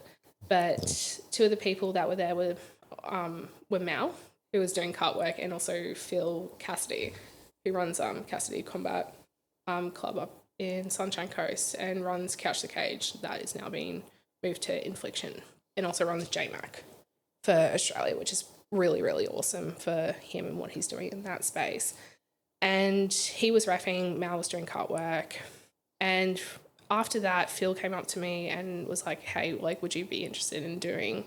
But two of the people that were there were Mal, who was doing cart work, and also Phil Cassidy, who runs Cassidy Combat Club up in Sunshine Coast and runs Couch the Cage, that is now being moved to Infliction, and also runs JMAC for Australia, which is really, really awesome for him and what he's doing in that space. And he was reffing, Mal was doing cart work, and after that, Phil came up to me and was like, hey, would you be interested in doing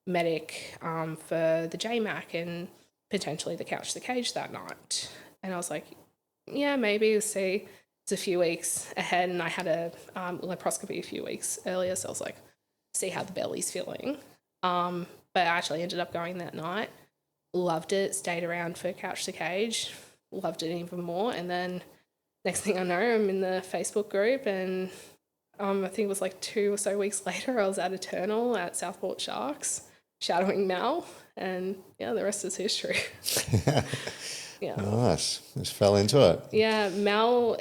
medic for the JMAC and potentially the Couch the Cage that night? And I was like, yeah, maybe, we'll see. It's a few weeks ahead, and I had a laparoscopy a few weeks earlier, so I was like, see how the belly's feeling. But I actually ended up going that night, loved it, stayed around for Couch the Cage, loved it even more, and then next thing I know, I'm in the Facebook group, and I think it was like 2 or so weeks later, I was at Eternal at Southport Sharks shadowing Mal, and yeah, the rest is history. Yeah. Nice. Just fell into it. Yeah, Mal,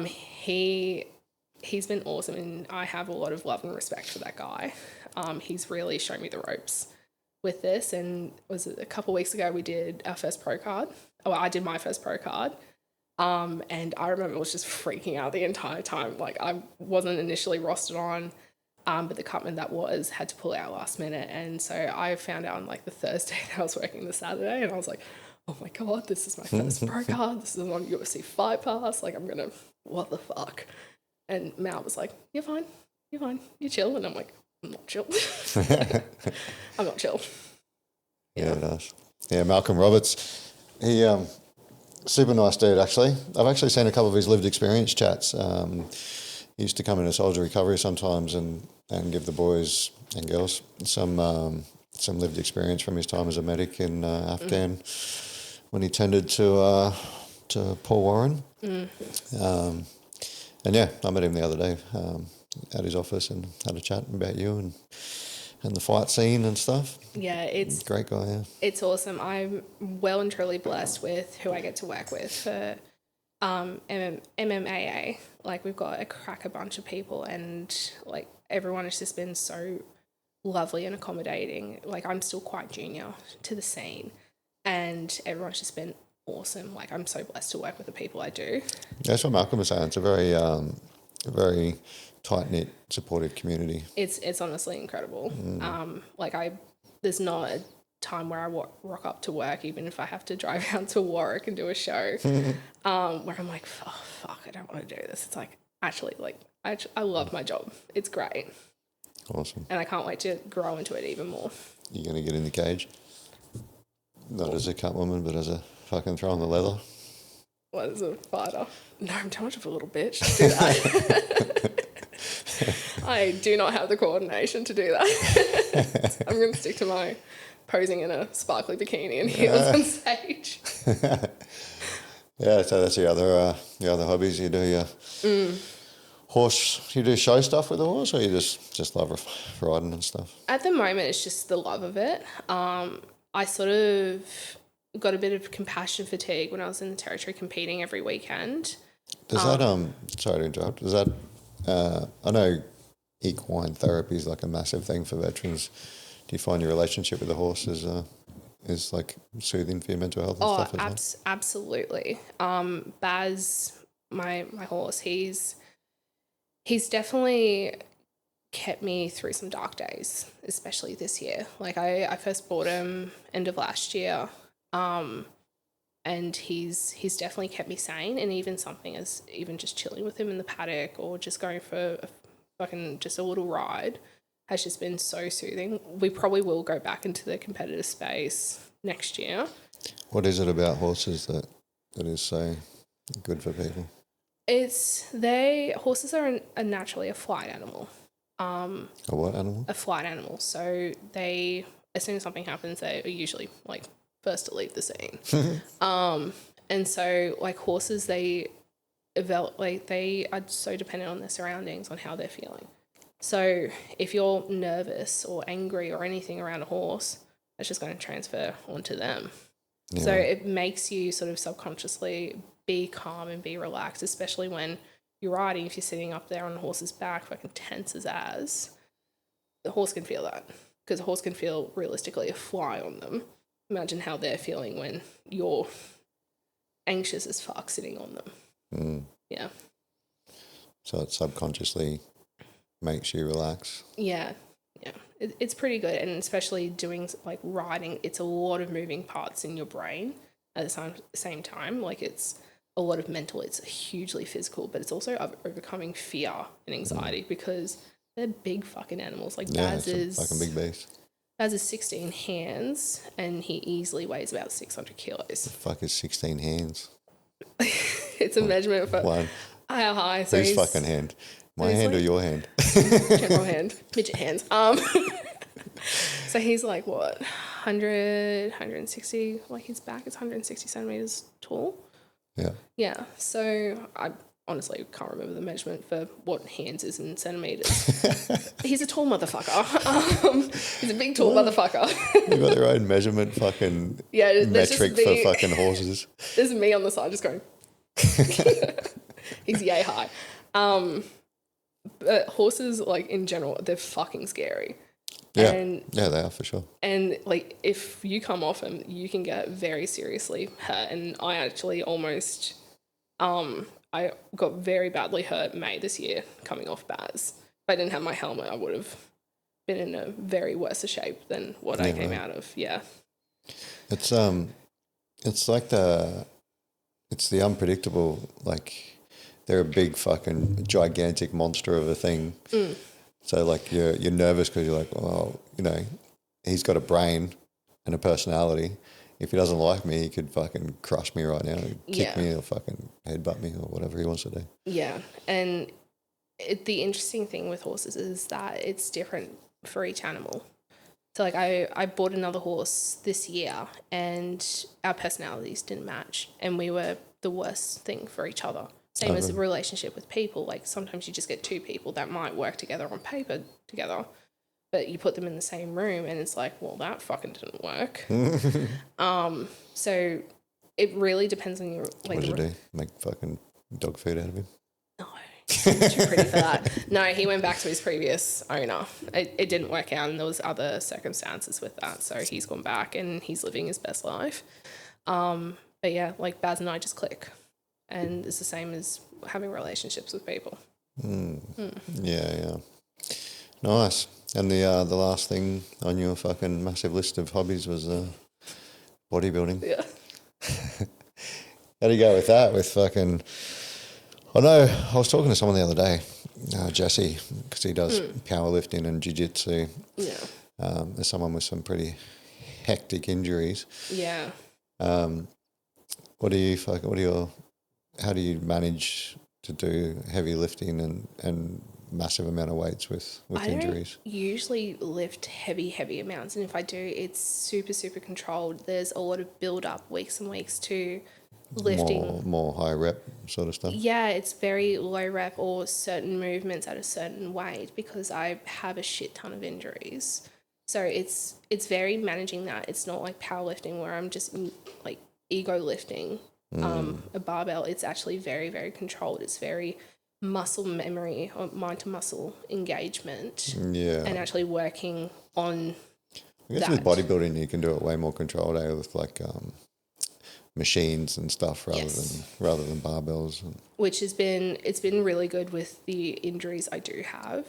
he's been awesome, and I have a lot of love and respect for that guy. He's really shown me the ropes with this, and was it a couple of weeks ago we did our first pro card. Oh, I did my first pro card. And I remember I was just freaking out the entire time. Like, I wasn't initially rostered on, but the cutman that had to pull out last minute. And so I found out on like the Thursday that I was working the Saturday, and I was like, oh my God, this is my first pro card. This is on UFC Fight Pass. Like, what the fuck? And Mal was like, you're fine. You're chill. And I'm like, I'm not chill. I'm not chill. Yeah, nice. Yeah, Malcolm Roberts, he super nice dude, actually. I've actually seen a couple of his lived experience chats. He used to come into Soldier Recovery sometimes and give the boys and girls some lived experience from his time as a medic in Afghan when he tended to Paul Warren. And yeah, I met him the other day at his office and had a chat about you and the fight scene and stuff. Yeah, it's great guy. Yeah, it's awesome. I'm well and truly blessed with who I get to work with for MMAA. Like, we've got a cracker bunch of people, and like everyone has just been so lovely and accommodating. Like, I'm still quite junior to the scene, and everyone's just been awesome. Like, I'm so blessed to work with the people I do. That's what Malcolm was saying. It's a very tight-knit, supportive community. It's honestly incredible. There's not a time where I rock up to work, even if I have to drive out to Warwick and do a show, where I'm like, oh, fuck, I don't want to do this. It's like, actually, like, I love my job. It's great. Awesome. And I can't wait to grow into it even more. You're going to get in the cage? Not as a cut woman, but as a fucking throw on the leather? What, as a fighter? No, I'm too much of a little bitch to do that. I do not have the coordination to do that. I'm going to stick to my posing in a sparkly bikini and heels on stage. Yeah, so that's your other hobbies. You do your horse. You do show stuff with the horse, or you just love riding and stuff? At the moment, it's just the love of it. I sort of got a bit of compassion fatigue when I was in the territory competing every weekend. Does that sorry to interrupt. Does that I know equine therapy is like a massive thing for veterans. Do you find your relationship with the horse is like soothing for your mental health and stuff as well? Absolutely. Baz, my horse, he's definitely kept me through some dark days, especially this year. Like, I first bought him end of last year, and he's definitely kept me sane. And even something as even just chilling with him in the paddock or just going for just a little ride has just been so soothing. We probably will go back into the competitive space next year. What is it about horses that is so good for people? Horses are naturally a flight animal. A what animal? A flight animal. So they, as soon as something happens, they are usually like first to leave the scene. And so like horses, they are so dependent on their surroundings, on how they're feeling. So if you're nervous or angry or anything around a horse, that's just going to transfer onto them. Yeah. So it makes you sort of subconsciously be calm and be relaxed, especially when you're riding. If you're sitting up there on the horse's back, fucking tense as, the horse can feel that, because the horse can feel realistically a fly on them. Imagine how they're feeling when you're anxious as fuck sitting on them. Yeah. So it subconsciously makes you relax. Yeah. It's pretty good, and especially doing like riding, it's a lot of moving parts in your brain at the same time. Like, it's a lot of mental, it's hugely physical, but it's also overcoming fear and anxiety because they're big fucking animals. Like, Baz is fucking big beast. Baz is 16 hands, and he easily weighs about 600 kilos. The fuck is 16 hands? It's a measurement for how high. So whose fucking hand? My hand or your hand? General hand. Midget hands. So he's like, what, 160, like his back is 160 centimeters tall. Yeah. Yeah. So honestly can't remember the measurement for what hands is in centimetres. He's a tall motherfucker. He's a big tall motherfucker. They've got their own measurement fucking metric for fucking horses. There's me on the side just going, he's yay high. But horses, like, in general, they're fucking scary. Yeah, and, yeah, they are for sure. And, like, if you come off them, you can get very seriously hurt. And I actually almost, I got very badly hurt May this year coming off Baz. If I didn't have my helmet, I would have been in a very worse shape than what I came out of. Yeah. It's like it's the unpredictable, like, they're a big fucking gigantic monster of a thing. So, like, you're nervous because you're like, well, you know, he's got a brain and a personality. If he doesn't like me, he could fucking crush me right now, kick me or fucking headbutt me or whatever he wants to do. Yeah, and the interesting thing with horses is that it's different for each animal. So, like, I bought another horse this year and our personalities didn't match and we were the worst thing for each other. Same as a relationship with people. Like, sometimes you just get two people that might work together on paper together, but you put them in the same room and it's like, well, that fucking didn't work. So it really depends on your... Like, what did you do? Make fucking dog food out of him? No, too pretty for that. No, he went back to his previous owner. It didn't work out and there was other circumstances with that. So he's gone back and he's living his best life. But yeah, like, Baz and I just click. And it's the same as having relationships with people. Yeah. Nice. And the last thing on your fucking massive list of hobbies was bodybuilding. Yeah. How do you go with that? With fucking... I know I was talking to someone the other day, Jesse, because he does powerlifting and jiu-jitsu. Yeah. There's someone with some pretty hectic injuries. Yeah. How do you manage to do heavy lifting and massive amount of weights with injuries? I don't usually lift heavy amounts, and if I do, it's super, super controlled. There's a lot of build up, weeks and weeks to lifting. More high rep sort of stuff? Yeah, it's very low rep or certain movements at a certain weight because I have a shit ton of injuries. So it's very managing that. It's not like powerlifting where I'm just like ego lifting. A barbell, it's actually very, very controlled. It's very muscle memory or mind to muscle engagement. Yeah. And actually working on I guess with bodybuilding you can do it way more controlled with like machines and stuff rather than barbells. Which it's been really good with the injuries I do have,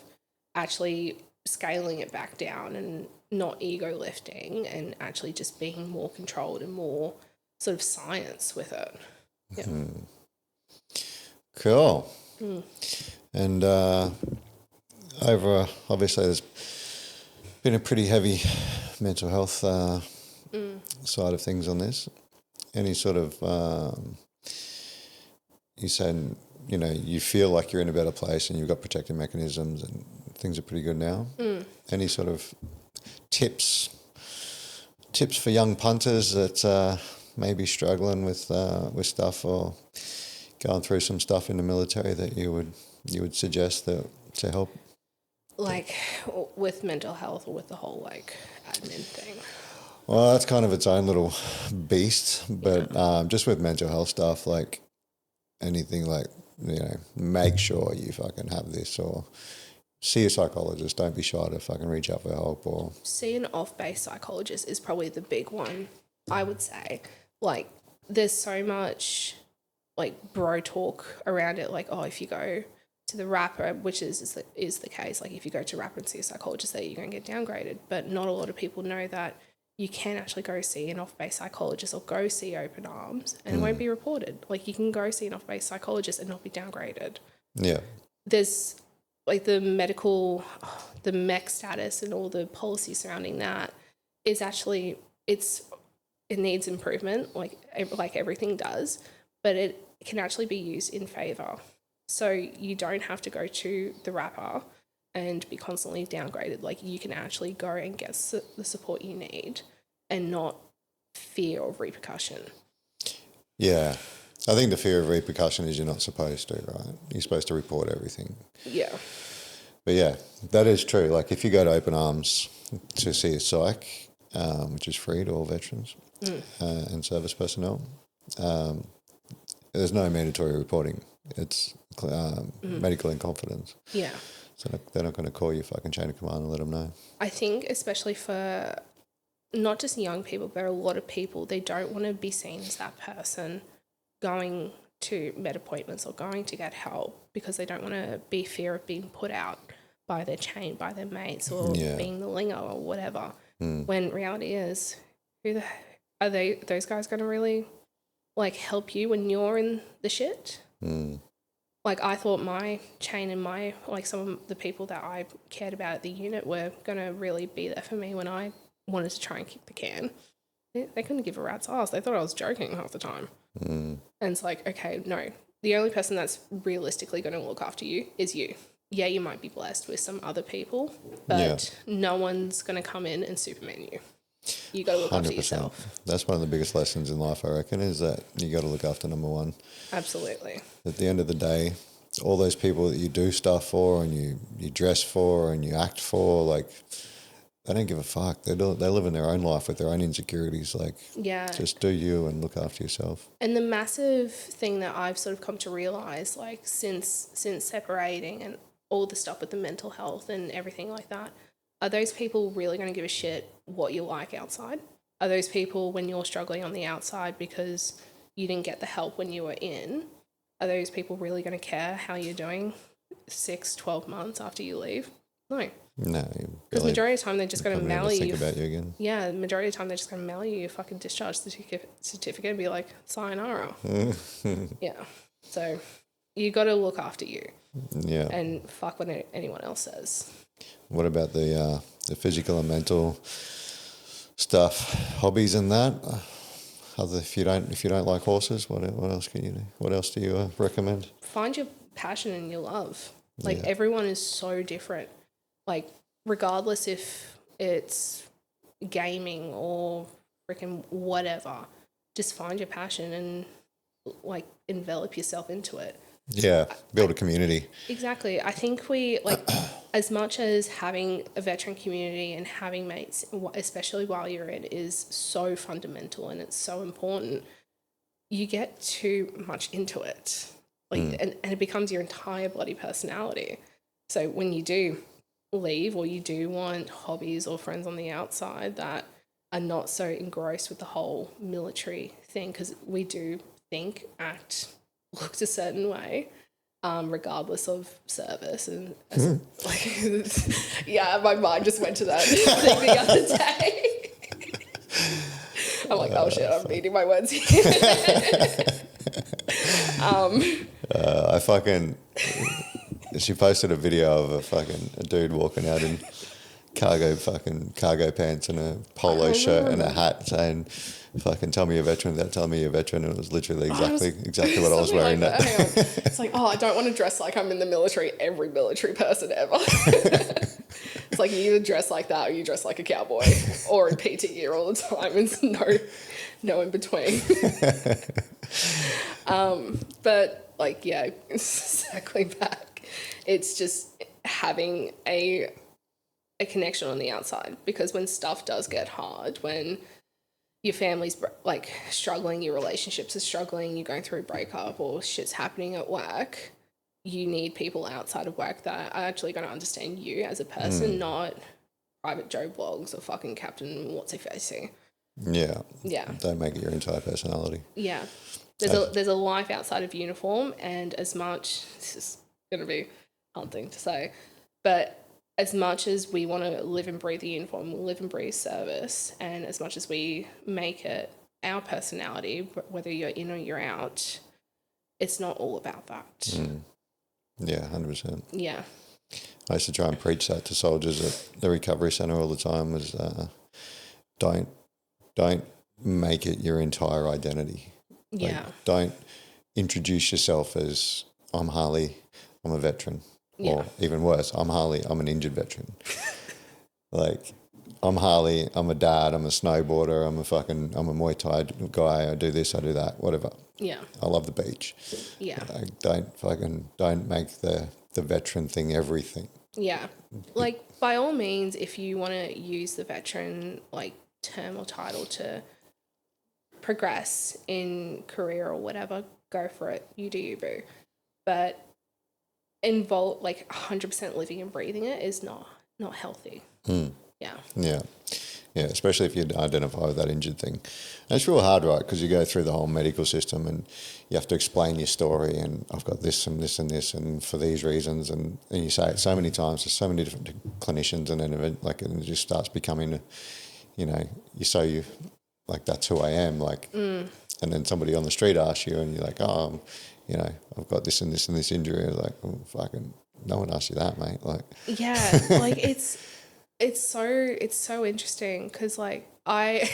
actually scaling it back down and not ego lifting and actually just being more controlled and more sort of science with it. Yeah. Cool. And obviously there's been a pretty heavy mental health side of things on this. Any sort of you said, you know, you feel like you're in a better place and you've got protective mechanisms and things are pretty good now. Any sort of tips for young punters that maybe struggling with stuff or going through some stuff in the military that you would suggest that to help? Like with mental health or with the whole like admin thing? Well, that's kind of its own little beast, but just with mental health stuff, like anything like, you know, make sure you fucking have this or see a psychologist. Don't be shy to fucking reach out for help or... See an off-base psychologist is probably the big one, I would say. Like, there's so much, like, bro talk around it. Like, oh, if you go to the RAAF, which is the case, like, if you go to RAAF and see a psychologist there, you're going to get downgraded. But not a lot of people know that you can actually go see an off-base psychologist or go see Open Arms and it won't be reported. Like, you can go see an off-base psychologist and not be downgraded. Yeah. There's, like, the mech status and all the policy surrounding that is actually, it needs improvement, like everything does, but it can actually be used in favour. So you don't have to go to the RAAF and be constantly downgraded. Like, you can actually go and get the support you need and not fear of repercussion. Yeah. I think the fear of repercussion is you're not supposed to, right? You're supposed to report everything. Yeah. But yeah, that is true. Like if you go to Open Arms to see a psych, which is free to all veterans and service personnel, there's no mandatory reporting. It's medical in confidence. Yeah. So they're not going to call you fucking chain of command and let them know. I think especially for not just young people, but a lot of people, they don't want to be seen as that person going to med appointments or going to get help because they don't want to be fear of being put out by their chain, by their mates, or being the lingo or whatever. When reality is, are those guys going to really like help you when you're in the shit? Like I thought my chain and my like some of the people that I cared about at the unit were going to really be there for me when I wanted to try and kick the can. They couldn't give a rat's ass. They thought I was joking half the time. And it's like, okay, no. The only person that's realistically going to look after you is you. Yeah, you might be blessed with some other people, but no one's going to come in and Superman you. You got to look after yourself. That's one of the biggest lessons in life, I reckon, is that you got to look after number one. Absolutely. At the end of the day, all those people that you do stuff for and you dress for and you act for, like, they don't give a fuck. They live in their own life with their own insecurities. Like, just do you and look after yourself. And the massive thing that I've sort of come to realise, like, since separating and all the stuff with the mental health and everything like that, are those people really going to give a shit what you like outside? Are those people, when you're struggling on the outside because you didn't get the help when you were in, are those people really going to care how you're doing 6, 12 months after you leave? No. No. Because majority of the time they're just going to mail you. Think about you again. Yeah, the majority of the time they're just going to mail you your fucking discharge certificate and be like, sayonara. Yeah. So you got to look after you. Yeah. And fuck what anyone else says. What about the physical and mental stuff, hobbies and that? If you don't like horses, what else can you do? What else do you recommend? Find your passion and your love. Like everyone is so different. Like regardless if it's gaming or freaking whatever, just find your passion and like envelop yourself into it. Yeah, build a community. Exactly. I think we, like, as much as having a veteran community and having mates, especially while you're in, is so fundamental and it's so important, you get too much into it. Like, and it becomes your entire bloody personality. So when you do leave or you do want hobbies or friends on the outside that are not so engrossed with the whole military thing, because we do think, act, looked a certain way, regardless of service. And like, yeah, my mind just went to that thing the other day. I'm like, oh shit, I'm reading my words here. She posted a video of a dude walking out in cargo pants and a polo shirt and a hat saying, fucking tell me you're a veteran without telling me you're a veteran. And it was literally exactly what I was wearing. Like that. It's like, I don't want to dress like I'm in the military, every military person ever. It's like you either dress like that or you dress like a cowboy or in PTE all the time. It's no in between. But like, yeah, circling back, it's just having a connection on the outside, because when stuff does get hard, when your family's like struggling, your relationships are struggling, you're going through a breakup or shit's happening at work, you need people outside of work that are actually going to understand you as a person, not Private Joe blogs or fucking Captain What's-He-Facey. Yeah. Yeah. Don't make it your entire personality. Yeah. There's a life outside of uniform, and as much, this is going to be a hard thing to say, but as much as we want to live and breathe the uniform, live and breathe service, and as much as we make it our personality, whether you're in or you're out, it's not all about that. Yeah, 100%. Yeah. I used to try and preach that to soldiers at the recovery centre all the time, was don't make it your entire identity. Yeah. Like, don't introduce yourself as, I'm Harley, I'm a veteran. Yeah. Or even worse, I'm Harley, I'm an injured veteran. Like, I'm Harley, I'm a dad, I'm a snowboarder, I'm a Muay Thai guy, I do this, I do that, whatever. Yeah. I love the beach. Yeah. Don't make the veteran thing everything. Yeah. Like, by all means, if you want to use the veteran, like, term or title to progress in career or whatever, go for it. You do you, boo. But involve, like, 100% living and breathing it is not healthy. Yeah. Yeah. Yeah, especially if you identify with that injured thing. And it's real hard, right, because you go through the whole medical system and you have to explain your story and I've got this and this and this and for these reasons and you say it so many times to so many different clinicians and then it just starts becoming, like, that's who I am, like, and then somebody on the street asks you and you're like, oh, I've got this and this and this injury. Like, oh, fucking, no one asked you that, mate. Like, yeah, like it's so interesting because, like, I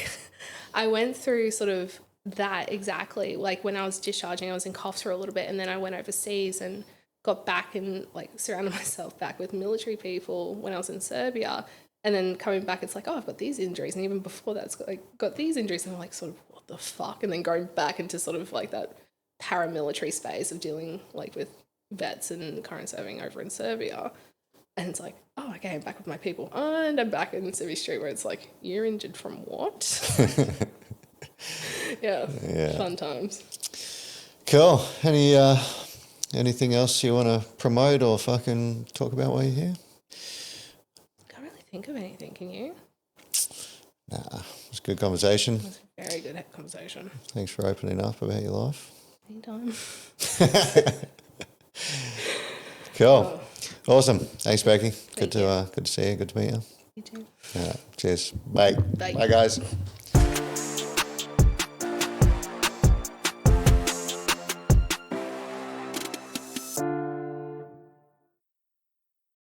went through sort of that exactly. Like, when I was discharging, I was in cuffs for a little bit and then I went overseas and got back and, like, surrounded myself back with military people when I was in Serbia. And then coming back, it's like, oh, I've got these injuries. And even before that, it's got these injuries. And I'm like, sort of, what the fuck? And then going back into sort of like that paramilitary space of dealing, like, with vets and current serving over in Serbia. And it's like, oh, okay, I'm back with my people. And I'm back in Civvy Street where it's like, you're injured from what? yeah, fun times. cool. Anything else you want to promote or fucking talk about while you're here? Can't really think of anything, can you? Nah, it was a good conversation. It was a very good conversation. Thanks for opening up about your life. Anytime. Cool. Awesome. Thanks, Becky. Good to see you. Good to meet you. You too. Yeah. Cheers. Bye. Bye. Bye, guys.